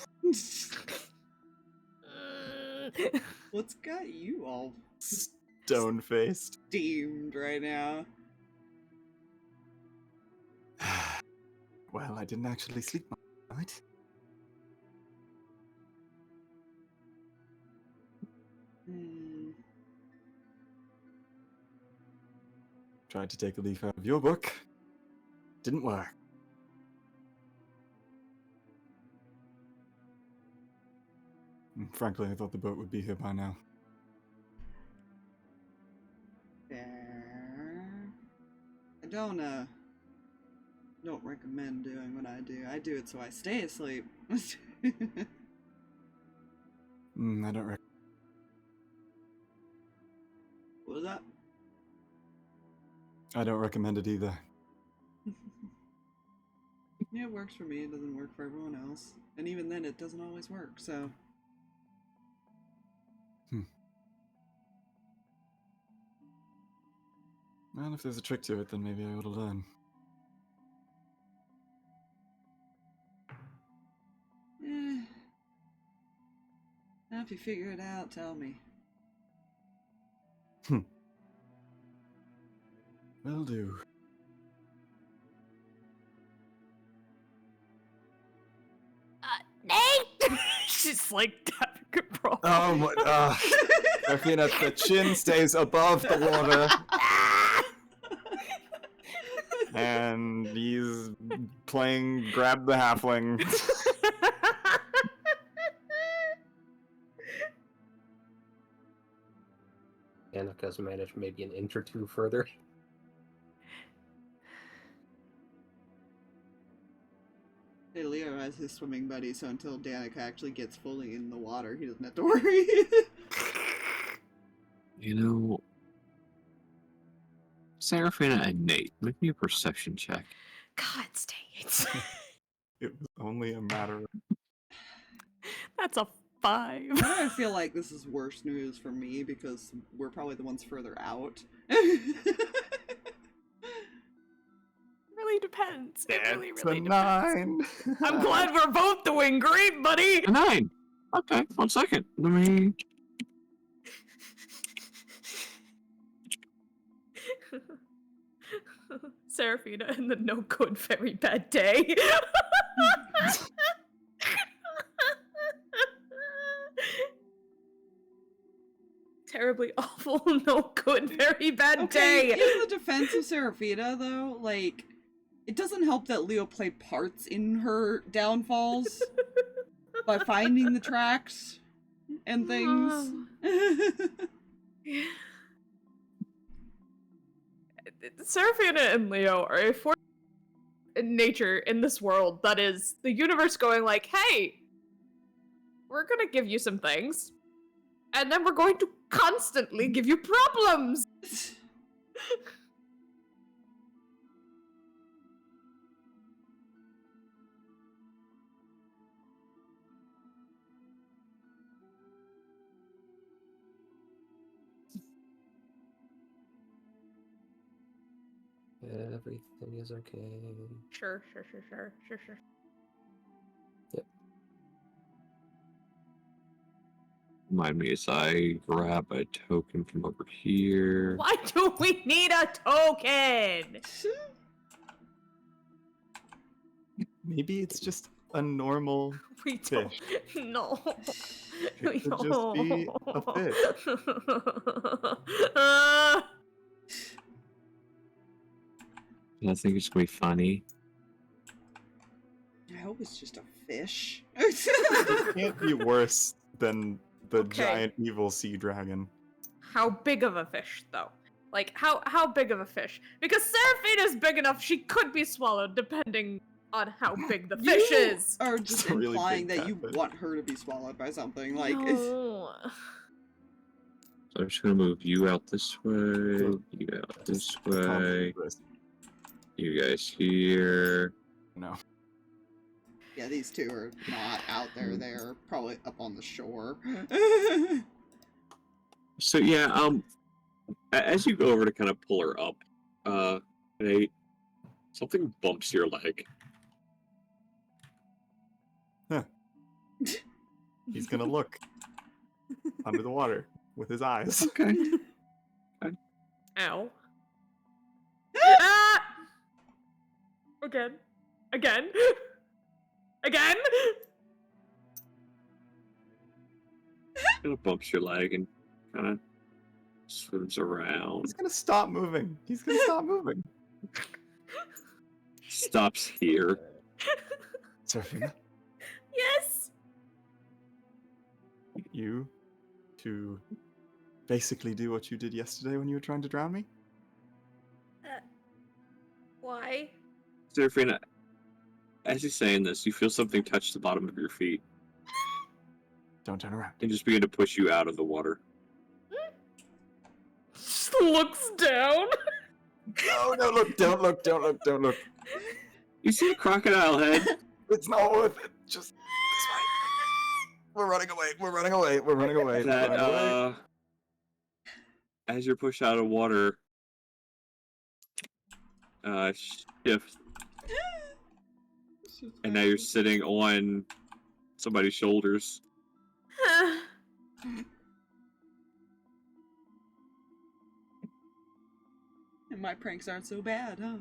What's got you all Stone-faced. steamed right now? Well, I didn't actually sleep much night. Tried to take a leaf out of your book. Didn't work. Frankly, I thought the boat would be here by now. Fair. I don't recommend doing what I do. I do it so I stay asleep. I don't recommend. What was that? I don't recommend it either. Yeah, it works for me. It doesn't work for everyone else. And even then, it doesn't always work, so... Well, if there's a trick to it, then maybe I ought to learn. Now if you figure it out, tell me. Will do. Nate! She's like tapping control. Oh my... Seraphina, the chin stays above the water. And he's playing Grab the Halfling. Danika's managed maybe an inch or two further. Hey, Leo has his swimming buddy, so until Danika actually gets fully in the water, he doesn't have to worry. You know, Seraphina and Nate, make me a perception check. God dang it. It was only a matter of... That's a 5. I feel like this is worse news for me because we're probably the ones further out. Really depends. It really, It's really a depends. 9. I'm glad we're both doing great, buddy. A 9. Okay, 1 second. Let me. Seraphina and the no good, very bad day. Terribly awful, no good, very bad Okay, day. in the defense of Seraphina, though, like, it doesn't help that Leo played parts in her downfalls by finding the tracks and things. Seraphina and Leo are a force in nature in this world that is the universe going like, hey, we're gonna give you some things, and then we're going to constantly give you problems. Everything is okay. Sure. Yep. Remind me as I grab a token from over here. Why do we need a token? Maybe it's just a normal We don't. fish. No. It could just be a fish. I think it's gonna be funny. I hope it's just a fish. It can't be worse than the Okay. giant evil sea dragon. How big of a fish, though? Like, how big of a fish? Because Seraphina's big enough, she could be swallowed, depending on how big the fish You is. are just It's a really implying big that you catfish. want her to be swallowed by something. Like, No. So I'm just gonna move you out this way, you out this way, you guys here. No. yeah, these two are not out there. They're probably up on the shore. So yeah, as you go over to kind of pull her up, something bumps your leg. He's gonna look under the water with his eyes. Okay. Ow. Ah! Again. Again. Again. Kind of bumps your leg and kind of swims around. He's gonna stop moving. He's gonna stop moving. Stops here. Seraphina, Yes. you to basically do what you did yesterday when you were trying to drown me? Why? Seraphina, as you're saying this, you feel something touch the bottom of your feet Don't turn around. and just begin to push you out of the water. Just looks down. No, no, look, don't look, don't look, don't look. You see a crocodile head? It's not worth it. Just this way. We're running away. We're running away. We're running away. That, we're running away. as you're pushed out of water, shift, and now you're sitting on somebody's shoulders. And my pranks aren't so bad, huh?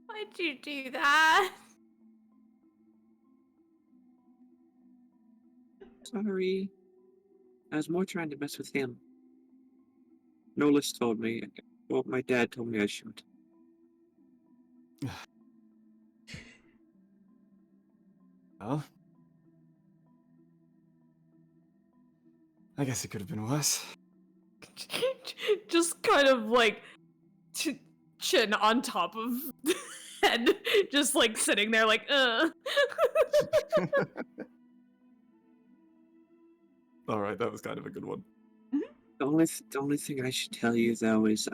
Why'd you do that? Sorry. I was more trying to mess with him. Nolis told me. Well, my dad told me I should. Well, I guess it could have been worse. Just kind of like chin on top of head, just like sitting there like, All right, that was kind of a good one. The only thing I should tell you though is,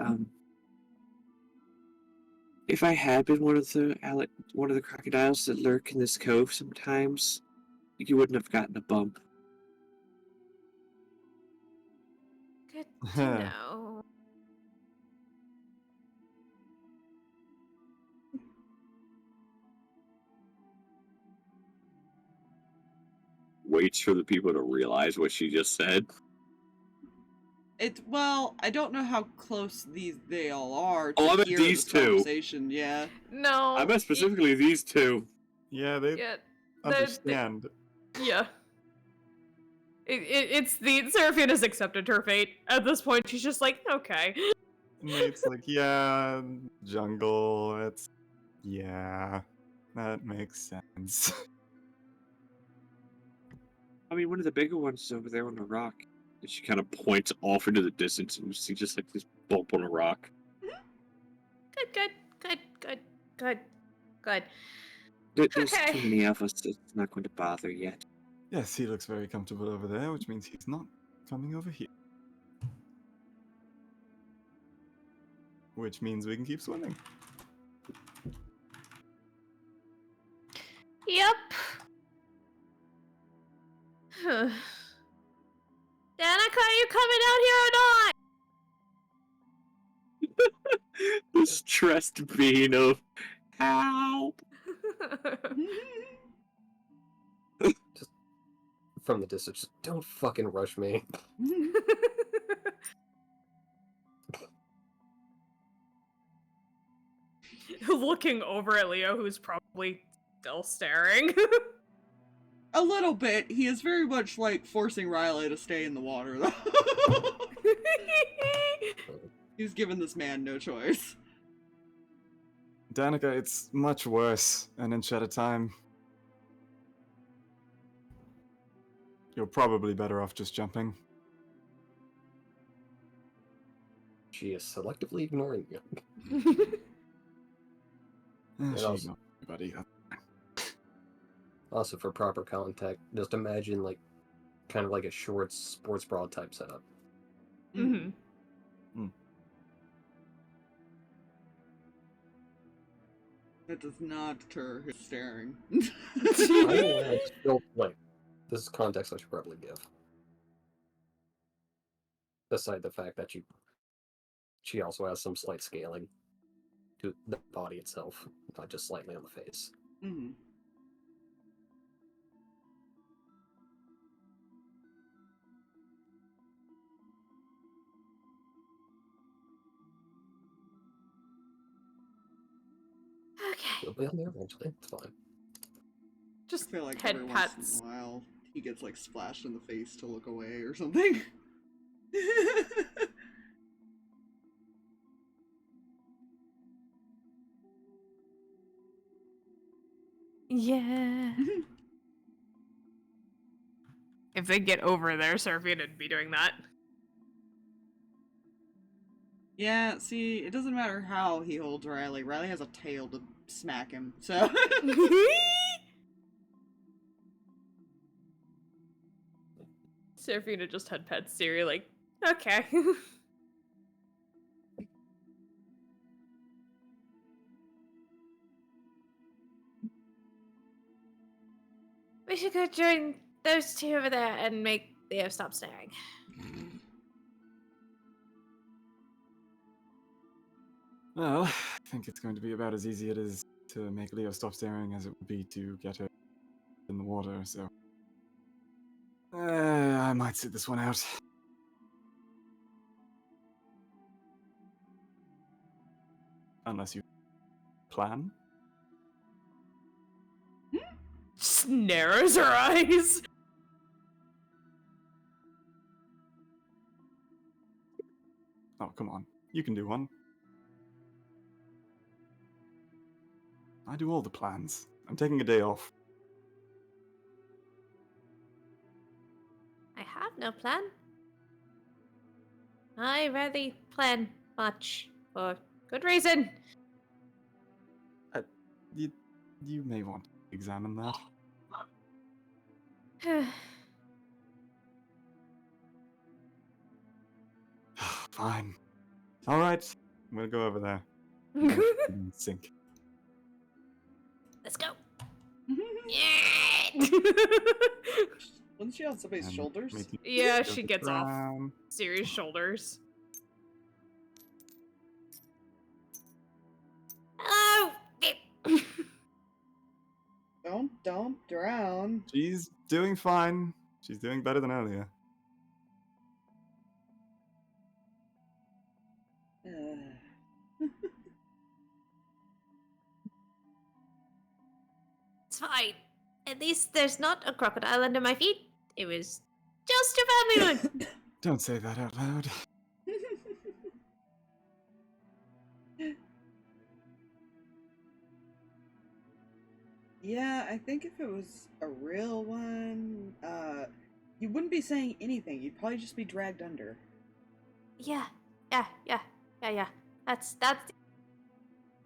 if I had been one of the crocodiles that lurk in this cove sometimes, you wouldn't have gotten a bump. Good to know. waits for the people to realize what she just said. Well, I don't know how close they all are to Oh, I meant hear these this two. conversation. Yeah. No. I meant specifically these two. Yeah, they Yeah. understand. Yeah. It's the Seraphina's accepted her fate. At this point, she's just like, okay. And Nate's like, yeah, jungle, yeah, that makes sense. I mean, one of the bigger ones is over there on the rock. And she kind of points off into the distance, and you see just like this bump on a rock. Good. There's Okay. too many of us. It's not going to bother yet. Yes, he looks very comfortable over there, which means he's not coming over here. Which means we can keep swimming. Yep. Danika, are you coming out here or not? The stressed being of help. Just from the distance, just don't fucking rush me. Looking over at Leo, who's probably still staring. A little bit. He is very much like forcing Riley to stay in the water, though. He's given this man no choice. Danika, it's much worse, an inch at a time. You're probably better off just jumping. She is selectively ignoring you. She also- ignores everybody. Also, for proper contact, just imagine like kind of like a short sports bra type setup. Mm-hmm. That does not deter his staring. I just feel like this is context I should probably give. Aside the fact that she also has some slight scaling to the body itself, not just slightly on the face. Mm-hmm. Okay. You'll be on there eventually. It's fine. I Just feel like head every pats. once in a while he gets like splashed in the face to look away or something. Yeah. If they get over there, Seraphina would be doing that. Yeah, see, it doesn't matter how he holds Riley. Riley has a tail to smack him, so. Seraphina just had pets Siri, like, okay. We should go join those two over there and make Leo stop staring. Well, I think it's going to be about as easy it is to make Leo stop staring as it would be to get her in the water, so... I might sit this one out. Unless you plan? Just narrows her eyes. Oh, come on. You can do one. I do all the plans. I'm taking a day off. I have no plan. I rarely plan much, for good reason. You may want to examine that. Fine. Alright. I'm gonna go over there. Sink. Let's go. Wasn't she on somebody's And shoulders? making Yeah, of she the gets off ground. Siri's shoulders. Hello. Don't Don't drown. She's doing fine. She's doing better than earlier. It's fine. At least there's not a crocodile under my feet. It was just a family wound. Don't say that out loud. Yeah, I think if it was a real one, you wouldn't be saying anything. You'd probably just be dragged under. Yeah. That's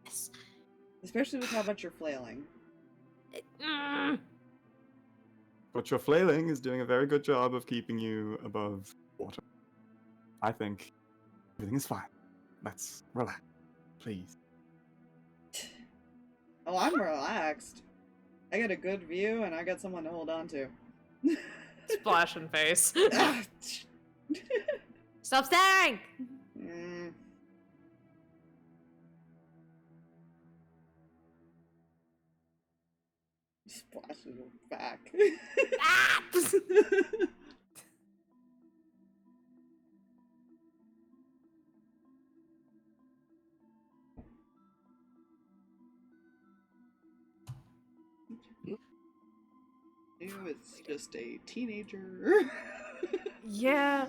yes. Especially with how much you're flailing. But your flailing is doing a very good job of keeping you above water. I think everything is fine. Let's relax, please. Oh, I'm relaxed. I got a good view and I got someone to hold on to. Splash and face. Stop staring! Mm. Splashes her back. Ah! Ew, it's just a teenager. Yeah.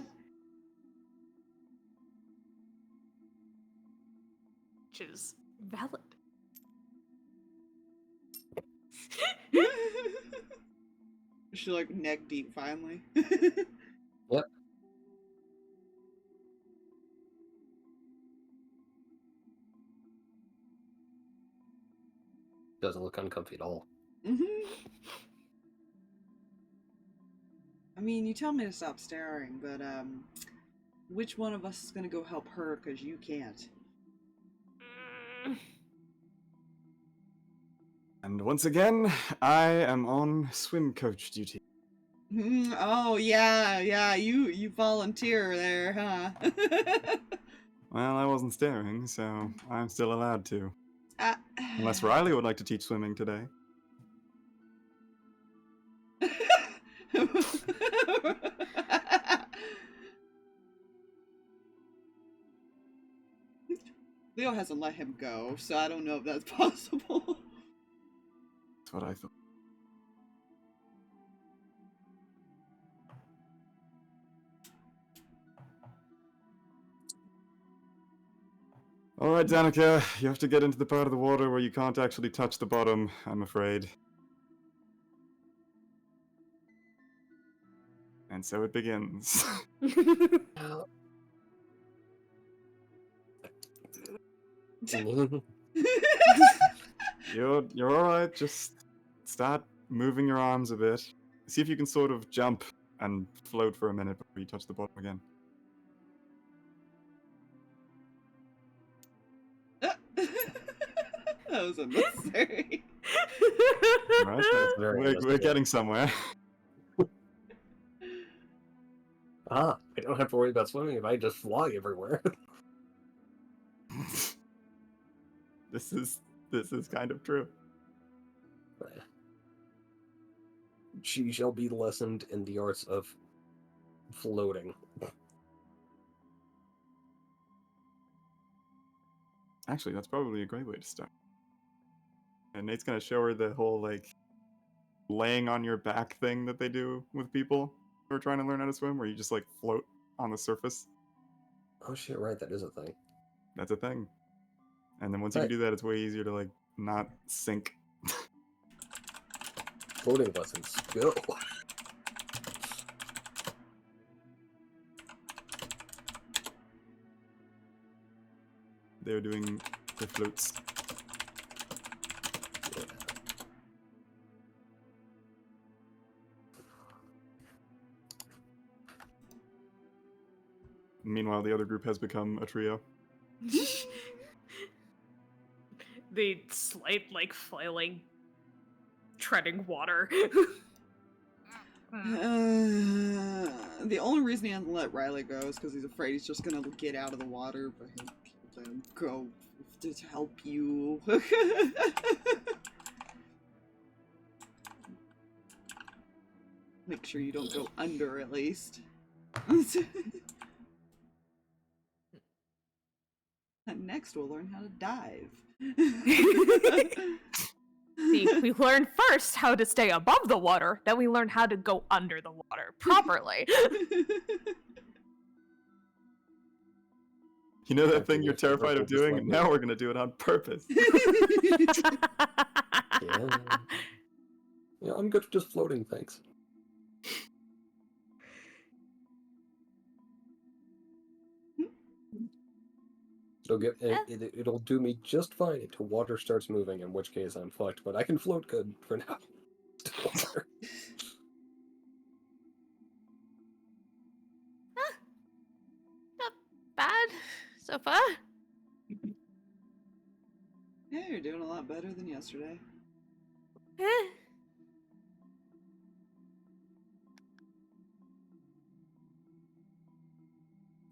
Which is valid. She like neck deep finally. Yep. Doesn't look uncomfy at all. I mean, you tell me to stop staring, but which one of us is gonna go help her? Cause you can't. And once again, I am on swim coach duty. Oh yeah, you volunteer there, huh? Well, I wasn't staring, so I'm still allowed to. Uh, Unless Riley would like to teach swimming today. Leo hasn't let him go, so I don't know if that's possible. That's what I thought. Alright, Danika, you have to get into the part of the water where you can't actually touch the bottom, I'm afraid. And so it begins. You're alright, just start moving your arms a bit. See if you can sort of jump and float for a minute before you touch the bottom again. That was unnecessary. Right? Very We're unnecessary. getting somewhere. I don't have to worry about swimming if I just fly everywhere. This is kind of true. She shall be lessoned in the arts of floating. Actually, that's probably a great way to start. And Nate's gonna show her the whole, like, laying on your back thing that they do with people who are trying to learn how to swim, where you just, like, float on the surface. Oh shit, right, that is a thing. That's a thing. And then once you can do that, it's way easier to, like, not sink. Floating lessons, go! They're doing the floats. Meanwhile, the other group has become a trio. The slight, like, flailing, treading water. The only reason he hasn't let Riley go is because he's afraid he's just gonna get out of the water, but he'll let him go to help you. Make sure you don't go under, at least. And next, we'll learn how to dive. See, we learn first how to stay above the water, then we learn how to go under the water properly. You know that After thing your you're terrified of favorite doing, language. now we're gonna do it on purpose. Yeah. Yeah, I'm good at just floating, thanks. It'll do me just fine until water starts moving, in which case I'm fucked, but I can float good for now. Water. Not bad so far. Yeah, you're doing a lot better than yesterday. Eh.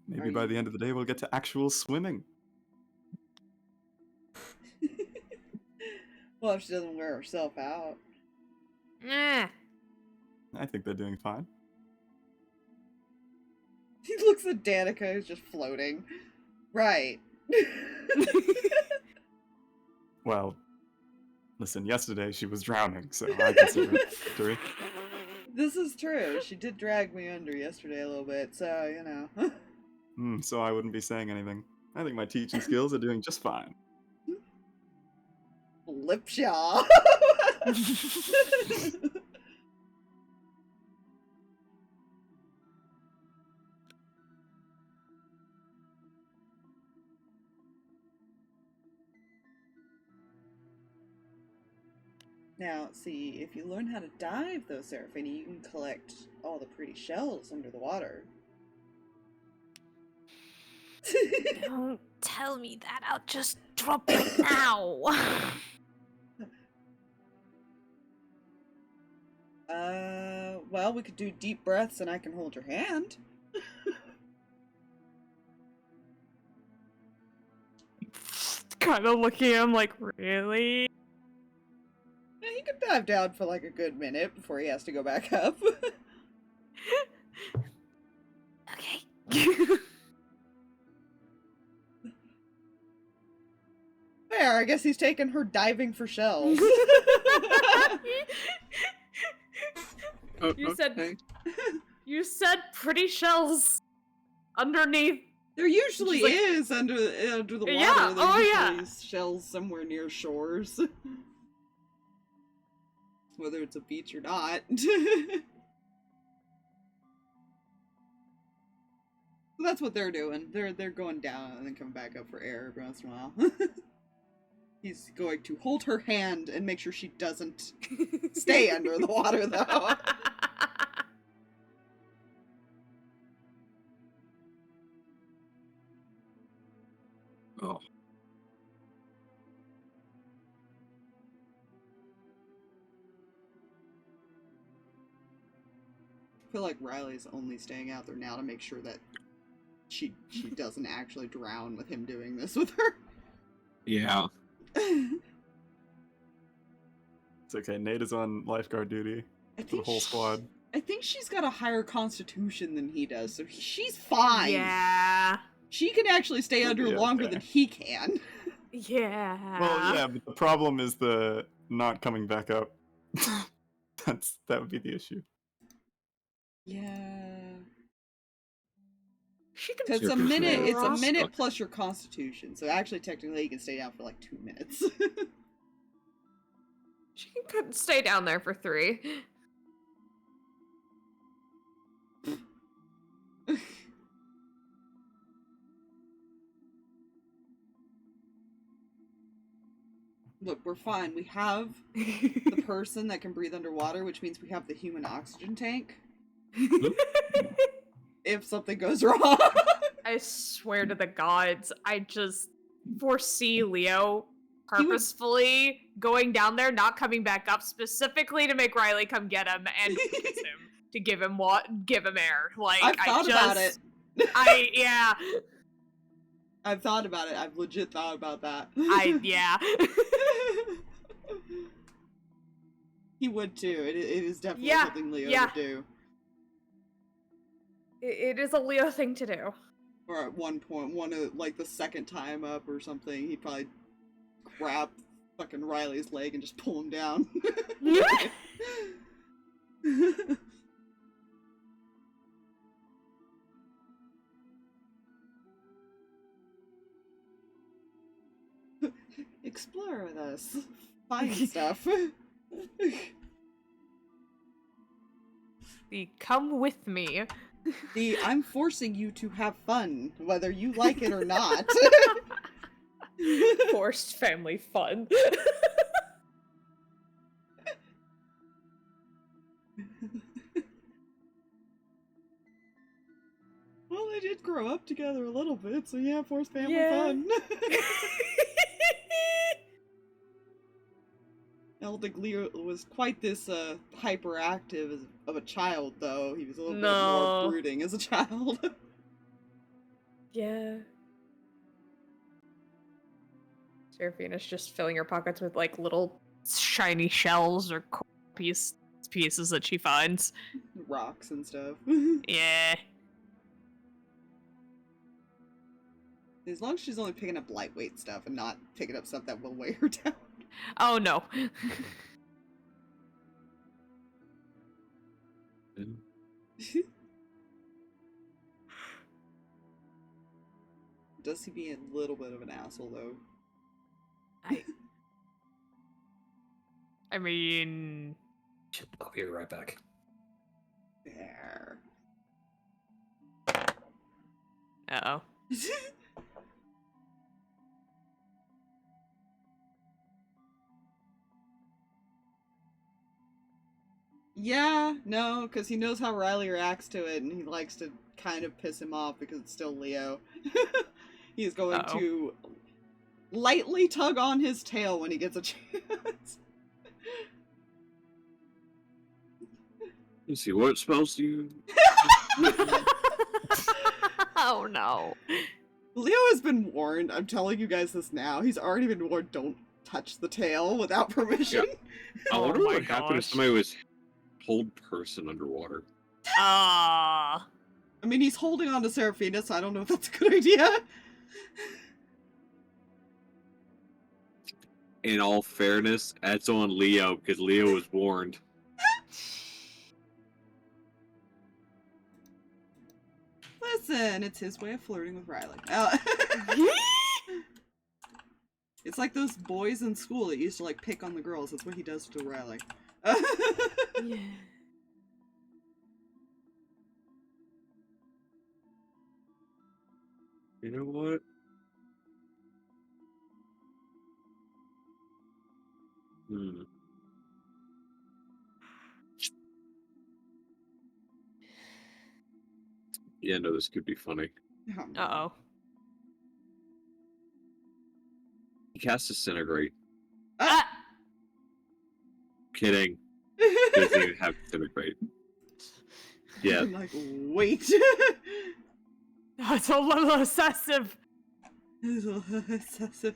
Maybe by the end of the day we'll get to actual swimming. Well, if she doesn't wear herself out. Eh. I think they're doing fine. He looks at Danika, who's just floating. Right. Well, listen, yesterday she was drowning, so I consider it a victory. This is true. She did drag me under yesterday a little bit, so, you know. So I wouldn't be saying anything. I think my teaching skills are doing just fine. Lipshaw. Now, see, if you learn how to dive, though, Seraphina, you can collect all the pretty shells under the water. Don't tell me that. I'll just drop it now. Well, we could do deep breaths and I can hold your hand. Kind of looking at him like, really? Yeah, he could dive down for like a good minute before he has to go back up. Okay. Fair, I guess he's taking her diving for shells. You said Okay. you said pretty shells underneath. There usually Just like- is under the water. Yeah, There's oh, yeah. usually shells somewhere near shores. Whether it's a beach or not. That's what they're doing. They're going down and then coming back up for air every once in a while. He's going to hold her hand and make sure she doesn't stay under the water, though. Oh. I feel like Riley's only staying out there now to make sure that she doesn't actually drown with him doing this with her. Yeah. It's okay, Nate is on lifeguard duty I for the think whole squad. I think she's got a higher constitution than he does, so she's fine. Yeah. She can actually stay She'll under be longer okay. than he can. Yeah. Well, yeah, but the problem is the not coming back up. That would be the issue. Yeah. She can. Because You're it's a minute. considered It's a rock minute stuck. plus your constitution. So actually, technically, you can stay down for like 2 minutes. She can stay down there for 3. Look, we're fine. We have the person that can breathe underwater, which means we have the human oxygen tank. If something goes wrong. I swear to the gods, I just foresee Leo purposefully going down there, not coming back up, specifically to make Riley come get him and kiss him to give him air. Like I've thought about it. Yeah. I've thought about it. I've legit thought about that. Yeah. He would too. It is definitely Yeah, something Leo yeah. would do. It is a Leo thing to do. Or at one point, like the second time up or something, he'd probably grab fucking Riley's leg and just pull him down. Explore with us. Find stuff. Come with me. I'm forcing you to have fun, whether you like it or not. Forced family fun. Well, they did grow up together a little bit, so yeah, forced family Yeah. fun. I don't think Leo was quite this hyperactive of a child, though. He was a little bit more brooding as a child. Yeah. Seraphina's just filling her pockets with like little shiny shells or pieces that she finds. Rocks and stuff. Yeah. As long as she's only picking up lightweight stuff and not picking up stuff that will weigh her down. Oh no. Does he be a little bit of an asshole, though? I mean... I'll be right back. There. Uh-oh. Yeah, no, because he knows how Riley reacts to it, and he likes to kind of piss him off because it's still Leo. He's going to lightly tug on his tail when he gets a chance. Let's see, what spells do you... Oh no. Leo has been warned. I'm telling you guys this now. He's already been warned, don't touch the tail without permission. I wonder Oh what my would happen if gosh. somebody was hold person underwater. Ah. I mean, he's holding on to Seraphina, so I don't know if that's a good idea. In all fairness, that's on Leo, because Leo was warned. Listen, it's his way of flirting with Riley. It's like those boys in school that used to like pick on the girls. That's what he does to Riley. Yeah. You know what? Yeah, no, this could be funny. Oh, no. Uh-oh. He cast Disintegrate. Ah! Kidding. Doesn't even have Disintegrate. Yeah. I'm like, wait. That's a little excessive. Excessive.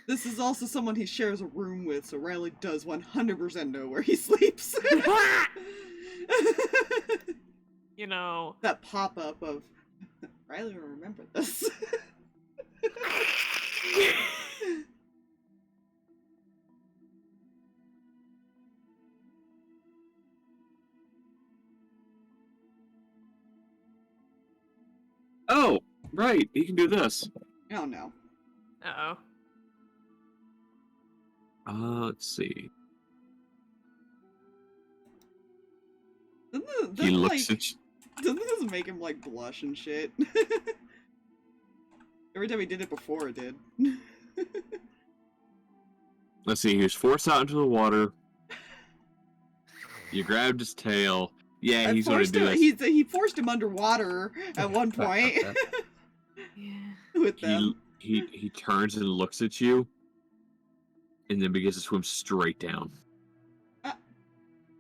This is also someone he shares a room with, so Riley does 100% know where he sleeps. You know. That pop-up of, Riley will remember this. Oh, right. He can do this. Oh no. Uh-oh. Let's see. Doesn't He looks like, at you. doesn't this make him like blush and shit? Every time he did it before, it did. Let's see. He was forced out into the water. You grabbed his tail. Yeah, he's going to do this. He forced him underwater at one point. Yeah. With them. He turns and looks at you, and then begins to swim straight down.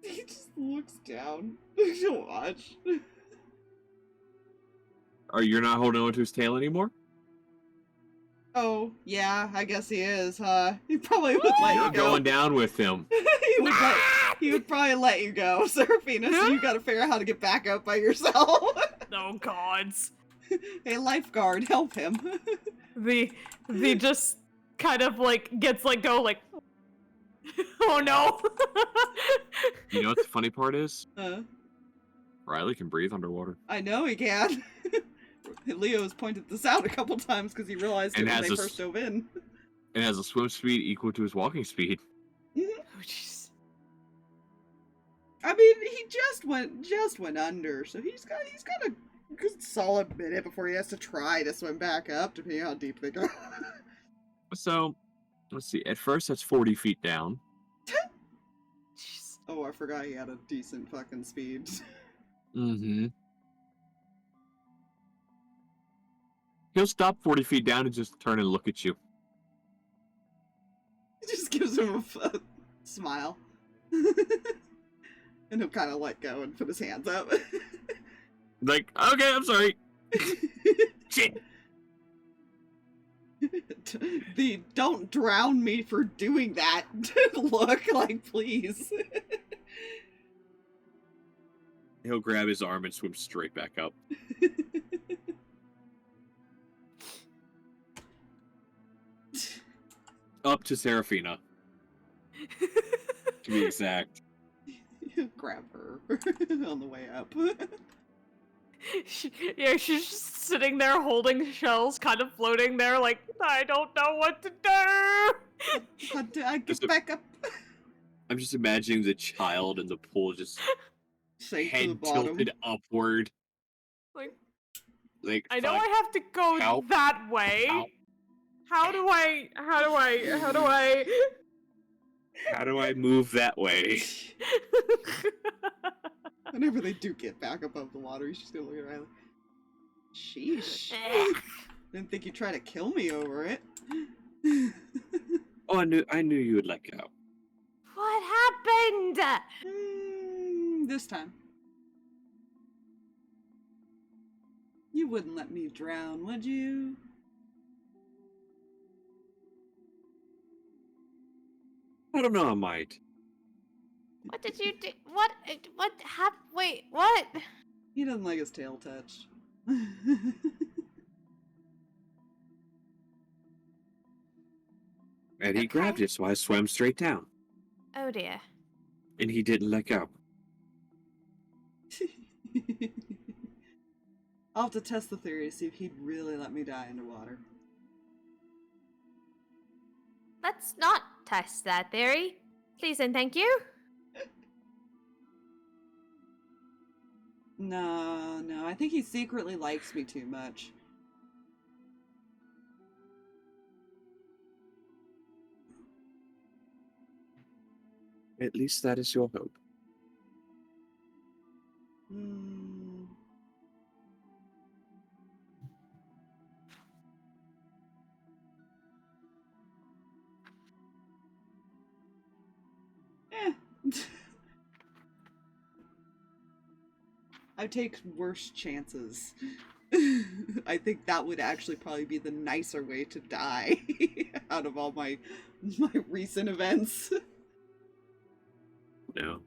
He just looks down to watch. Are you not holding on to his tail anymore? Oh, yeah, I guess he is, huh? He probably would let You're you go. going down with him. He He would probably let you go, Seraphina, so you gotta figure out how to get back up by yourself. Oh gods. Hey, lifeguard, help him. The just kind of like gets let go like oh no. You know what the funny part is? Uh, Riley can breathe underwater. I know he can. Leo's pointed this out a couple times because he realized And it when has they a first dove in. And has a swim speed equal to his walking speed. Oh jeez. I mean, he just went under, so he's got a good solid minute before he has to try to swim back up, depending on how deep they go. So, let's see. At first, that's 40 feet down. Jeez. Oh, I forgot he had a decent fucking speed. Mm-hmm. He'll stop 40 feet down and just turn and look at you. It just gives him a smile. And he'll kind of let go and put his hands up. Like, okay, I'm sorry. Shit. The don't drown me for doing that look, like, please. He'll grab his arm and swim straight back up. Up to Seraphina. To be exact. Grab her on the way up. Yeah, she's just sitting there holding shells, kind of floating there, like, I don't know what to do. How do I Just get back up? I'm just imagining the child in the pool just Sink to the head bottom. tilted upward. Like, I know fuck. I have to go Ow. that way. Ow. How do How do I move that way? Whenever they do get back above the water, he's just gonna look at Riley. Sheesh. Didn't think you'd try to kill me over it. Oh, I knew you would let go. What happened? This time. You wouldn't let me drown, would you? I don't know, I might. What did you do? What happened? Wait, what? He doesn't like his tail touched. And he grabbed it, so I swam straight down. Oh dear. And he didn't let go. I'll have to test the theory to see if he'd really let me die underwater. Let's not test that theory. Please and thank you. No, I think he secretly likes me too much. At least that is your hope. I take worse chances. I think that would actually probably be the nicer way to die out of all my recent events. No.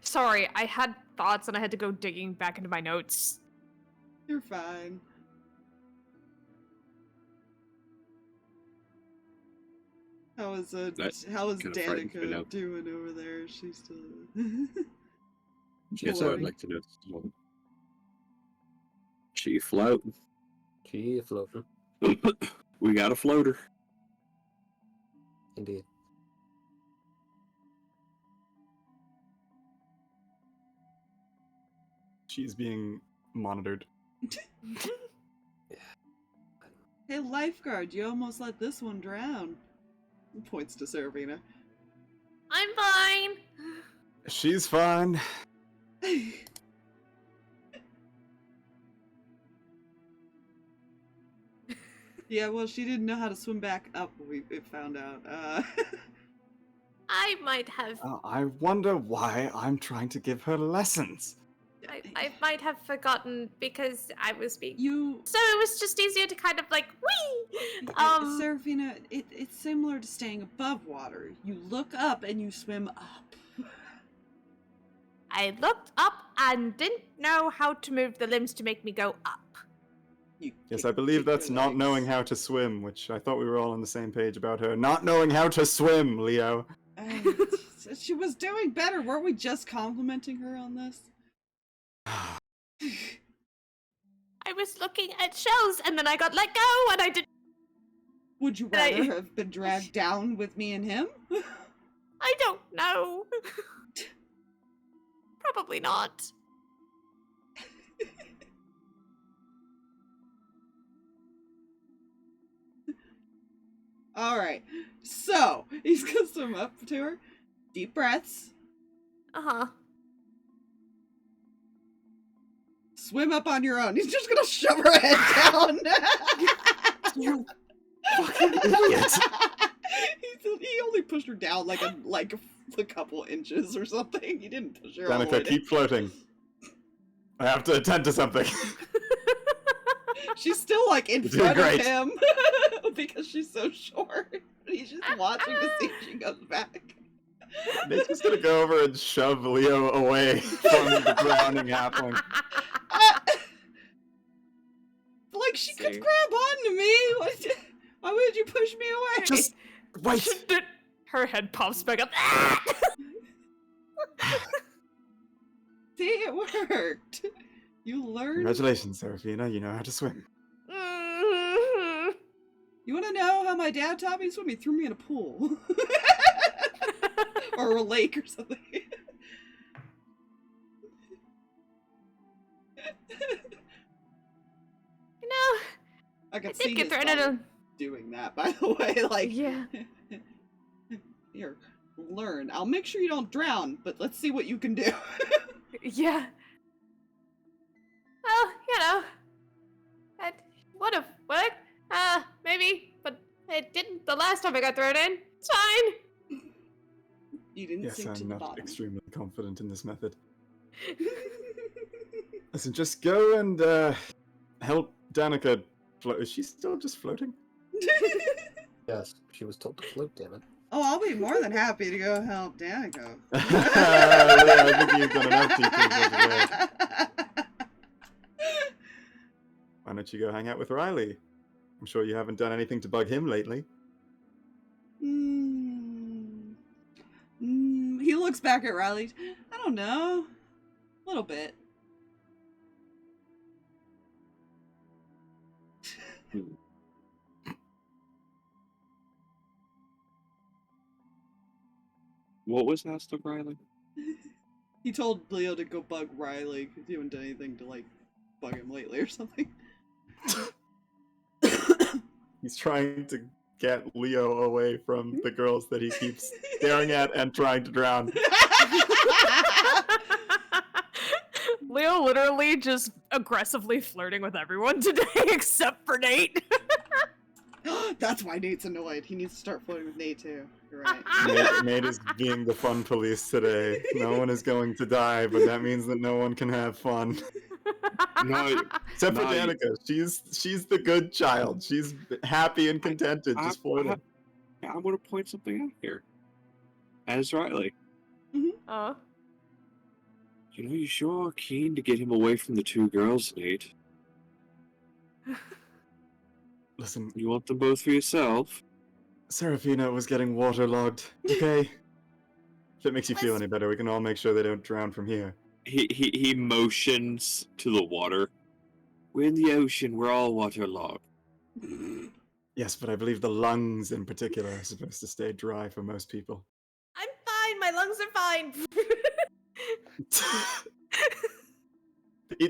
Sorry, I had thoughts and I had to go digging back into my notes. You're fine. How is Danika doing over there? Is she still? Yes, I would like to know this as well. She floating. She floating. We got a floater. Indeed. She's being monitored. Hey, lifeguard, you almost let this one drown. He points to Seraphina. I'm fine. She's fine. Yeah, well, she didn't know how to swim back up, we found out. I might have. I wonder why I'm trying to give her lessons. I might have forgotten because I was being. You... So it was just easier to kind of like wee. Seraphina, it's similar to staying above water. You look up and you swim up. I looked up and didn't know how to move the limbs to make me go up. Yes, I believe that's not knowing how to swim, which I thought we were all on the same page about her not knowing how to swim, Leo. She was doing better. Weren't we just complimenting her on this? I was looking at shells and then I got let go and I didn't. Would you rather have been dragged down with me and him? I don't know. Probably not. Alright, so he's gonna swim up to her. Deep breaths. Uh-huh. Swim up on your own. He's just gonna shove her head down. You fucking idiot. He only pushed her down like a couple inches or something. He didn't push her all the way Danika, keep floating. I have to attend to something. She's still like in You're doing front of great. him because she's so short. He's just watching to see if she goes back. Nate's just gonna go over and shove Leo away from the drowning halfling. Like she could grab onto me. Why would you push me away? Just wait. Her head pops back up. See, it worked. You learned. Congratulations, Seraphina. You know how to swim. Mhm. You want to know how my dad taught me to swim? He threw me in a pool. Or a lake or something. You know, I could I see did get his thrown in father a. doing that, by the way. Like, Yeah. Here, learn. I'll make sure you don't drown, but let's see what you can do. Yeah. Well, you know, that would have worked. Maybe, but it didn't the last time I got thrown in. It's fine. You didn't Yes, sink to I'm the not bottom. extremely confident in this method. Listen, just go and help Danika float. Is she still just floating? Yes, she was told to float, damn it. Oh, I'll be more than happy to go help Danika. I think you've done enough teaching for today. Why don't you go hang out with Riley? I'm sure you haven't done anything to bug him lately. He looks back at Riley. I don't know. A little bit. What was asked of Riley? He told Leo to go bug Riley because he haven't done anything to, like, bug him lately or something. He's trying to get Leo away from the girls that he keeps staring at and trying to drown. Leo literally just aggressively flirting with everyone today except for Nate. That's why Nate's annoyed. He needs to start floating with Nate too. You're right. Nate is being the fun police today. No one is going to die, but that means that no one can have fun. No, Except for no, Danika. She's the good child. She's happy and contented, just floating. I want to point something out here. As Riley, Mm-hmm. you know, you sure are keen to get him away from the two girls, Nate. Listen, You want them both for yourself? Seraphina was getting waterlogged, okay? If it makes you feel any better, we can all make sure they don't drown from here. He motions to the water. We're in the ocean. We're all waterlogged. Yes, but I believe the lungs in particular are supposed to stay dry for most people. I'm fine. My lungs are fine.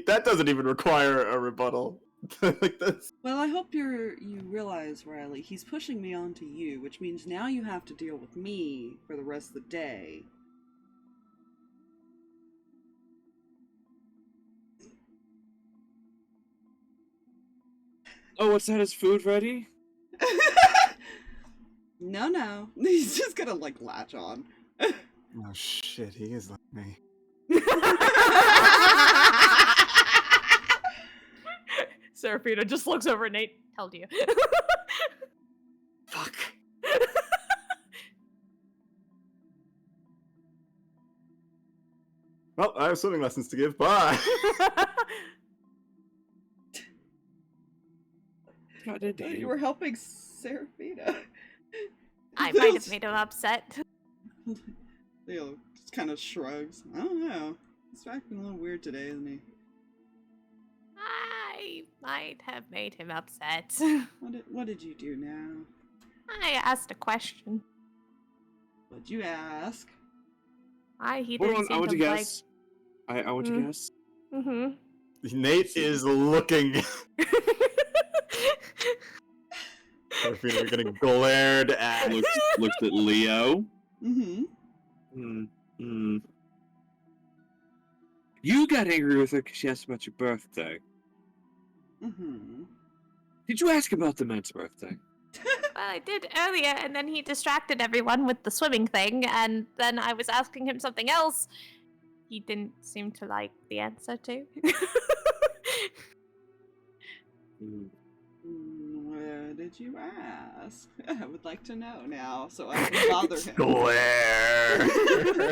That doesn't even require a rebuttal. Like that's... Well, I hope you realize, Riley, he's pushing me onto you, which means now you have to deal with me for the rest of the day. Oh, what's that? Is food ready? No. He's just gonna, like, latch on. Oh shit, he is like me. Seraphina just looks over at Nate. Told you. Fuck. Well, I have swimming lessons to give. Bye. God, did Oh, you were helping Seraphina. I might have made him upset. Leo just kind of shrugs. I don't know. He's acting a little weird today, isn't he? I might have made him upset. What did you do now? I asked a question. What'd you ask? He Hold didn't on, I seem want to to like. guess. I want to guess. Mm-hmm. Nate is looking. Seraphina, you're getting glared at. Looks at Leo. Mm-hmm. You got angry with her because she asked about your birthday. Mm-hmm. Did you ask about the man's birthday? Well, I did earlier, and then he distracted everyone with the swimming thing, and then I was asking him something else. He didn't seem to like the answer to. What did you ask? I would like to know now, so I can bother him. Glare.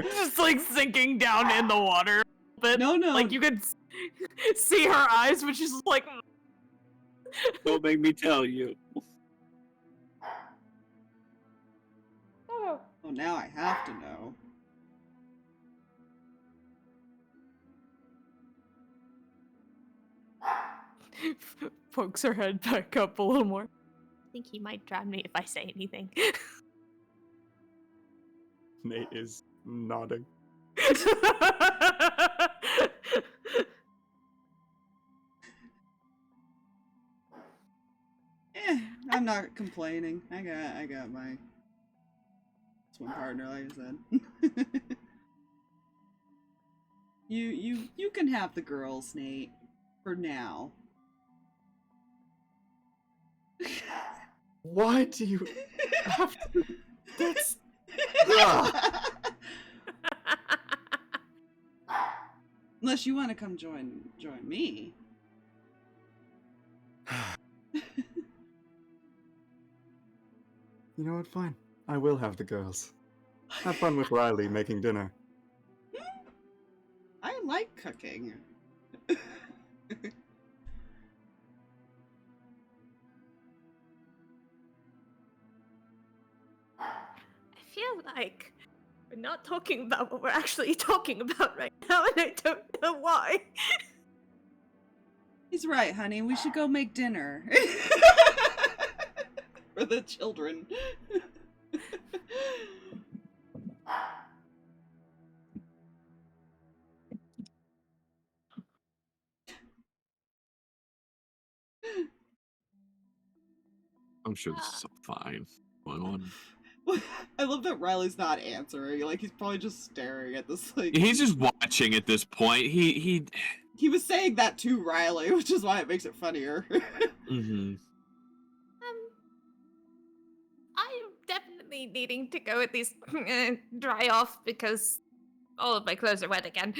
Just like sinking down in the water a bit. No. Like you could see her eyes, but she's just like. Don't make me tell you. Oh, now I have to know. Pokes her head back up a little more. I think he might drown me if I say anything. Nate is nodding. I'm not complaining. I got my swim partner, like I said. You can have the girls, Nate, for now. Why do you have to? That's. Unless you want to come join me. You know what? Fine. I will have the girls. Have fun with Riley making dinner. I like cooking. I feel like we're not talking about what we're actually talking about right now, and I don't know why. He's right, honey. We should go make dinner. For the children. I'm sure this is fine. Going on. I love that Riley's not answering. Like, he's probably just staring at this, like... He's just watching at this point. He He was saying that to Riley, which is why it makes it funnier. Mm-hmm. I'm definitely needing to go at least dry off because all of my clothes are wet again.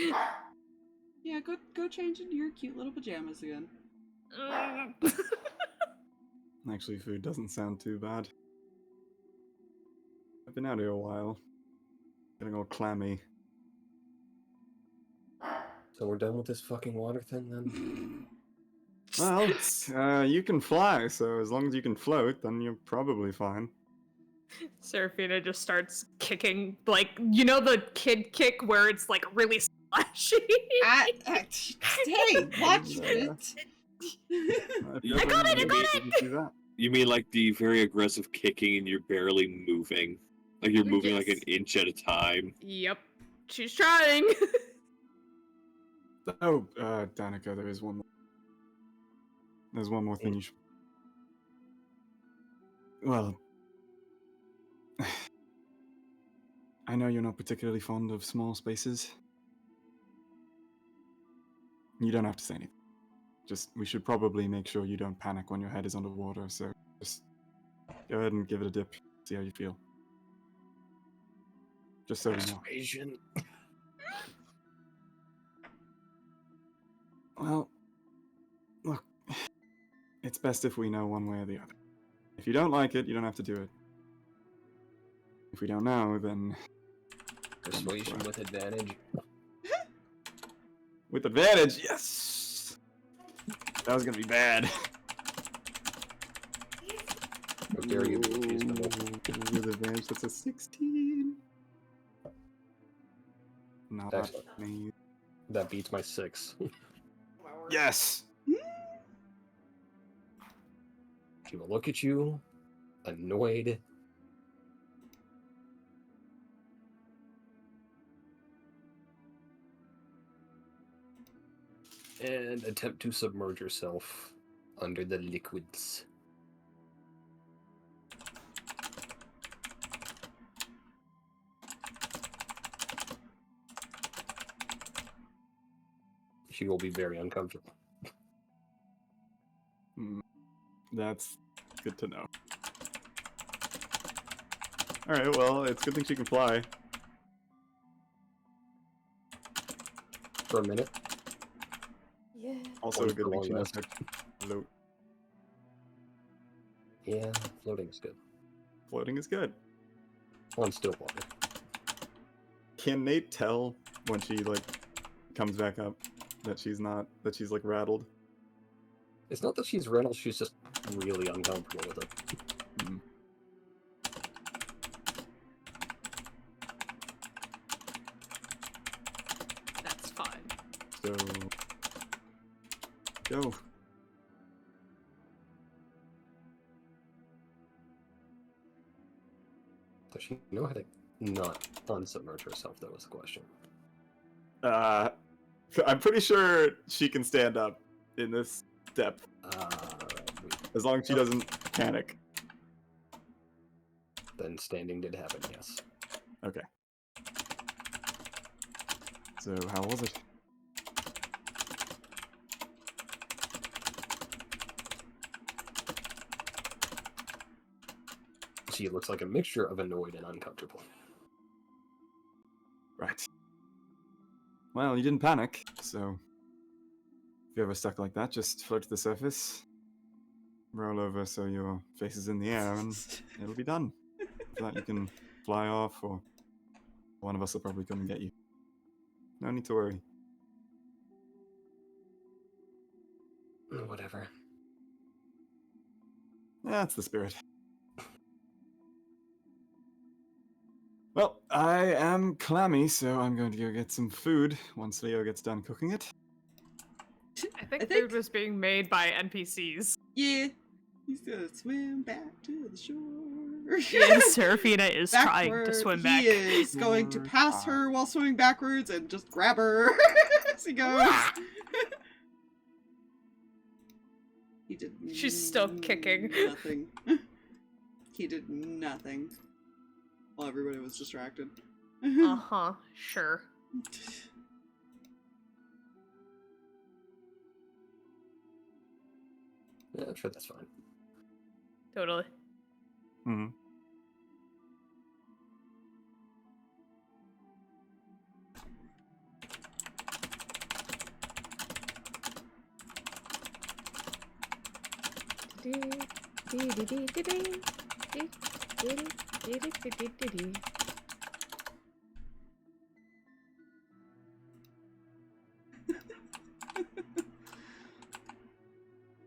Yeah, go change into your cute little pajamas again. Actually, food doesn't sound too bad. I've been out here a while. Getting all clammy. So we're done with this fucking water thing then? Well, you can fly, so as long as you can float, then you're probably fine. Seraphina just starts kicking, like, you know the kid kick where it's like really splashy? Hey, watch it! I got it! Do that. You mean like the very aggressive kicking and you're barely moving? Like you're moving like an inch at a time? Yep. She's trying. Oh, Danika, there is one more. There's one more thing you should... Well... I know you're not particularly fond of small spaces. You don't have to say anything. Just, we should probably make sure you don't panic when your head is underwater, so just go ahead and give it a dip, see how you feel. Just so we know. Persuasion. Well, look, it's best if we know one way or the other. If you don't like it, you don't have to do it. If we don't know, then... Persuasion with advantage. With advantage, yes! That was gonna be bad. How dare you be reasonable. With advantage, that's a 16. Not Excellent. me. That beats my 6. Yes! She will look at you, annoyed. And attempt to submerge yourself under the liquids. She will be very uncomfortable. That's good to know. Alright, well, it's a good thing she can fly. For a minute. Yeah. Also a good thing she knows how to float. Yeah, floating is good. Floating is good. On still water. Can Nate tell when she, like, comes back up that she's like, rattled? It's not that she's rattled, she's just really uncomfortable with it. Mm. That's fine. So... Go. Does she know how to not unsubmerge herself, that was the question. I'm pretty sure she can stand up in this depth, as long as she doesn't panic. Then standing did happen, yes. Okay. So, how was it? She looks like a mixture of annoyed and uncomfortable. Right. Well, you didn't panic, so... If you're ever stuck like that, just float to the surface. Roll over so your face is in the air, and it'll be done. After that, you can fly off, or one of us will probably come and get you. No need to worry. Whatever. That's the spirit. Well, I am clammy, so I'm going to go get some food once Leo gets done cooking it. I think I think- food was being made by NPCs. Yeah. He's gonna swim back to the shore. Yeah, Seraphina is trying to Backward. swim back. He is going to pass her while swimming backwards and just grab her as he goes. He did. She's still kicking. Nothing. He did nothing. While everybody was distracted. Uh-huh, sure. Yeah, I'm sure that's fine. Totally. Mm-hmm.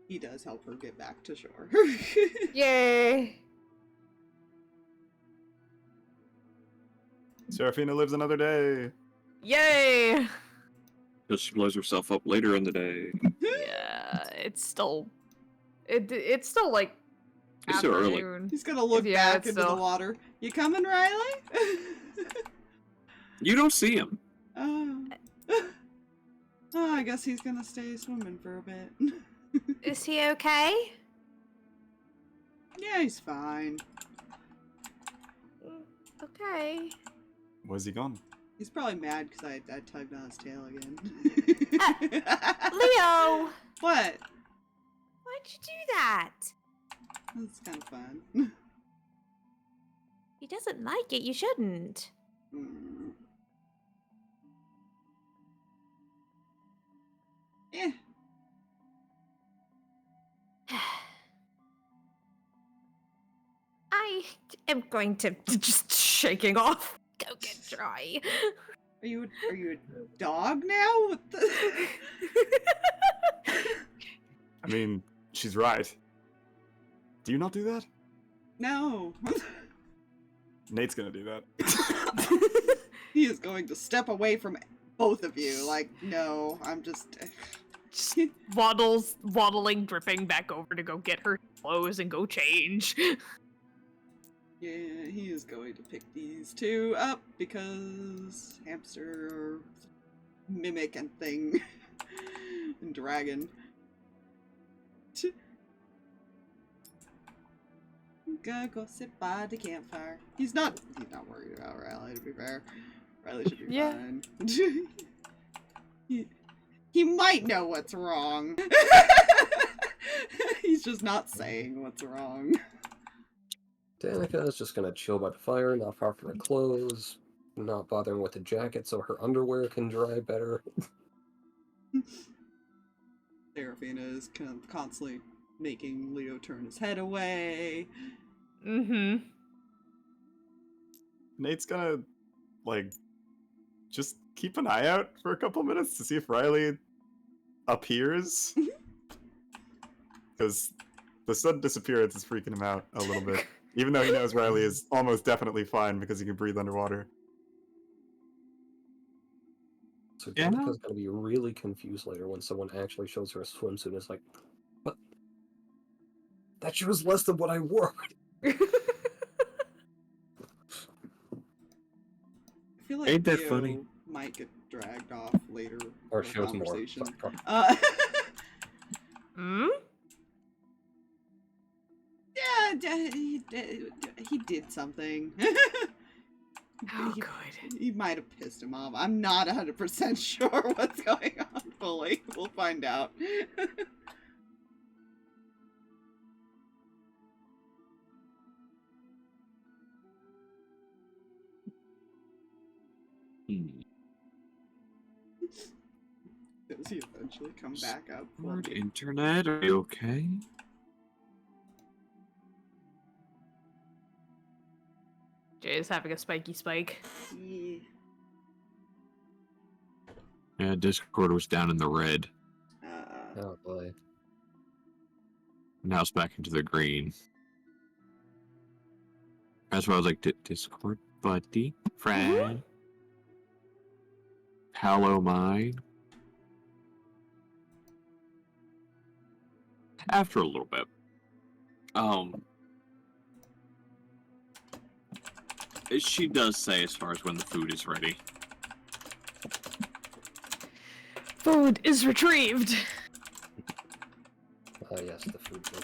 He does help her get back to shore. Yay! Seraphina lives another day. Yay! Because she blows herself up later in the day. Yeah, it's still like It's still early. afternoon. He's gonna look Yeah, back it's into the water. You coming, Riley? You don't see him. Oh, I guess he's gonna stay swimming for a bit. Is he okay? Yeah, he's fine. Okay. Where's he gone? He's probably mad because I tugged on his tail again. Leo! What? Why'd you do that? That's kind of fun. He doesn't like it. You shouldn't. Mm. Eh. I am going to just shaking off. Go get dry. Are you a dog now? What the? I mean, she's right. Do you not do that? No. Nate's gonna do that. He is going to step away from both of you. Like, no, I'm just. Waddling, dripping back over to go get her clothes and go change. Yeah, he is going to pick these two up because hamster, mimic, and thing, and dragon. Gonna go sit by the campfire. He's not worried about Riley, to be fair. Riley should be Yeah. fine. he might know what's wrong. He's just not saying what's wrong. Danika is just gonna chill by the fire, not far from her clothes, not bothering with the jacket so her underwear can dry better. Seraphina is constantly making Leo turn his head away. Mm-hmm. Nate's gonna, like, just keep an eye out for a couple minutes to see if Riley appears. Because the sudden disappearance is freaking him out a little bit. Even though he knows Riley is almost definitely fine because he can breathe underwater. So Yeah. Danika's gonna be really confused later when someone actually shows her a swimsuit and is like, what? That sure was less than what I wore. I feel like Ain't that Leo funny? might get dragged off later Or in the shows more. conversation. Sorry. Hmm? Yeah, he did something. Oh, He- good. He might have pissed him off. I'm not 100% sure what's going on fully. We'll find out. Does he eventually come back up? for Lord, me? internet, are you okay? Jay is having a spiky spike. Yeah. Yeah, Discord was down in the red. Oh boy. Now it's back into the green. That's why I was like, Discord, buddy, friend. Hello, mine. After a little bit. She does say as far as when the food is ready. Food is retrieved. Yes, the food thing.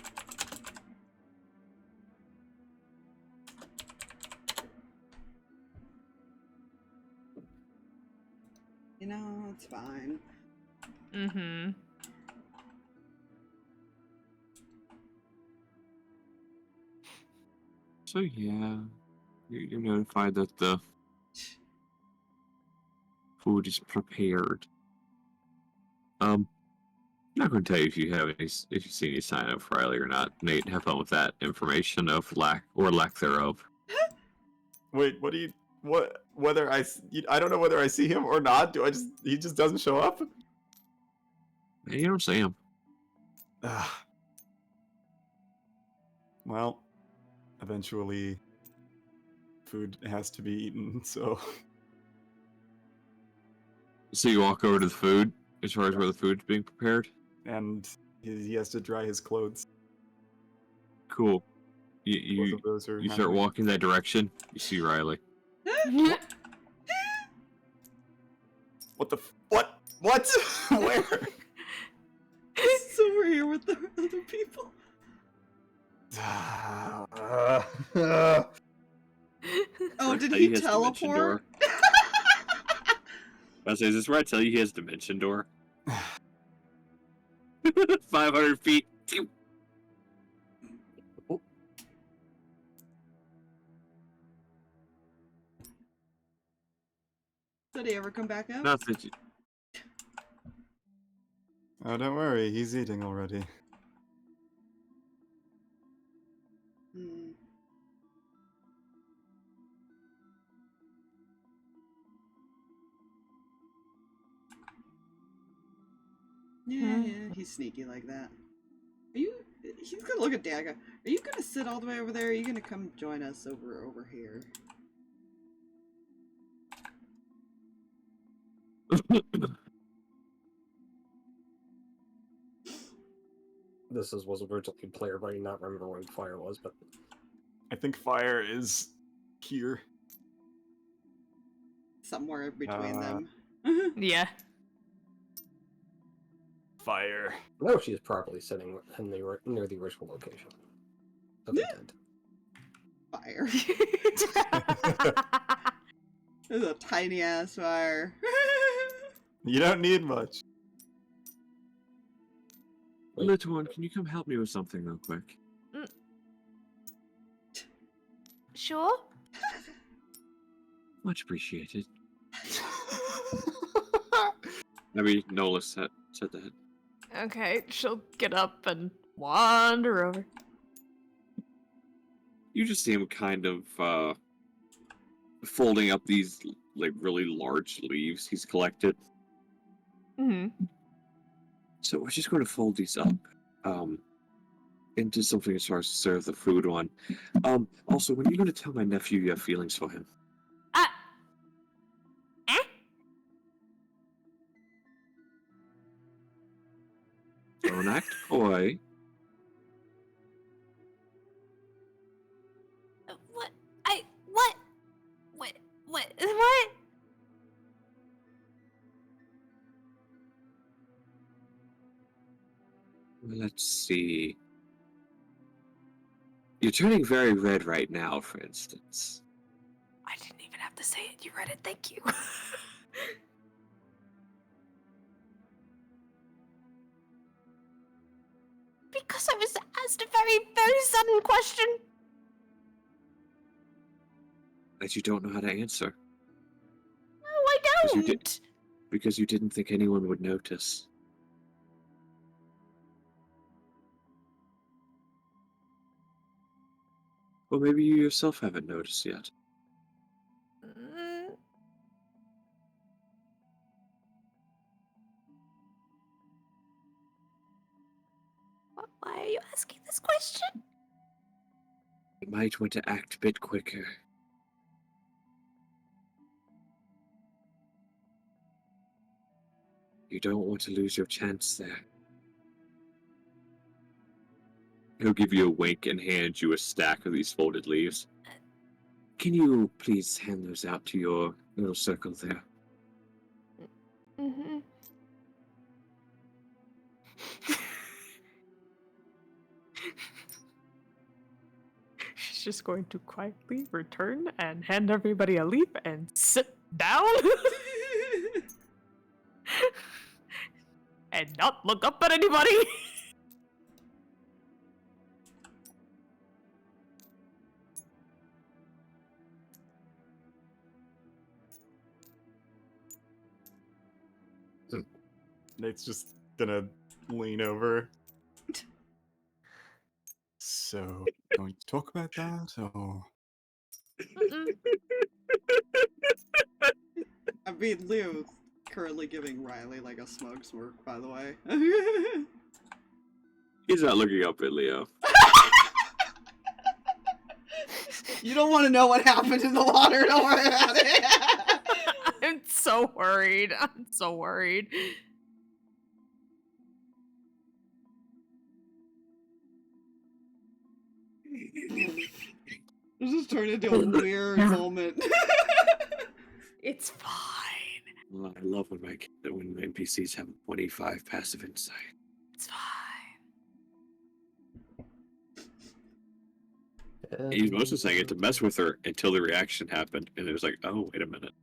You know, it's fine. Mm-hmm. So yeah, you're notified that the food is prepared. I'm not going to tell you if you have any, if you see any sign of Riley or not. Nate, have fun with that information of lack thereof. Wait, whether I don't know whether I see him or not. He just doesn't show up? Hey, you don't see him. Well, eventually food has to be eaten, so So you walk over to the food, as far as where the food's being prepared. and he has to dry his clothes. Cool. Both You of those are you start happening. walking that direction. You see Riley. What the what? What? Where? So we're here with the other people. Oh, did Tell he you has dimension door. teleport? I say, is this where I tell you he has dimension door? 500 feet. Did he ever come back up? Nothing. Oh, don't worry, he's eating already. Hmm. Yeah, yeah, he's sneaky like that. Are you? He's gonna look at Danika. Are you gonna sit all the way over there? Or are you gonna come join us over here? This was originally player by not remember where fire was, but I think fire is here. Somewhere between Uh, them. Yeah. Fire. no, she is properly sitting in near the original location of the tent. Fire. There's a tiny ass fire. You don't need much. Little one, can you come help me with something real quick? Sure. Much appreciated. Maybe Nola said that. Okay, she'll get up and wander over. You just see him kind of folding up these like really large leaves he's collected. Mm-hmm. So we're just going to fold these up into something as far as to serve the food on. Also, when are you going to tell my nephew you have feelings for him? Eh? Don't act coy. What? What? What? Let's see. You're turning very red right now, for instance. I didn't even have to say it. You read it. Thank you. Because I was asked a very, very sudden question. That you don't know how to answer. No, I Because you don't. did- Because you didn't think anyone would notice. Well, maybe you yourself haven't noticed yet. Mm. Why are you asking this question? You might want to act a bit quicker. You don't want to lose your chance there. He'll give you a wink and hand you a stack of these folded leaves. Can you please hand those out to your little circle there? Mm-hmm. She's just going to quietly return and hand everybody a leaf and sit down and not look up at anybody. Nate's just gonna lean over. So, going to talk about that, or... Mm-mm. I mean, Leo's currently giving Riley like a smug smirk, by the way. He's not looking up at Leo. You don't want to know what happened in the water, don't worry about it. I'm so worried. I'm so worried. This just turned into a weird moment. It's fine. Well, I love when NPCs have 25 passive insight. It's fine. He's mostly saying it to mess with her until the reaction happened, and it was like, oh, wait a minute.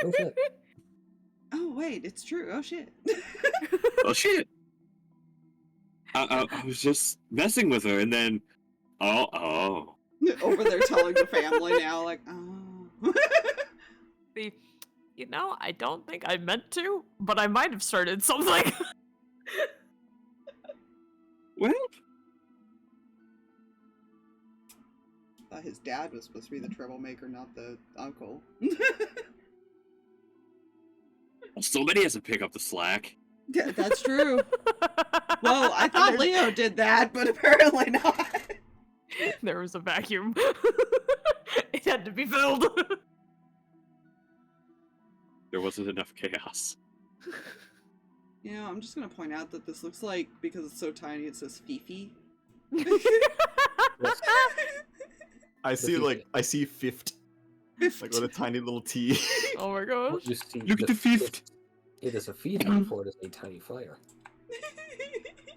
Oh shit. Oh wait, it's true. Oh shit. Oh, shit! I was just messing with her, and then, oh. Over there telling the family now, like, oh. You know, I don't think I meant to, but I might have started something. Well, Thought his dad was supposed to be the troublemaker, not the uncle. somebody has to pick up the slack. Yeah, that's true. Well, I thought Leo did that, but apparently not. There was a vacuum. It had to be filled. There wasn't enough chaos. You know, I'm just gonna point out that this looks like, because it's so tiny, it says Fifi. I see 50. Like with a tiny little T. Oh my gosh. You see Look at the fifth. It is a feat, for it is a tiny fire.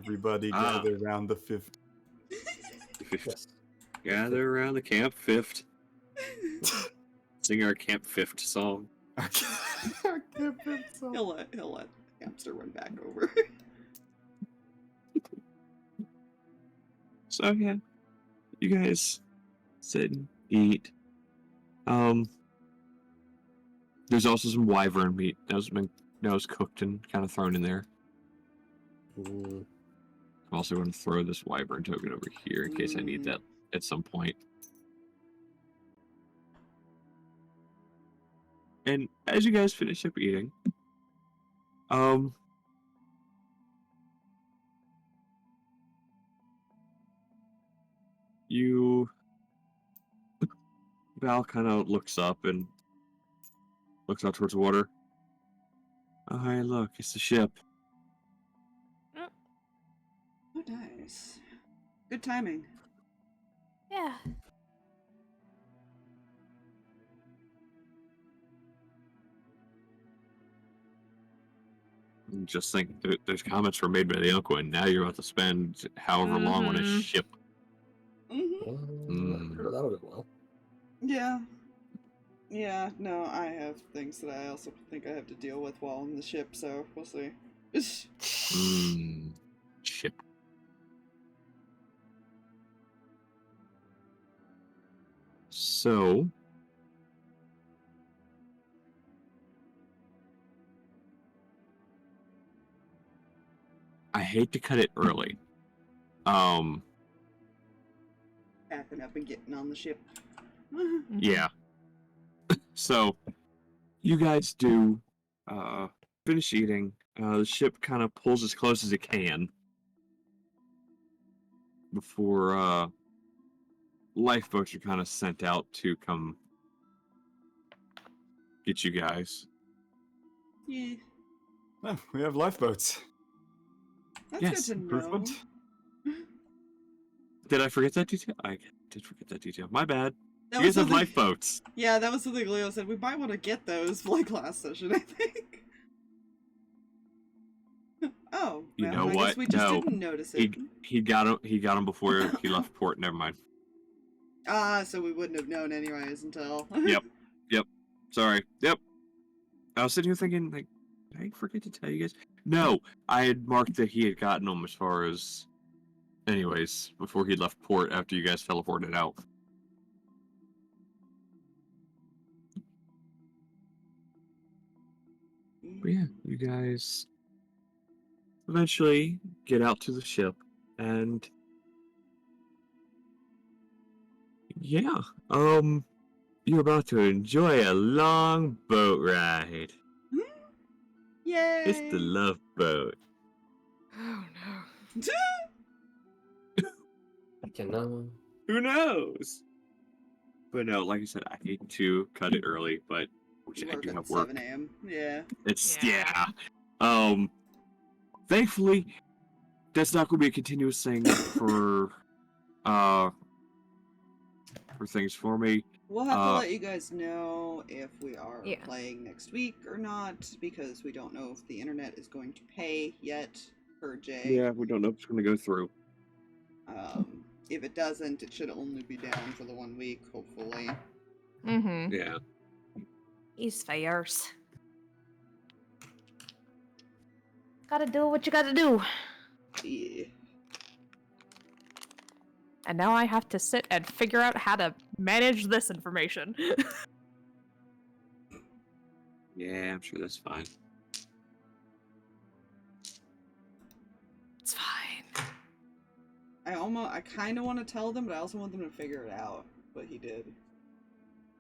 Everybody gather around the 50. Yes. Gather around the camp fifth. Sing our camp fifth song. He'll let hamster run back over. So yeah, you guys sit and eat. There's also some wyvern meat that was cooked and kind of thrown in there. Mm, I'm also going to throw this wyvern token over here in case I need that at some point. And as you guys finish up eating, Val kind of looks up and looks out towards the water. Oh, hey, look, it's the ship. Oh, nice. Good timing. Yeah. Just think, those comments were made by the uncle, and now you're about to spend however long on a Mhm. ship. Mm-hmm. That'll go well. Yeah. Yeah, no, I have things that I also think I have to deal with while on the ship, so we'll see. Ship. So, I hate to cut it early. Packing up and getting on the ship. Yeah. So, you guys do finish eating. The ship kind of pulls as close as it can before lifeboats are kind of sent out to come get you guys. Yeah. Oh, we have lifeboats. That's Yes, good to know. Improvement. Did I forget that detail? I did forget that detail. My bad. That You was guys have something- lifeboats. Yeah, that was something Leo said. We might want to get those like last session, I think. Oh, You well, know I guess what? we just No. didn't notice it. He got him before he left port. Never mind. Ah, so we wouldn't have known anyways until. Yep. Sorry. Yep. I was sitting here thinking, like, did I forget to tell you guys? No, I had marked that he had gotten them as far as, anyways, before he left port after you guys teleported out. But yeah, you guys eventually get out to the ship, and yeah, you're about to enjoy a long boat ride. Yay! It's the love boat. Oh no. I can Who knows? But no, like I said, I hate to cut it early, but I Work do at have work. 7 a.m. Yeah. It's Yeah. Thankfully, that's not going to be a continuous thing for things for me. We'll have to let you guys know if we are Yeah. playing next week or not, because we don't know if the internet is going to pay yet per Jay. Yeah, we don't know if it's going to go through. If it doesn't, it should only be down for the 1 week, hopefully. Mm-hmm. Yeah. He's fierce. Gotta do what you gotta do. Yeah. And now I have to sit and figure out how to manage this information. Yeah, I'm sure that's fine. It's fine. I kind of want to tell them, but I also want them to figure it out. But he did.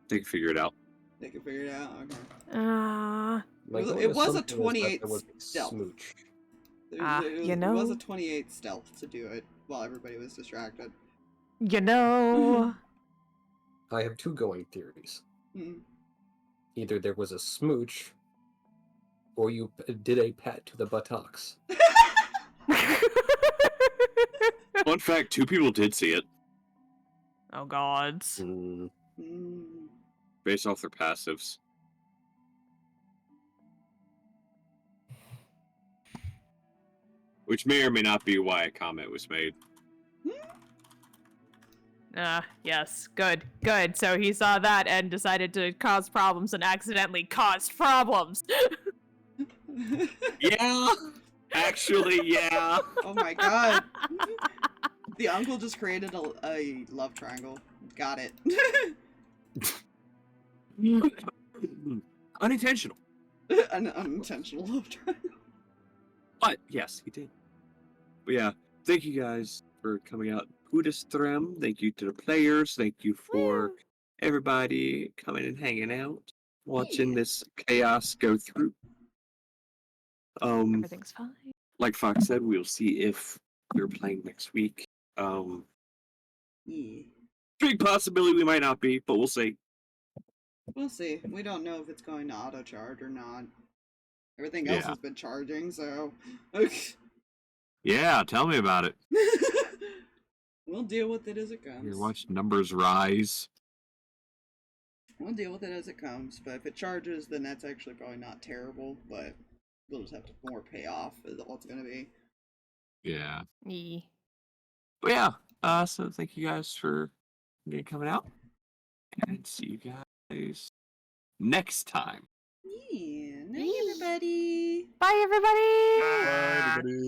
They can figure it out. They can figure it out. Okay. My It was a assumption is that 28 there was a stealth. smooch. It you was a know. 28 stealth to do it while everybody was distracted. You know. I have two going theories. Hmm. Either there was a smooch, or you did a pat to the buttocks. Fun fact, 2 people did see it Oh God. Mm, based off their passives. Which may or may not be why a comment was made. Yes. Good. Good. So he saw that and decided to cause problems and accidentally caused problems. Yeah! Actually, yeah! Oh my god. The uncle just created a love triangle. Got it. Unintentional. An unintentional love triangle. But, yes, he did. But yeah, thank you guys for coming out. Pudistrum, thank you to the players, thank you for everybody coming and hanging out, watching this chaos go through. Everything's fine. Like Fox said, we'll see if we're playing next week. Yeah. Big possibility we might not be, but we'll see. We'll see. We don't know if it's going to auto charge or not. Everything else Yeah. has been charging, so Yeah, tell me about it. we'll deal with it as it comes. You watch numbers rise. We'll deal with it as it comes. But if it charges, then that's actually probably not terrible. But we'll just have to more pay off is all it's gonna be. Yeah. Yeah. But yeah, so thank you guys for coming out. And see you guys next time. Yeah. Night, everybody. Bye, everybody. Bye, everybody.